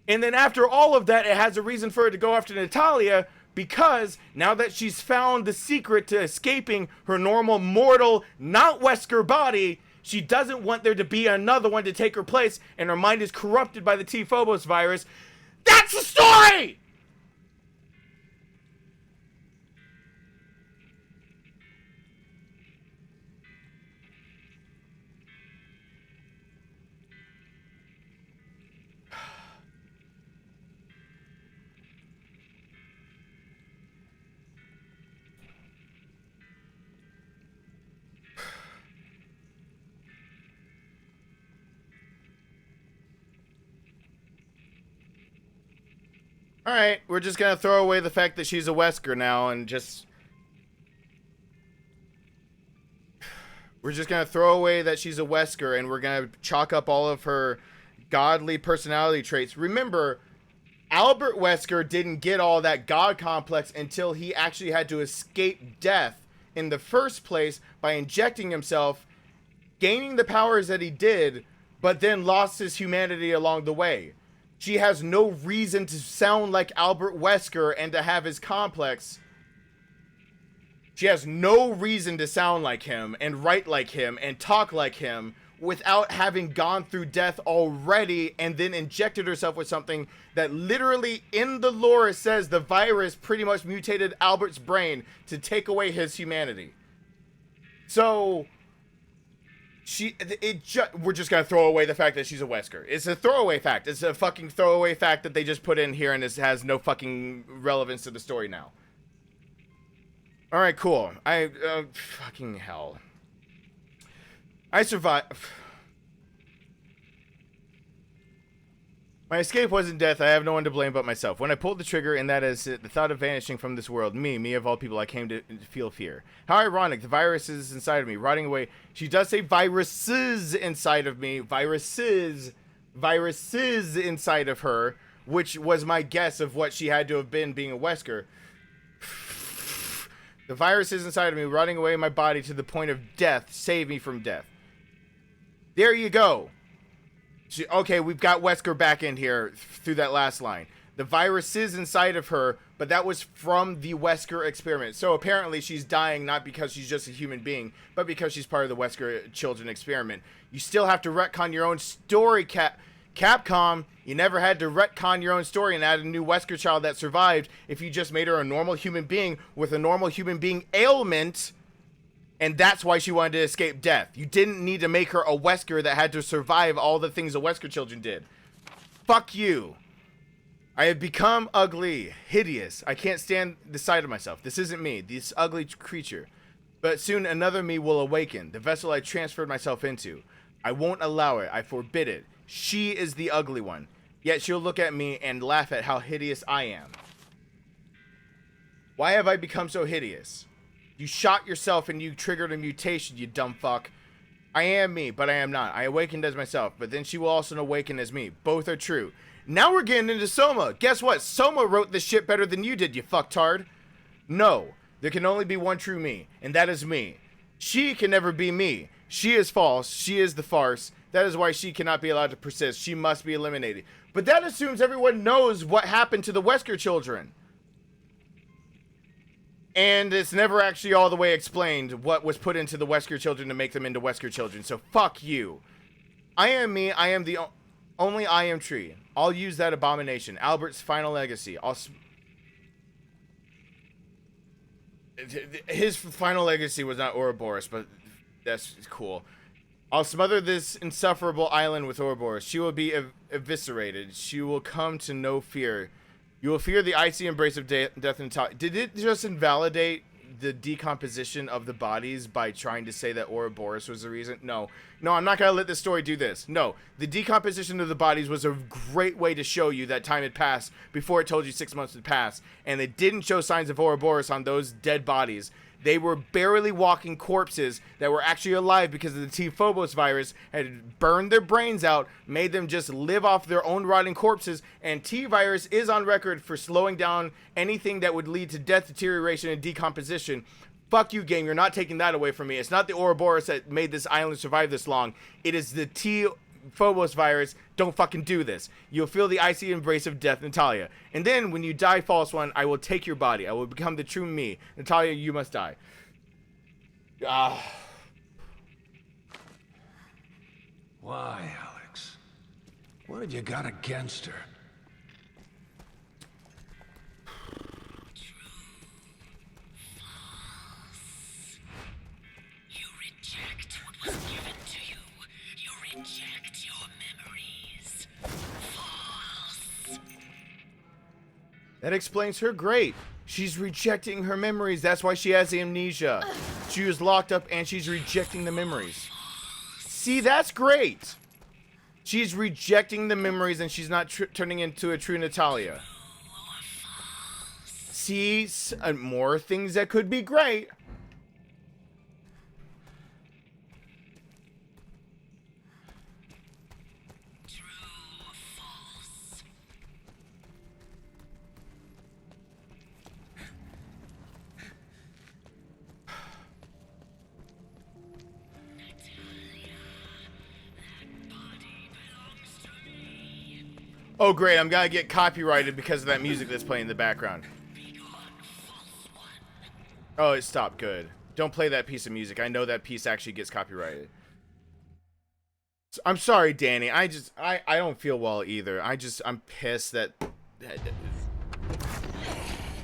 And then after all of that, it has a reason for her to go after Natalia, because now that she's found the secret to escaping her normal mortal, not Wesker body, she doesn't want there to be another one to take her place, and her mind is corrupted by the T-Phobos virus. That's the story! Alright, we're just gonna throw away the fact that she's a Wesker now and just... We're just gonna throw away that she's a Wesker, and we're gonna chalk up all of her godly personality traits. Remember, Albert Wesker didn't get all that God complex until he actually had to escape death in the first place by injecting himself, gaining the powers that he did, but then lost his humanity along the way. She has no reason to sound like Albert Wesker and to have his complex. She has no reason to sound like him and write like him and talk like him without having gone through death already and then injected herself with something that literally in the lore says the virus pretty much mutated Albert's brain to take away his humanity. So we're just gonna throw away the fact that she's a Wesker. It's a throwaway fact. It's a fucking throwaway fact that they just put in here and it has no fucking relevance to the story now. All right, cool. Fucking hell. I survived. My escape wasn't death. I have no one to blame but myself. When I pulled the trigger, and that is it, the thought of vanishing from this world, me of all people, I came to feel fear. How ironic. The virus is inside of me, rotting away. She does say viruses inside of me. Viruses inside of her, which was my guess of what she had to have been being a Wesker. The virus is inside of me, rotting away in my body to the point of death. Save me from death. There you go. Okay, we've got Wesker back in here through that last line. The virus is inside of her, but that was from the Wesker experiment. So apparently she's dying not because she's just a human being, but because she's part of the Wesker children experiment. You still have to retcon your own story, Capcom. You never had to retcon your own story and add a new Wesker child that survived if you just made her a normal human being with a normal human being ailment. And that's why she wanted to escape death. You didn't need to make her a Wesker that had to survive all the things the Wesker children did. Fuck you. I have become ugly, hideous. I can't stand the sight of myself. This isn't me, this ugly creature. But soon another me will awaken, the vessel I transferred myself into. I won't allow it. I forbid it. She is the ugly one. Yet she'll look at me and laugh at how hideous I am. Why have I become so hideous? You shot yourself and you triggered a mutation, you dumb fuck. I am me, but I am not. I awakened as myself, but then she will also awaken as me. Both are true. Now we're getting into Soma. Guess what? Soma wrote this shit better than you did, you fucktard. No, there can only be one true me, and that is me. She can never be me. She is false. She is the farce. That is why she cannot be allowed to persist. She must be eliminated. But that assumes everyone knows what happened to the Wesker children. And it's never actually all the way explained what was put into the Wesker children to make them into Wesker children. So fuck you. I am me. I am the only I am tree. I'll use that abomination. Albert's final legacy. His final legacy was not Ouroboros, but that's cool. I'll smother this insufferable island with Ouroboros. She will be eviscerated. She will come to no fear. You will fear the icy embrace of death and time. Did it just invalidate the decomposition of the bodies by trying to say that Ouroboros was the reason? No, I'm not going to let this story do this. No, the decomposition of the bodies was a great way to show you that time had passed before it told you 6 months had passed. And it didn't show signs of Ouroboros on those dead bodies. They were barely walking corpses that were actually alive because of the T. Phobos virus had burned their brains out, made them just live off their own rotting corpses, and T. virus is on record for slowing down anything that would lead to death, deterioration, and decomposition. Fuck you, game. You're not taking that away from me. It's not the Ouroboros that made this island survive this long. It is the T. Phobos virus. Don't fucking do this. You'll feel the icy embrace of death, Natalia. And then, when you die, false one, I will take your body. I will become the true me. Natalia, you must die. Why, Alex? What have you got against her? You reject what was given to you. You reject your memories. False. That explains her great. She's rejecting her memories. That's why she has amnesia. She was locked up and she's rejecting the memories. See, that's great. She's rejecting the memories and she's not turning into a true Natalia. See, more things that could be great. Oh, great. I'm going to get copyrighted because of that music that's playing in the background. Oh, it stopped. Good. Don't play that piece of music. I know that piece actually gets copyrighted. I'm sorry, Danny. I don't feel well either. I'm pissed that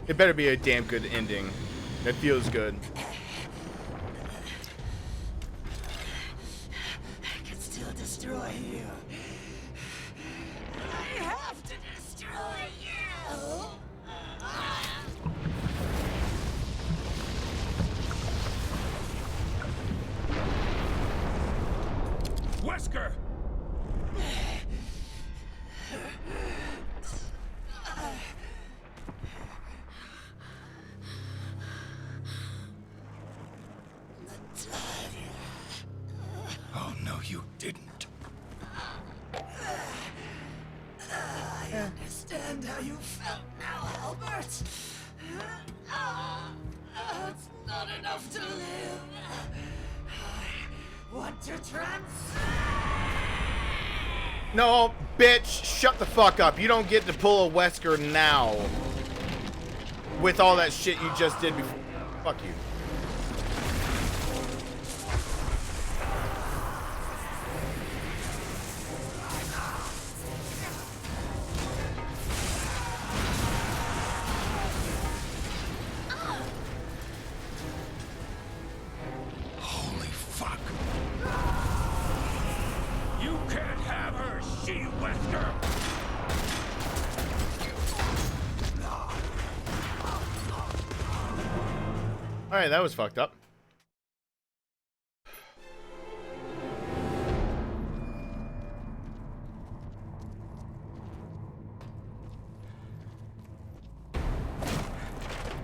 it better be a damn good ending. That feels good. I can still destroy you. I have to destroy you. Wesker! Oh, no, you didn't. I understand how you felt now, Albert. It's not enough to live. I want to No, bitch, shut the fuck up. You don't get to pull a Wesker now. With all that shit you just did before. Fuck you. Holy fuck. You can't have her, she Wesker! Alright, that was fucked up.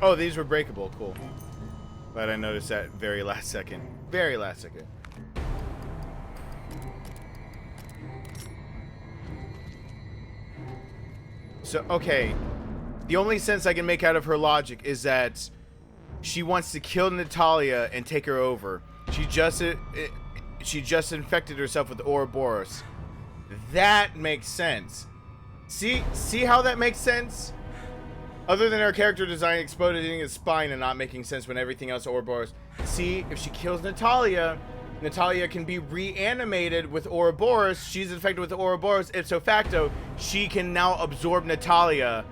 Oh, these were breakable. Cool. Glad I noticed that very last second. Very last second. So, okay. The only sense I can make out of her logic is that she wants to kill Natalia and take her over. She just infected herself with Ouroboros. That makes sense. See how that makes sense? Other than her character design exploding its spine and not making sense when everything else Ouroboros. See, if she kills Natalia, Natalia can be reanimated with Ouroboros. She's infected with Ouroboros. Ipso facto, she can now absorb Natalia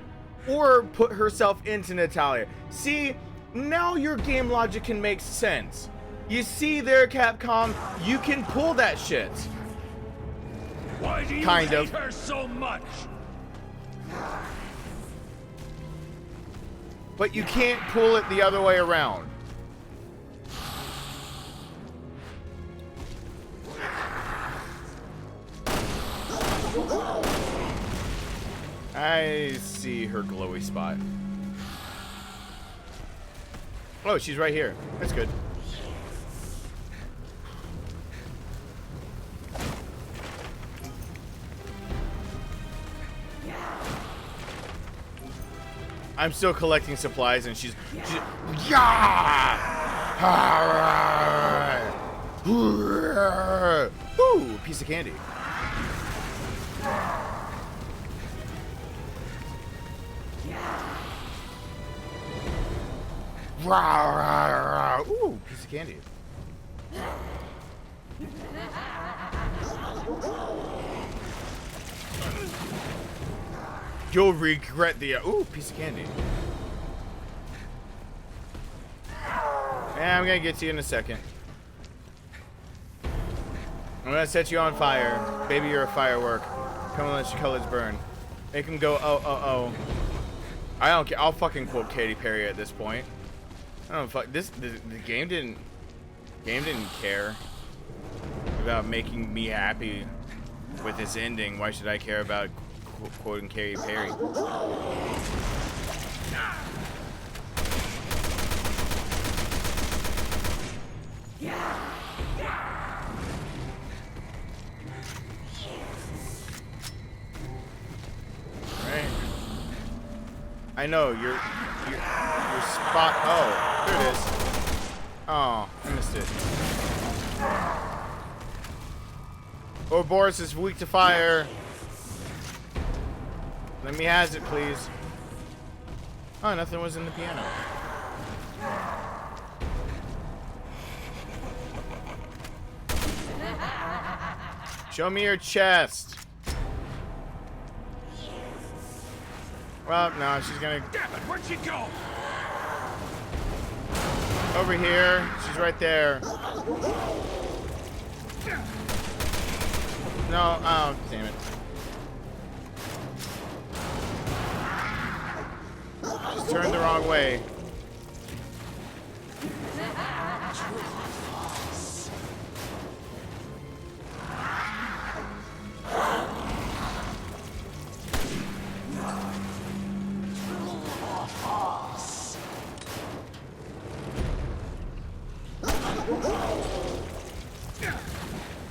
or put herself into Natalia. See, now your game logic can make sense. You see there, Capcom, you can pull that shit. Why do you Kind hate of. her so much? But you can't pull it the other way around. I see her glowy spot. Oh, she's right here. That's good. I'm still collecting supplies and she's yeah! Ooh, piece of candy. Ooh, piece of candy. You'll regret the ooh, piece of candy. Yeah, I'm gonna get to you in a second. I'm gonna set you on fire. Baby, you're a firework. Come on, let your colors burn. Make them go, oh, oh, oh. I don't care. I'll fucking quote Katy Perry at this point. I don't fuck this. The game didn't care about making me happy with this ending. Why should I care about quoting Katy Perry? Right. I know you're spot. Oh, there it is. Oh, I missed it. Ouroboros is weak to fire. Let me has it, please. Oh, nothing was in the piano. Show me your chest. Well, no, she's gonna... Damn it, where'd she go? Over here. She's right there. No, oh, damn it. Just turned the wrong way.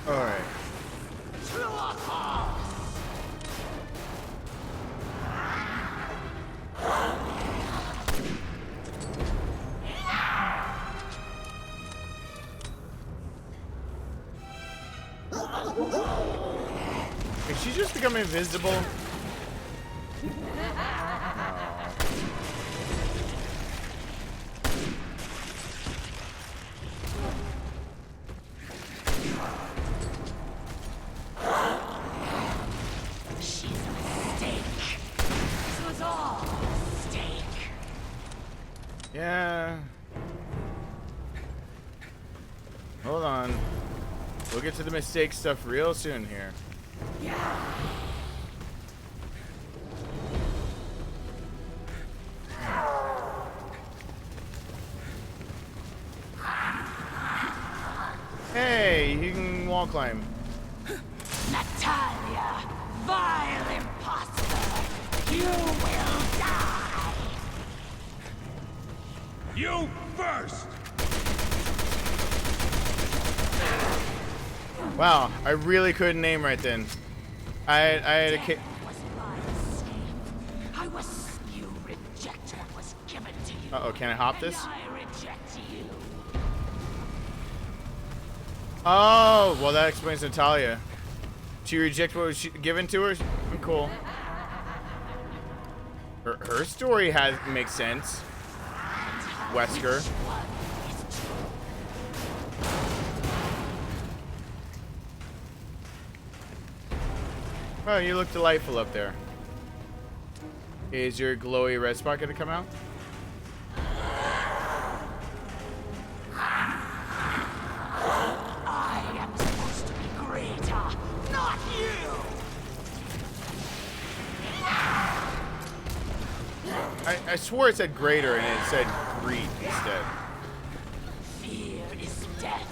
Alright. Did she just become invisible? Yeah. Hold on. We'll get to the mistake stuff real soon here. Hey, you can wall climb. Natalia, vile imposter, you will die. You first! Wow, I really couldn't aim right then. I had a Death was my mistake. I was you reject what was given to you. Uh-oh, can I hop this? And I reject you. Oh, well that explains Natalia. She rejected what was given to her? Cool. Her story makes sense. Wesker. Oh, you look delightful up there. Is your glowy red spot gonna come out? I am supposed to be greater, not you. I swore it said greater and it said greed instead. Fear is death,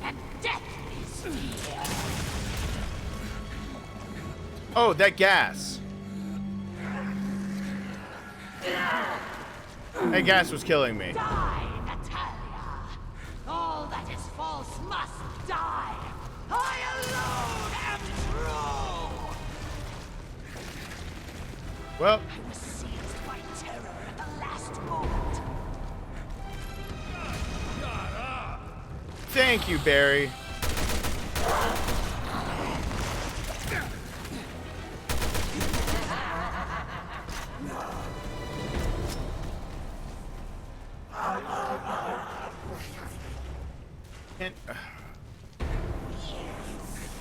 and death is fear. Oh, that gas. That gas was killing me. Die, Natalia. All that is false must die. I alone am true. Well, I was seized by terror at the last moment. thank you, Barry. And,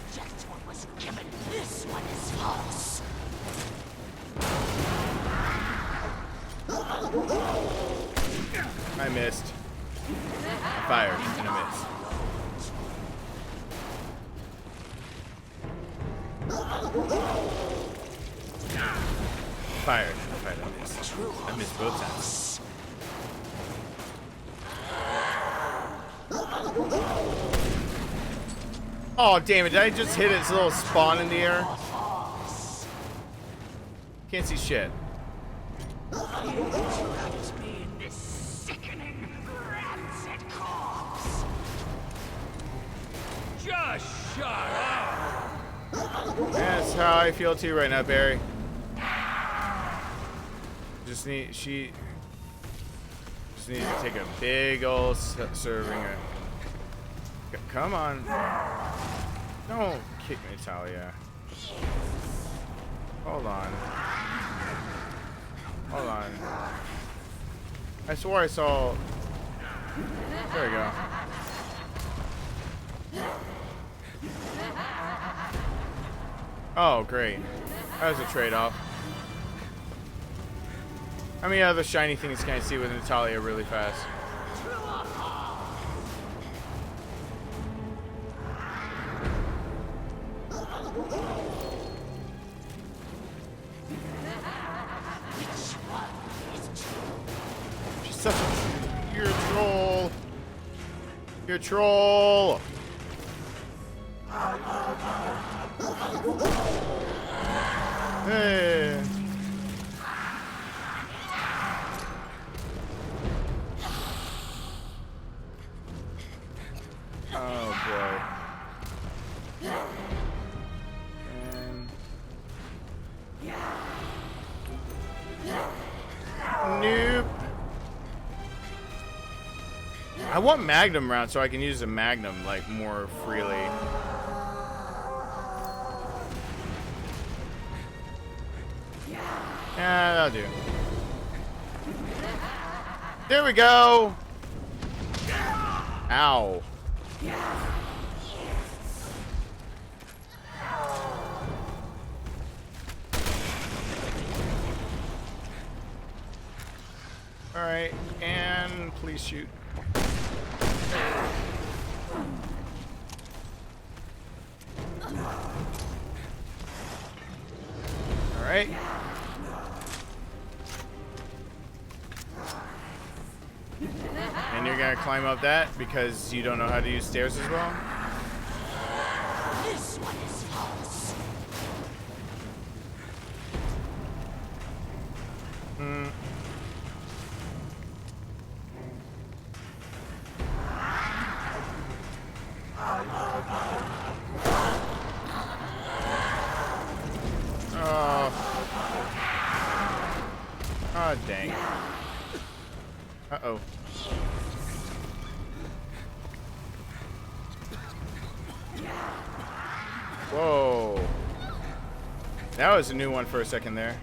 Reject what was given. This one is false. I missed. I fired and I missed. Fired. I missed. I missed both times. Oh, damn it. Did I just hit its little spawn in the air? Can't see shit. Trapped me in this sickening, rancid corpse. Just shut up! That's how I feel too right now, Barry. Just needs to take a big old serving of... Come on. Don't kick me, Talia. Hold on. I swore I saw... There we go. Oh, great. That was a trade-off. How many other shiny things can I see with Natalia really fast? She's such a... You're a troll. You're a troll. Hey. Oh boy. And... Nope. I want Magnum rounds so I can use a Magnum like more freely. Yeah, that'll do. There we go. Ow. All right, and please shoot. All right. And you're gonna climb up that because you don't know how to use stairs as well? This one is false. Hmm. Oh, dang. Uh-oh. Whoa. That was a new one for a second there.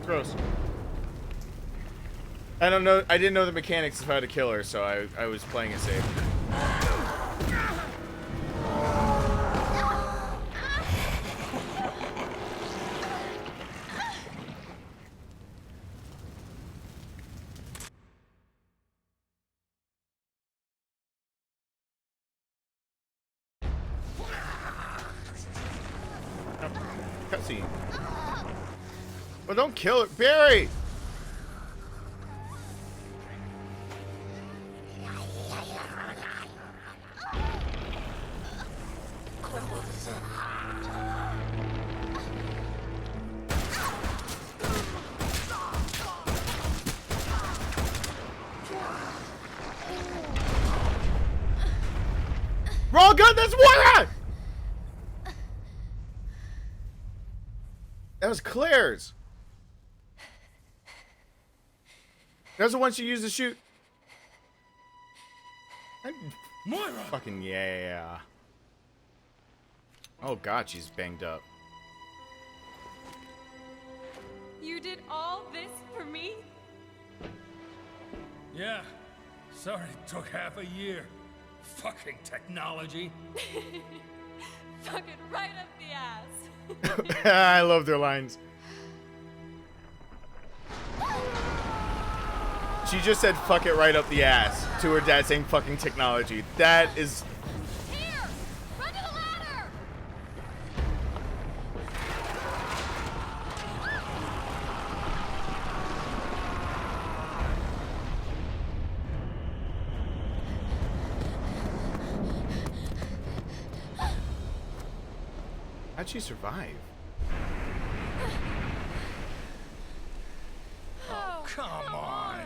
Gross. I don't know. I didn't know the mechanics of how to kill her, so I was playing it safe. Cutscene. Well, don't kill it, Barry! Wrong gun, that's water! That was Claire's. That was the one she used to shoot. Moira! Fucking yeah. Oh god, she's banged up. You did all this for me? Yeah. Sorry it took half a year. Fucking technology. Fuck it right up the ass. I love their lines. She just said fuck it right up the ass to her dad saying fucking technology. That is... Here! Run to the ladder! How'd she survive? Oh, come on.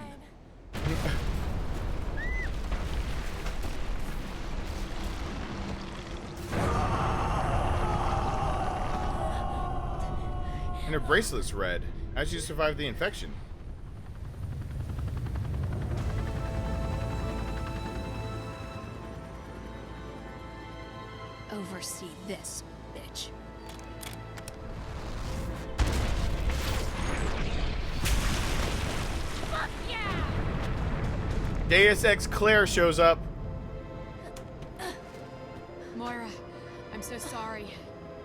And her bracelet's red. How'd she survive the infection? oversee this, bitch. Fuck yeah! Deus Ex Claire shows up. Moira, I'm so sorry.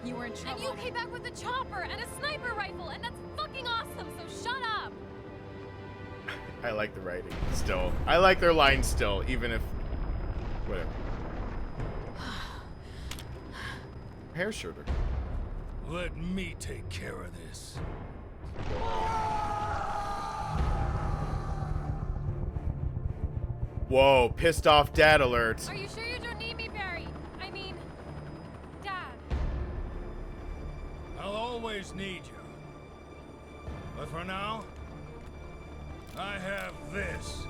You were in trouble. And you came back with a chopper and a sniper rifle, and that's fucking awesome, so shut up! I like the writing still. I like their lines still, even if... Whatever. Hair shorter. Let me take care of this. Whoa, pissed off dad alert. Are you sure you don't need me, Barry? I mean, Dad. I'll always need you. But for now, I have this.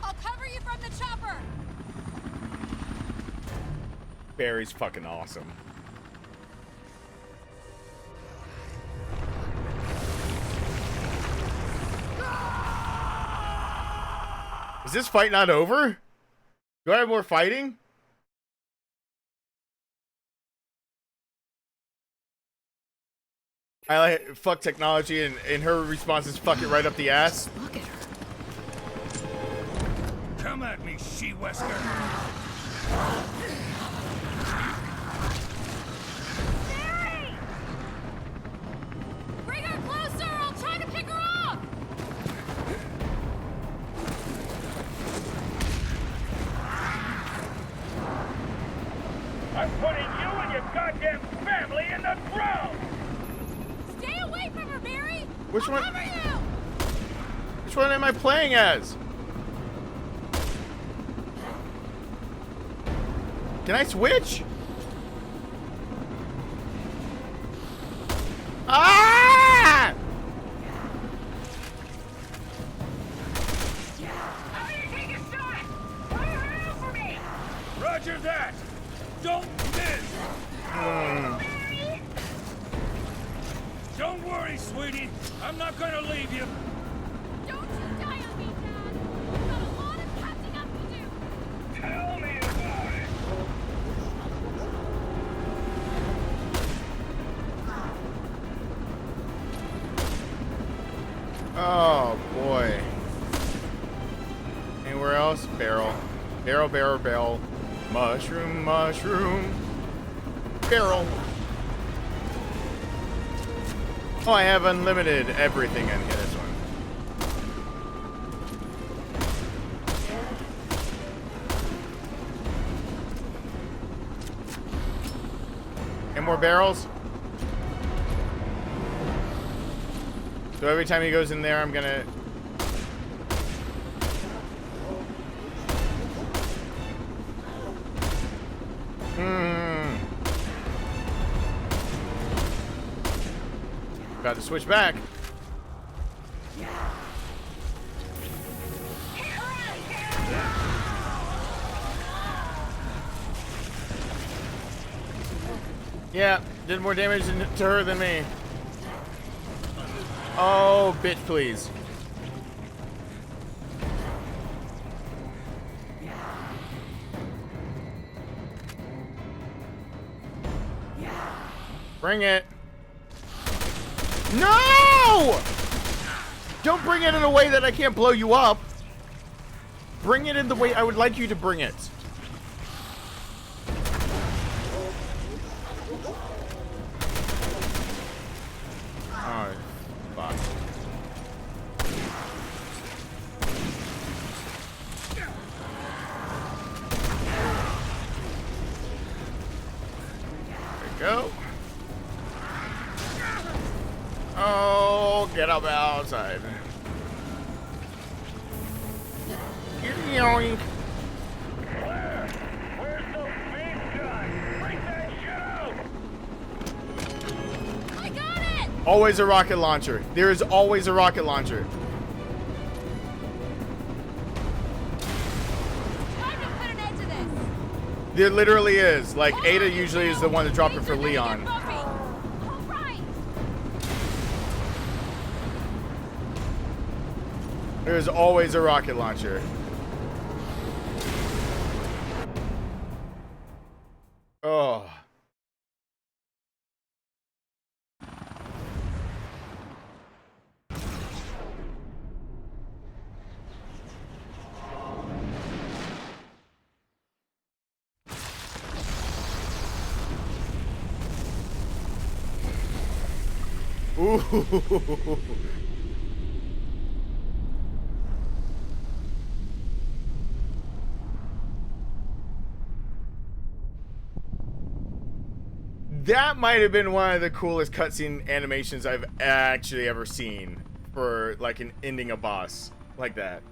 I'll cover you from the chopper! Barry's fucking awesome. Is this fight not over? Do I have more fighting? I like fuck technology, and her response is fuck it right up the ass. Look at her. Come at me, she-wesker. Barry! Bring her closer! I'll try to pick her up! I'm putting you and your goddamn family in the ground! Stay away from her, Barry! Which I'll one? cover you! Which one am I playing as? Can I switch? Ah! I'm gonna take a shot! Fire her out for me! Roger that! Don't miss! Barry! Don't worry, sweetie. I'm not gonna leave you. Don't you die on me, Dad! We've got a lot of catching up to do! Tell me about it. Oh boy. Anywhere else? Barrel. Barrel, barrel, barrel. Mushroom, mushroom. Barrel. Oh, I have unlimited everything in here, this one. And more barrels? So every time he goes in there, I'm gonna... Got to switch back. Yeah, did more damage to her than me. Oh, bitch, please. Bring it. No! Don't bring it in a way that I can't blow you up. Bring it in the way I would like you to bring it. Oh, fuck. There we go. Oh, get up outside. Yoink. Where's the big gun? Bring that shit out! I got it! Always a rocket launcher. There is always a rocket launcher. Time to put an end to this! There literally is. Like, Ada usually is the one to drop it for Leon. All right. There's always a rocket launcher. Ooh. That might have been one of the coolest cutscene animations I've actually ever seen for like an ending a boss like that.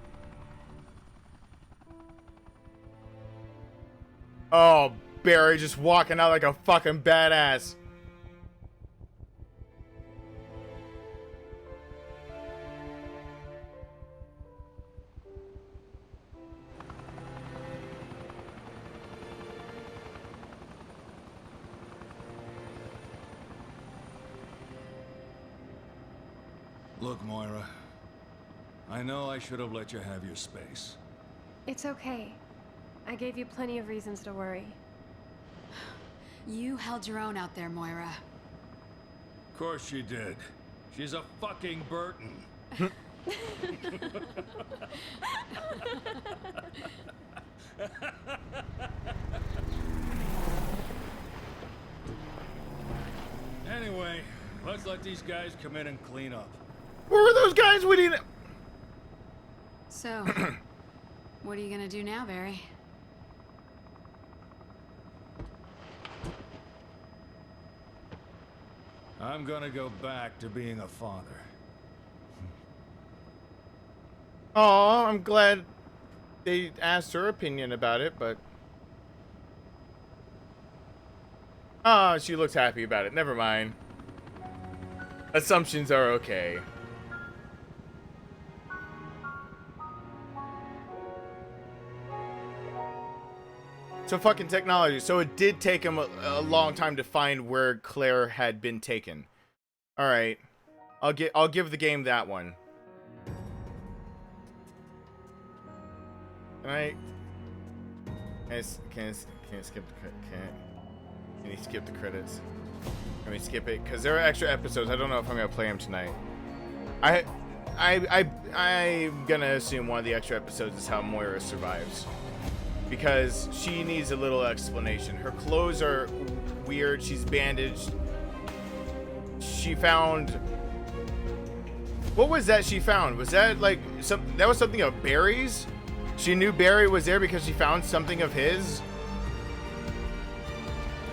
Oh, Barry just walking out like a fucking badass. Look, Moira. I know I should have let you have your space. It's okay. I gave you plenty of reasons to worry. You held your own out there, Moira. Of course she did. She's a fucking Burton. Anyway, let's let these guys come in and clean up. Where were those guys? We didn't. So, what are you gonna do now, Barry? I'm gonna go back to being a father. Oh, I'm glad they asked her opinion about it, but oh, she looks happy about it. Never mind. Assumptions are okay. So fucking technology. So it did take him a long time to find where Claire had been taken. All right, I'll give the game that one. Can I skip the can you skip the credits? Can we skip it? Because there are extra episodes. I don't know if I'm gonna play them tonight. I'm gonna assume one of the extra episodes is how Moira survives, because she needs a little explanation. Her clothes are weird. She's bandaged. She found. What was that she found? Was that like that was something of Barry's? She knew Barry was there because she found something of his.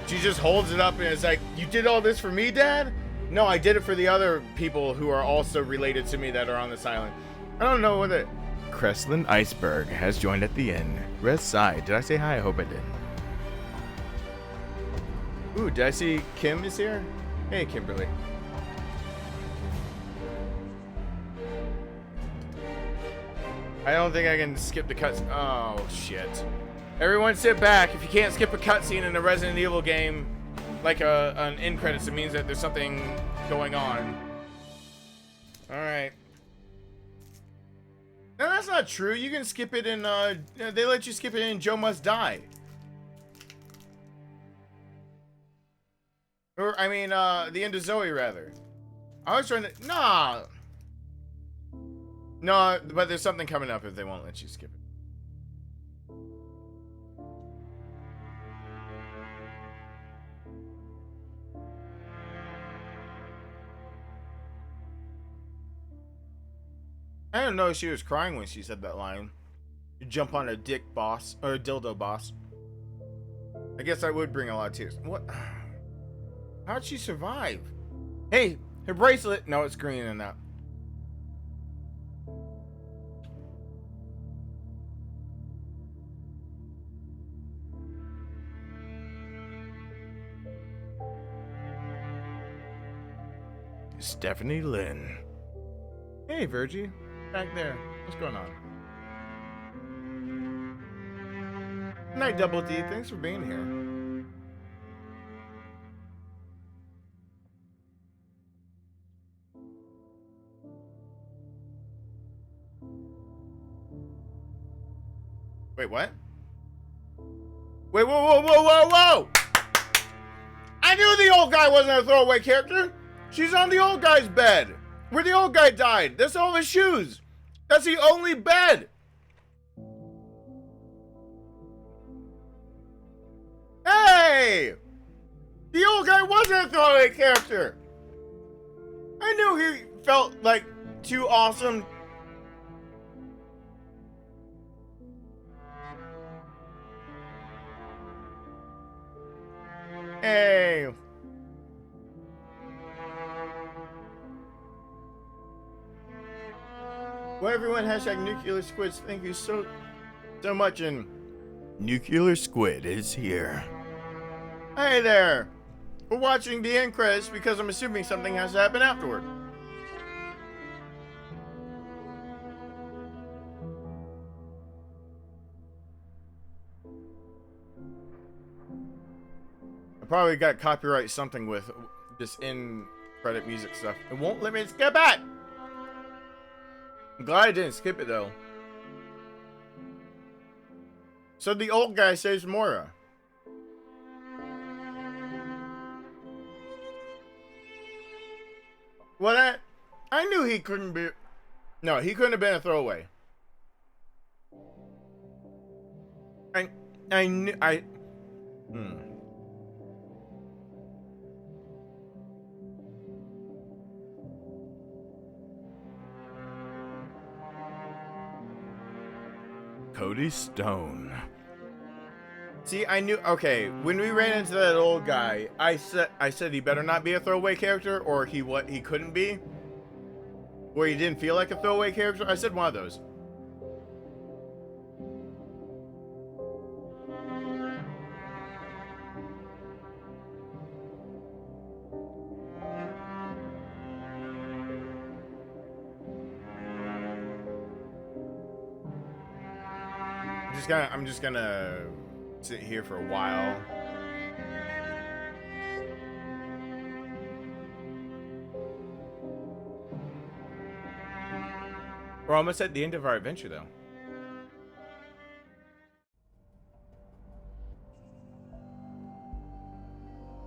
She just holds it up and is like, "You did all this for me, Dad?" No, I did it for the other people who are also related to me that are on this island. I don't know what it. Crestland Iceberg has joined at the end. Red side. Did I say hi? I hope I did. Ooh, did I see Kim is here? Hey, Kimberly. I don't think I can skip the cuts. Oh, shit. Everyone sit back. If you can't skip a cutscene in a Resident Evil game, like an end credits, it means that there's something going on. Alright. No, that's not true. You can skip it in, they let you skip it in Joe Must Die. Or, I mean, the end of Zoe, rather. I was trying to, nah. No, but there's something coming up if they won't let you skip it. I didn't know she was crying when she said that line. You jump on a dick boss, or a dildo boss. I guess that would bring a lot of tears. What? How'd she survive? Hey, her bracelet. No, it's green and that. Stephanie Lynn. Hey, Virgie. Back there. What's going on? Good night, Double D. Thanks for being here. Wait, what? Wait, whoa! I knew the old guy wasn't a throwaway character. She's on the old guy's bed, where the old guy died. That's all his shoes. That's the only bed. Hey! The old guy wasn't a throwaway character. I knew he felt like too awesome. Hey. Well, everyone, hashtag Nuclear Squids. Thank you so much. And Nuclear Squid is here. Hey there. We're watching the end credits because I'm assuming something has to happen afterward. I probably got copyright something with this end credit music stuff. It won't let me skip it. I'm glad I didn't skip it though. So the old guy saves Mora. Well, I knew he couldn't be. No, he couldn't have been a throwaway. I knew. Cody Stone. See, I knew. Okay, when we ran into that old guy, I said he better not be a throwaway character, or he couldn't be, or he didn't feel like a throwaway character. I said one of those. I'm just gonna sit here for a while. We're almost at the end of our adventure, though.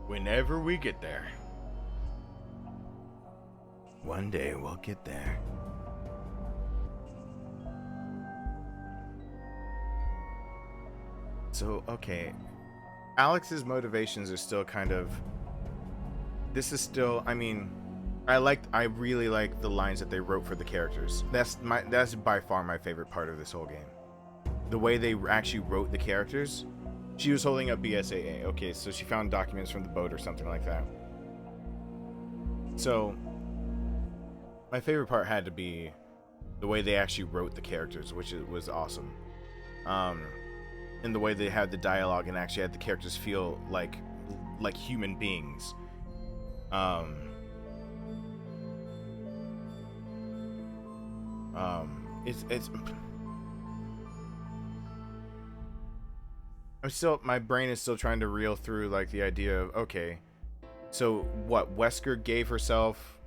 Whenever we get there. One day we'll get there. So, okay, Alex's motivations are still kind of, this is still, I mean, I really like the lines that they wrote for the characters. That's by far my favorite part of this whole game. The way they actually wrote the characters. She was holding up BSAA. Okay, so she found documents from the boat or something like that. So, my favorite part had to be the way they actually wrote the characters, which was awesome. And the way they had the dialogue and actually had the characters feel like human beings. It's my brain is still trying to reel through like the idea of, okay, so what, Wesker gave herself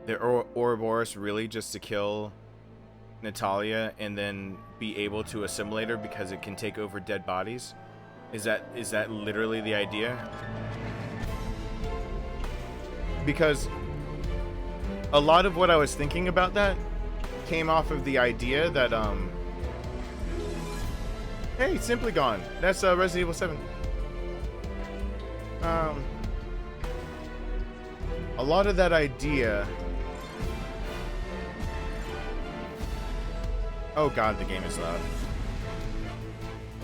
the Ouroboros really just to kill Natalia and then be able to assimilate her because it can take over dead bodies? Is that literally the idea? Because a lot of what I was thinking about that came off of the idea that hey, Simply Gone. That's Resident Evil 7. A lot of that idea. Oh god, the game is loud.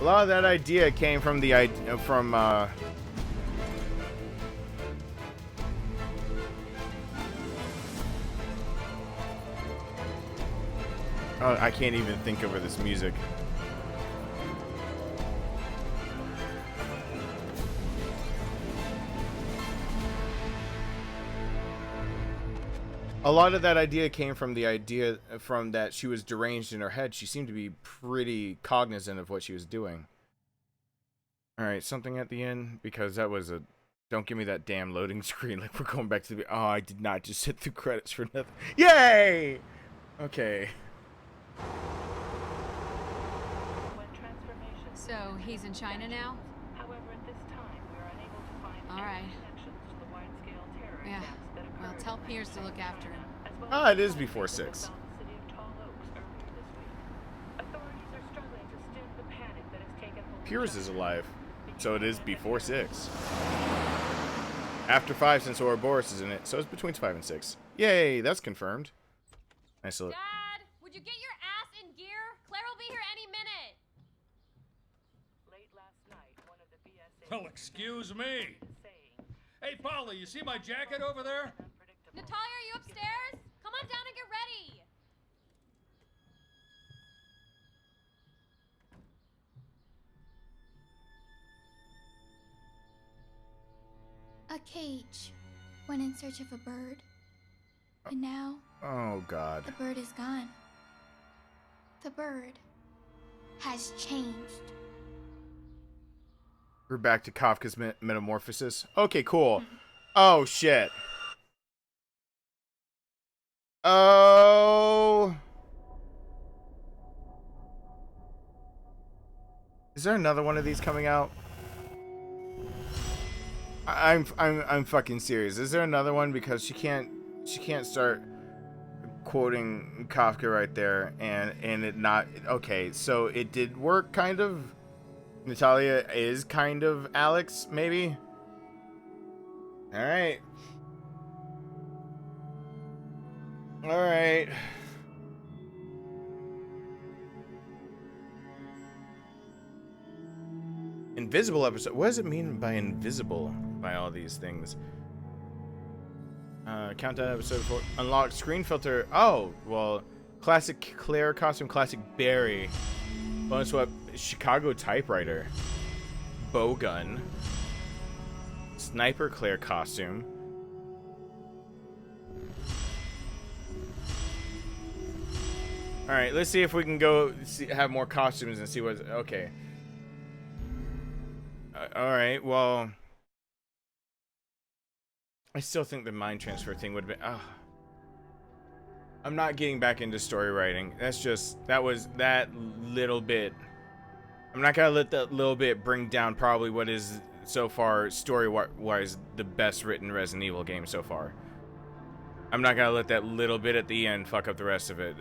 A lot of that idea came from the oh, I can't even think over this music. A lot of that idea came from the idea from that she was deranged in her head. She seemed to be pretty cognizant of what she was doing. Alright, something at the end, because that was a... Don't give me that damn loading screen like we're going back to the... Oh, I did not just sit through credits for nothing. Yay! Okay. So, he's in China now? However, at this time, we are unable to find any connections to the wide-scale terror Yeah. attacks that occurred. Well, tell Piers to look after him. Ah, it is before 6. The city of Tall Oaks earlier this week. Authorities are struggling to stem the panic that has taken hold. Piers is alive, so it is before 6. After 5, since Ouroboros is in it, so it's between 5 and 6. Yay, that's confirmed. Nice little. Dad, would you get your ass in gear? Claire will be here any minute. Late last night, one of the BSA Well, excuse me. Hey, Paula, you see my jacket over there? Natalia, are you upstairs? Come on down and get ready. A cage went in search of a bird. And now, Oh, God. the bird is gone. The bird has changed. We're back to Kafka's Metamorphosis. Okay, cool. Oh, shit. Oh. Is there another one of these coming out? I'm fucking serious. Is there another one? Because she can't start quoting Kafka right there and it not okay. So it did work, kind of. Natalia is kind of Alex, maybe. All right. All right. Invisible episode. What does it mean by invisible? By all these things. Countdown episode 4. Unlock screen filter. Oh, well. Classic Claire costume. Classic Barry. Bonus what? Chicago typewriter. Bowgun. Sniper Claire costume. Alright, let's see if we can go have more costumes and see what's... Okay. Alright, well... I still think the mind transfer thing would have been... I'm not getting back into story writing. That's just... That was that little bit... I'm not gonna let that little bit bring down probably what is, so far, story-wise, the best written Resident Evil game so far. I'm not gonna let that little bit at the end fuck up the rest of it.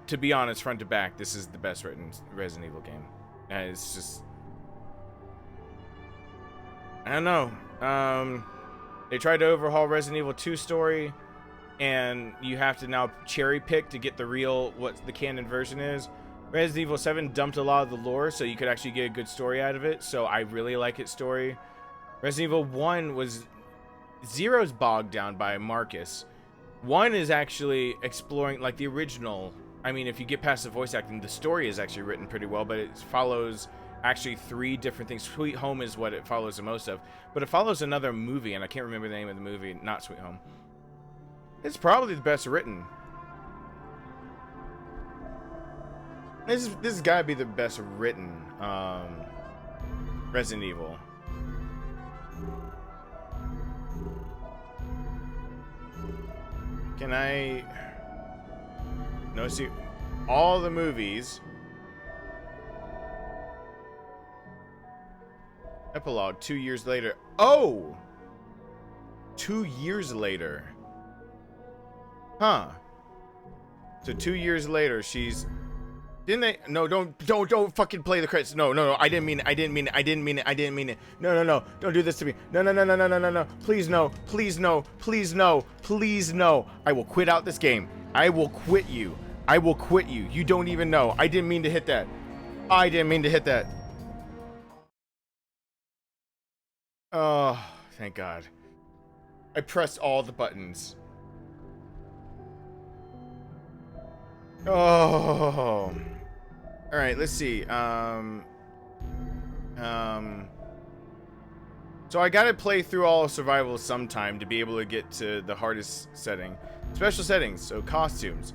To be honest, front to back, this is the best written Resident Evil game. It's just... I don't know. They tried to overhaul Resident Evil 2 story, and you have to now cherry pick to get the real, what the canon version is. Resident Evil 7 dumped a lot of the lore, so you could actually get a good story out of it, so I really like its story. Resident Evil 1 was... Zero's bogged down by Marcus. 1 is actually exploring, like, the original... I mean, if you get past the voice acting, the story is actually written pretty well, but it follows... actually 3 different things. Sweet Home is what it follows the most of, but it follows another movie, and I can't remember the name of the movie. Not Sweet Home. It's probably the best written. This has got to be the best written Resident Evil. Can I see all the movies? Epilogue 2 years later. Oh! 2 years later. Huh. So 2 years later, she's... Didn't they? No, don't fucking play the credits. No. I didn't mean it. No. Don't do this to me. No. Please no. I will quit out this game. I will quit you. You don't even know. I didn't mean to hit that. Oh, thank God. I pressed all the buttons. Oh. All right, let's see. So I gotta play through all of survival sometime to be able to get to the hardest setting. Special settings, so costumes.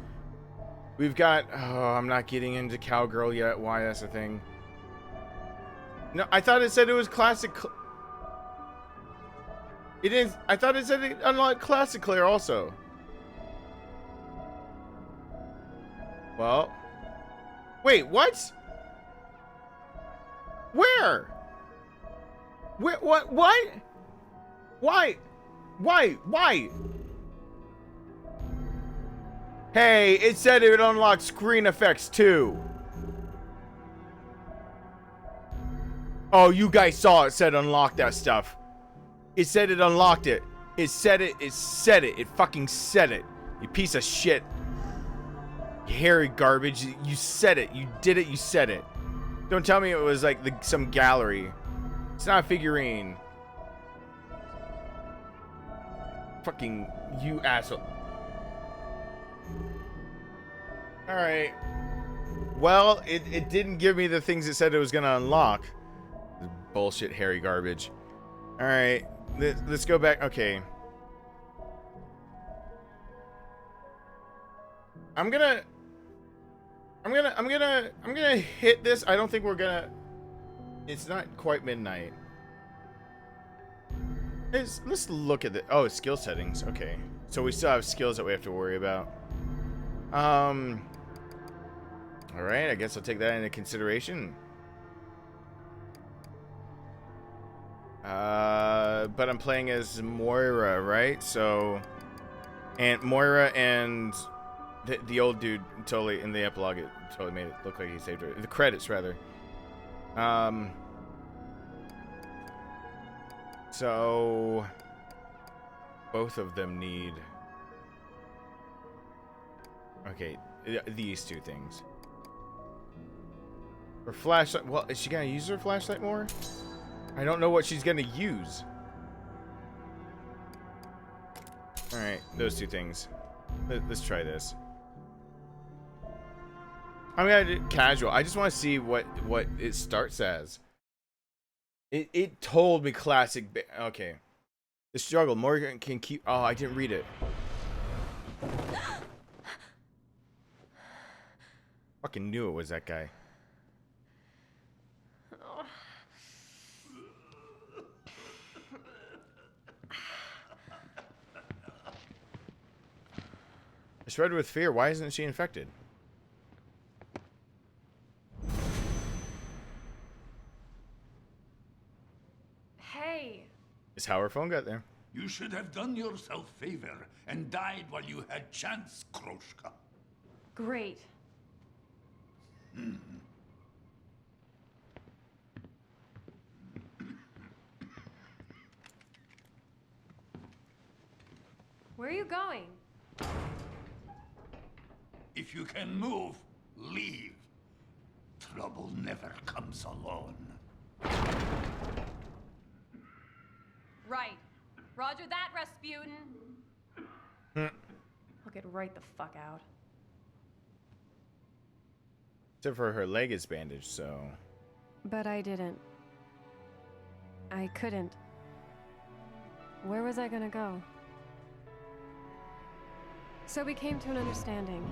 We've got... Oh, I'm not getting into Cowgirl yet. Why, that's a thing. No, I thought it said it was classic... It is... I thought it said it unlocked classic Claire also. Well... Wait, what? Where? What? Why? Hey, it said it would unlock screen effects too. Oh, you guys saw it said unlock that stuff. It said it unlocked it. It said it. It said it. It fucking said it. You piece of shit. You hairy garbage. You said it. You did it. You said it. Don't tell me it was like some gallery. It's not a figurine. Fucking you asshole. Alright. Well, it didn't give me the things it said it was going to unlock. Bullshit hairy garbage. Alright. Let's go back. Okay. I'm gonna hit this. I don't think we're gonna. It's not quite midnight. Let's look at the. Oh, skill settings. Okay, so we still have skills that we have to worry about. All right. I guess I'll take that into consideration. But I'm playing as Moira, right? So, and Moira and the old dude totally in the epilogue. It totally made it look like he saved her. The credits, rather. So both of them need. Okay, these two things. Her flashlight. Well, is she gonna use her flashlight more? I don't know what she's gonna use. All right, those two things. Let's try this. I'm gonna do casual. I just want to see what it starts as. It told me classic. Okay, the struggle. Morgan can keep. Oh, I didn't read it. Fucking knew it was that guy. Shredded with fear. Why isn't she infected? Hey. Is how her phone got there. You should have done yourself favor and died while you had chance, Kroshka. Great. Where are you going? If you can move, leave. Trouble never comes alone. Right. Roger that, Rasputin. I'll get right the fuck out. Except for her leg is bandaged, so. But I didn't. I couldn't. Where was I gonna go? So we came to an understanding.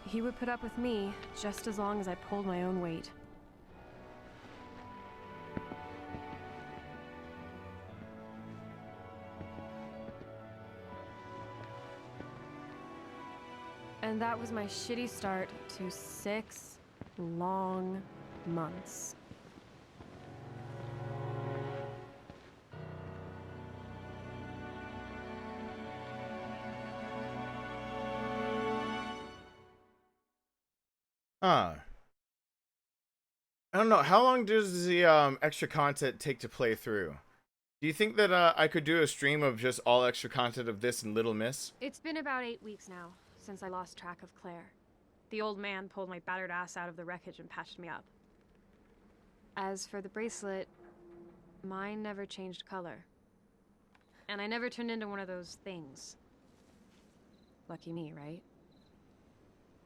He would put up with me just as long as I pulled my own weight. And that was my shitty start to 6 long months. I don't know. How long does the extra content take to play through? Do you think that I could do a stream of just all extra content of this and Little Miss? It's been about 8 weeks now since I lost track of Claire. The old man pulled my battered ass out of the wreckage and patched me up. As for the bracelet, mine never changed color. And I never turned into one of those things. Lucky me, right?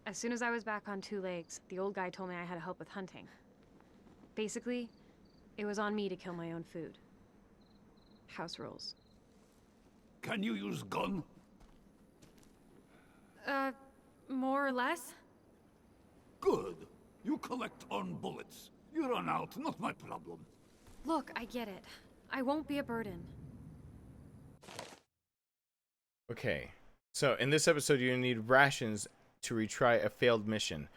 As soon as I was back on 2 legs, the old guy told me I had to help with hunting. Basically, it was on me to kill my own food. House rules. Can you use gun? More or less? Good. You collect on bullets. You run out, not my problem. Look, I get it. I won't be a burden. Okay. So, in this episode, you need rations to retry a failed mission.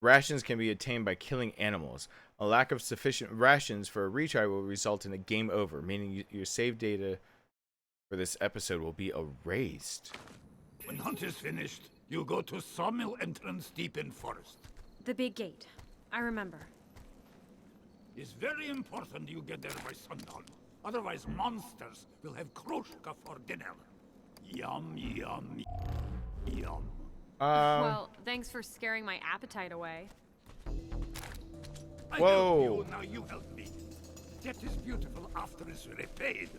Rations can be obtained by killing animals. A lack of sufficient rations for a retry will result in a game over, meaning your save data for this episode will be erased. When hunt is finished, you go to sawmill entrance deep in forest. The big gate. I remember. It's very important you get there by sundown. Otherwise, monsters will have Krushka for dinner. Yum, yum, yum. Well, thanks for scaring my appetite away. I Whoa. help you, now you help me. Debt is beautiful after it's repaid.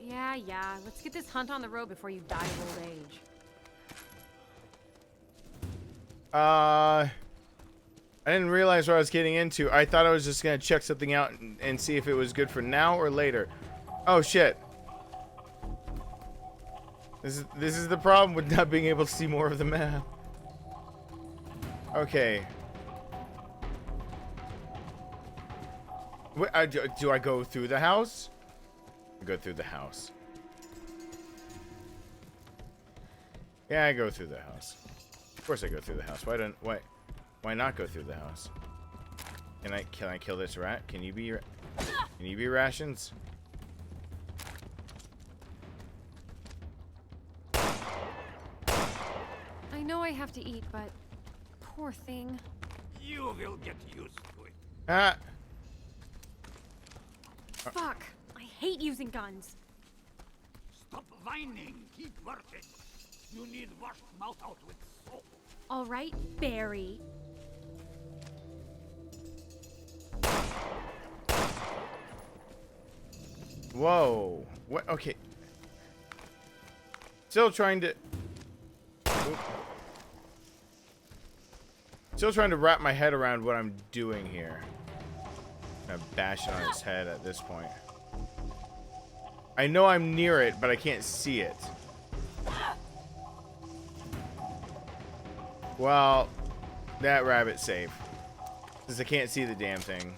Yeah. Let's get this hunt on the road before you die of old age. I didn't realize what I was getting into. I thought I was just gonna check something out and see if it was good for now or later. Oh shit. This is the problem with not being able to see more of the map. Okay. Do I go through the house? I go through the house. Yeah, I go through the house. Of course I go through the house. Why not go through the house? Can I kill this rat? Can you be rations? I know I have to eat, but poor thing. You will get used to it. Ah. Fuck! I hate using guns. Stop whining. Keep working. You need washed mouth out with soap. All right, Barry. Whoa. What? Okay. Still trying to... Oop. Still trying to wrap my head around what I'm doing here. I'm gonna bash it on his head at this point. I know I'm near it, but I can't see it. Well, that rabbit's safe. Since I can't see the damn thing.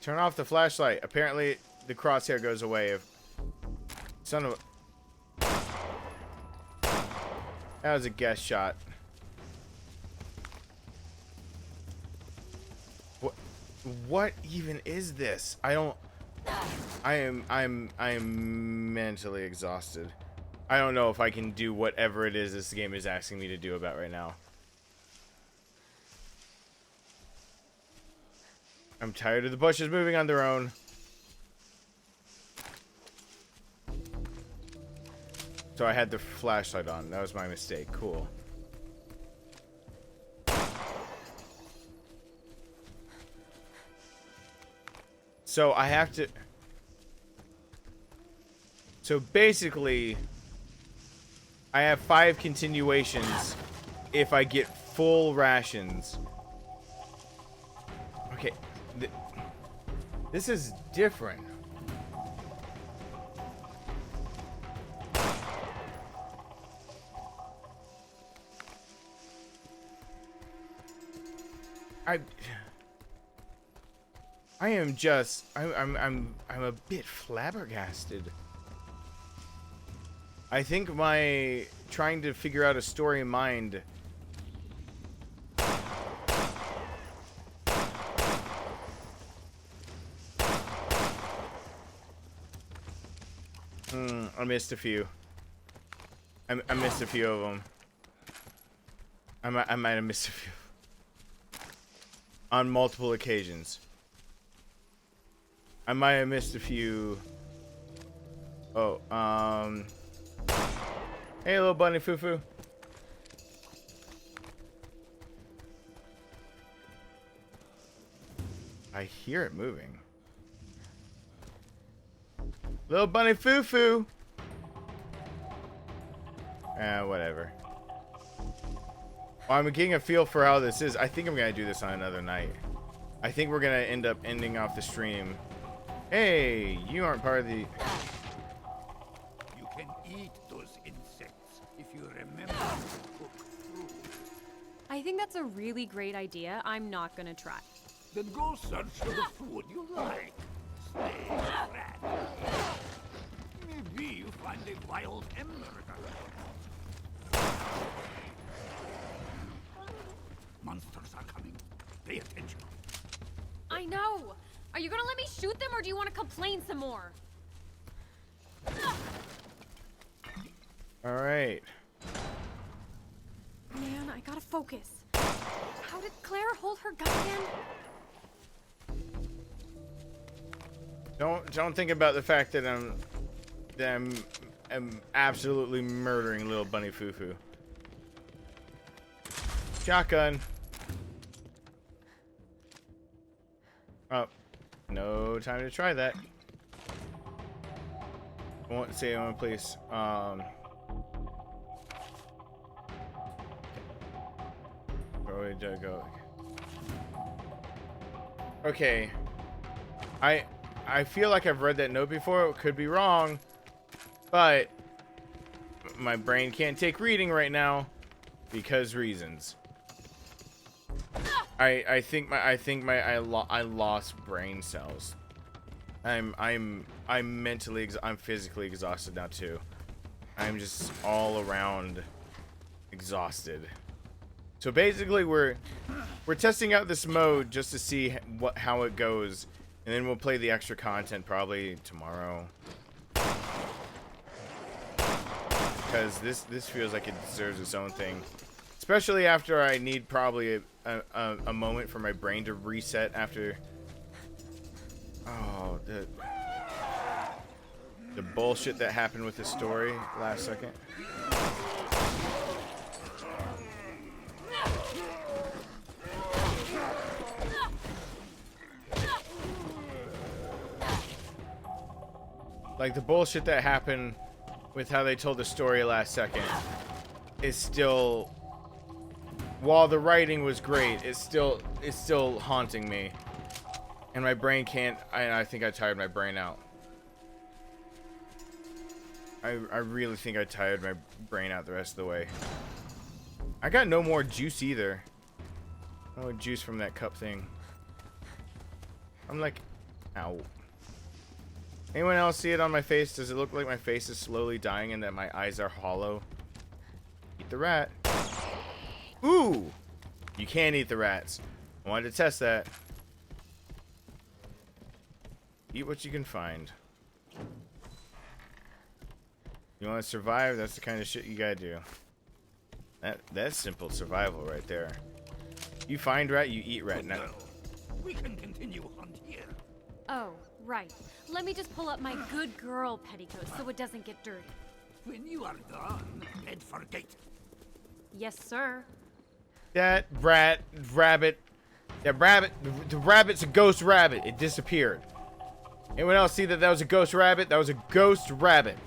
Turn off the flashlight. Apparently, the crosshair goes away if... Son of a... That was a guess shot. What even is this? I am mentally exhausted. I don't know if I can do whatever it is this game is asking me to do about right now. I'm tired of the bushes moving on their own. So I had the flashlight on. That was my mistake. Cool. So I have to... So basically, I have 5 continuations if I get full rations. Okay. This is different. I am just I'm a bit flabbergasted. I think my trying to figure out a story mind I missed a few. I missed a few of them. I might have missed a few on multiple occasions. I might have missed a few. Oh, hey, little bunny foo-foo. I hear it moving. Little bunny foo-foo. Whatever. Well, I'm getting a feel for how this is. I think I'm gonna do this on another night. I think we're gonna end up ending off the stream. Hey, you aren't part of the... You can eat those insects if you remember to cook food. I think that's a really great idea. I'm not gonna try. Then go search for the food you like. Stay rat. Maybe you find a wild hamburger. Monsters are coming. Pay attention. I know! Are you gonna let me shoot them or do you want to complain some more? Alright. Man, I gotta focus. How did Claire hold her gun again? Don't think about the fact that I'm absolutely murdering little bunny Fufu. Shotgun. Oh, no time to try that. I won't say it on please. Where did I go? Okay. I feel like I've read that note before. It could be wrong, but my brain can't take reading right now because reasons. I think I lost brain cells. I'm physically exhausted now too. I'm just all around exhausted. So basically we're testing out this mode just to see how it goes, and then we'll play the extra content probably tomorrow. Because this feels like it deserves its own thing. Especially after I need probably a moment for my brain to reset after the bullshit that happened with the story last second. Like the bullshit that happened with how they told the story last second is still, while the writing was great, it's still haunting me. And my brain can't, I think I tired my brain out. I really think I tired my brain out the rest of the way. I got no more juice either. No juice from that cup thing. I'm like, ow. Anyone else see it on my face? Does it look like my face is slowly dying and that my eyes are hollow? Eat the rat. Ooh! You can't eat the rats. I wanted to test that. Eat what you can find. You want to survive? That's the kind of shit you gotta do. That's simple survival right there. You find rat, you eat rat. Now, we can continue on here. Oh, right. Let me just pull up my good girl petticoat so it doesn't get dirty. When you are done, head for gate. Yes, sir. that rabbit, the rabbit's a ghost rabbit. It disappeared. Anyone else see that was a ghost rabbit? That was a ghost rabbit.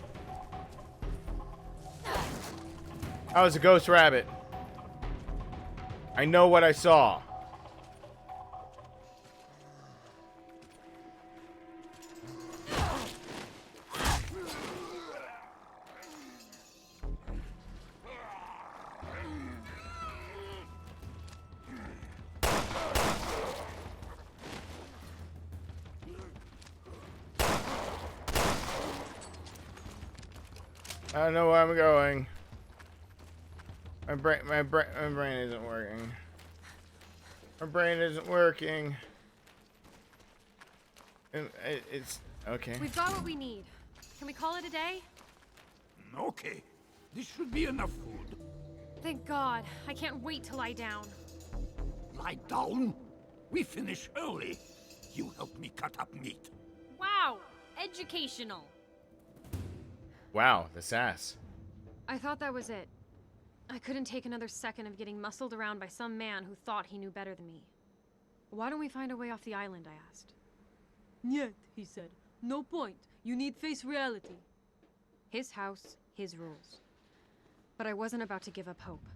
That was a ghost rabbit. I know what I saw. I don't know where I'm going. My brain isn't working. My brain isn't working. It's okay. We've got what we need. Can we call it a day? Okay. This should be enough food. Thank God. I can't wait to lie down. Lie down? We finish early. You help me cut up meat. Wow, educational. Wow, the sass. I thought that was it. I couldn't take another second of getting muscled around by some man who thought he knew better than me. Why don't we find a way off the island, I asked. Niet, he said. No point. You need face reality. His house, his rules. But I wasn't about to give up hope.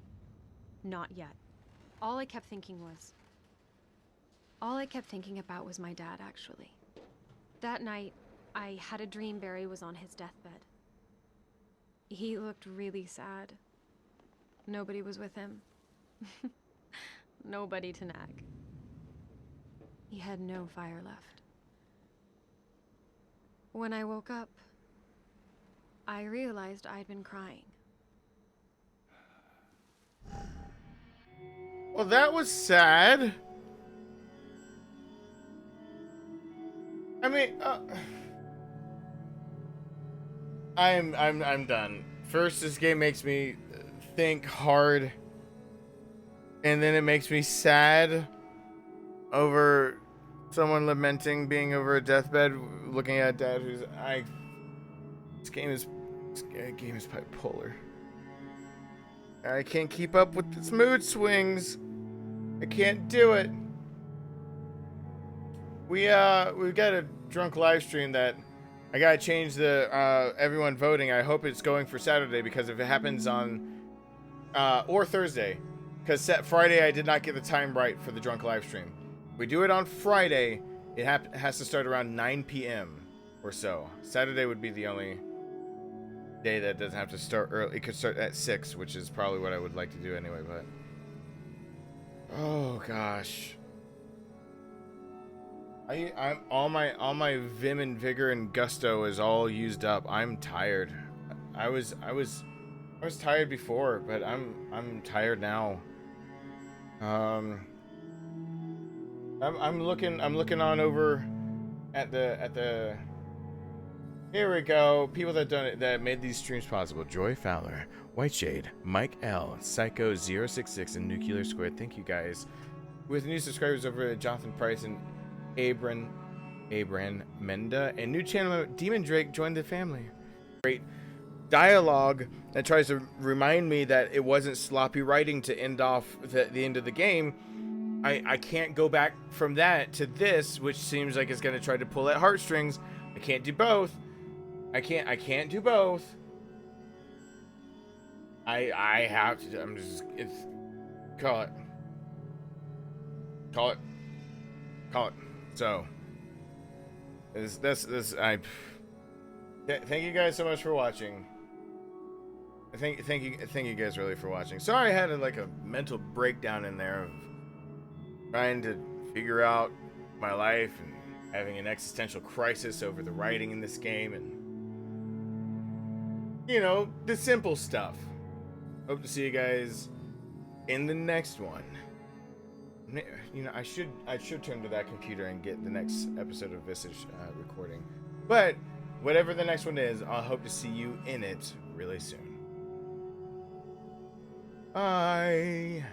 Not yet. All I kept thinking about was my dad, actually. That night, I had a dream Barry was on his deathbed. He looked really sad. Nobody was with him. Nobody to nag. He had no fire left. When I woke up, I realized I'd been crying. Well, that was sad. I mean, I'm done. First, this game makes me think hard, and then it makes me sad over Someone lamenting being over a deathbed, looking at dad who's this game is bipolar. I can't keep up with its mood swings. I can't do it. We've got a drunk live stream that I gotta change the everyone voting. I hope it's going for Saturday, because if it happens on or Thursday, because Friday I did not get the time right for the drunk live stream. We do it on Friday. It has to start around 9 p.m. or so. Saturday would be the only day that doesn't have to start early. It could start at 6, which is probably what I would like to do anyway. But oh gosh, I'm all my vim and vigor and gusto is all used up. I'm tired. I was tired before, but I'm tired now. I'm looking on over at the here we go. People that made these streams possible: Joy Fowler, Whiteshade, Mike L, Psycho 066, and Nuclear Squid. Thank you guys. With new subscribers over at Jonathan Price and Abran Menda, and new channel Demon Drake joined the family. Great dialogue that tries to remind me that it wasn't sloppy writing to end off the end of the game. I can't go back from that to this, which seems like it's going to try to pull at heartstrings. I can't do both. I can't do both. I have to. Call it. So thank you guys so much for watching. Thank you guys really for watching. Sorry I had a mental breakdown in there of trying to figure out my life and having an existential crisis over the writing in this game, and the simple stuff. Hope to see you guys in the next one. I should turn to that computer and get the next episode of Visage recording. But whatever the next one is, I'll hope to see you in it really soon. Bye.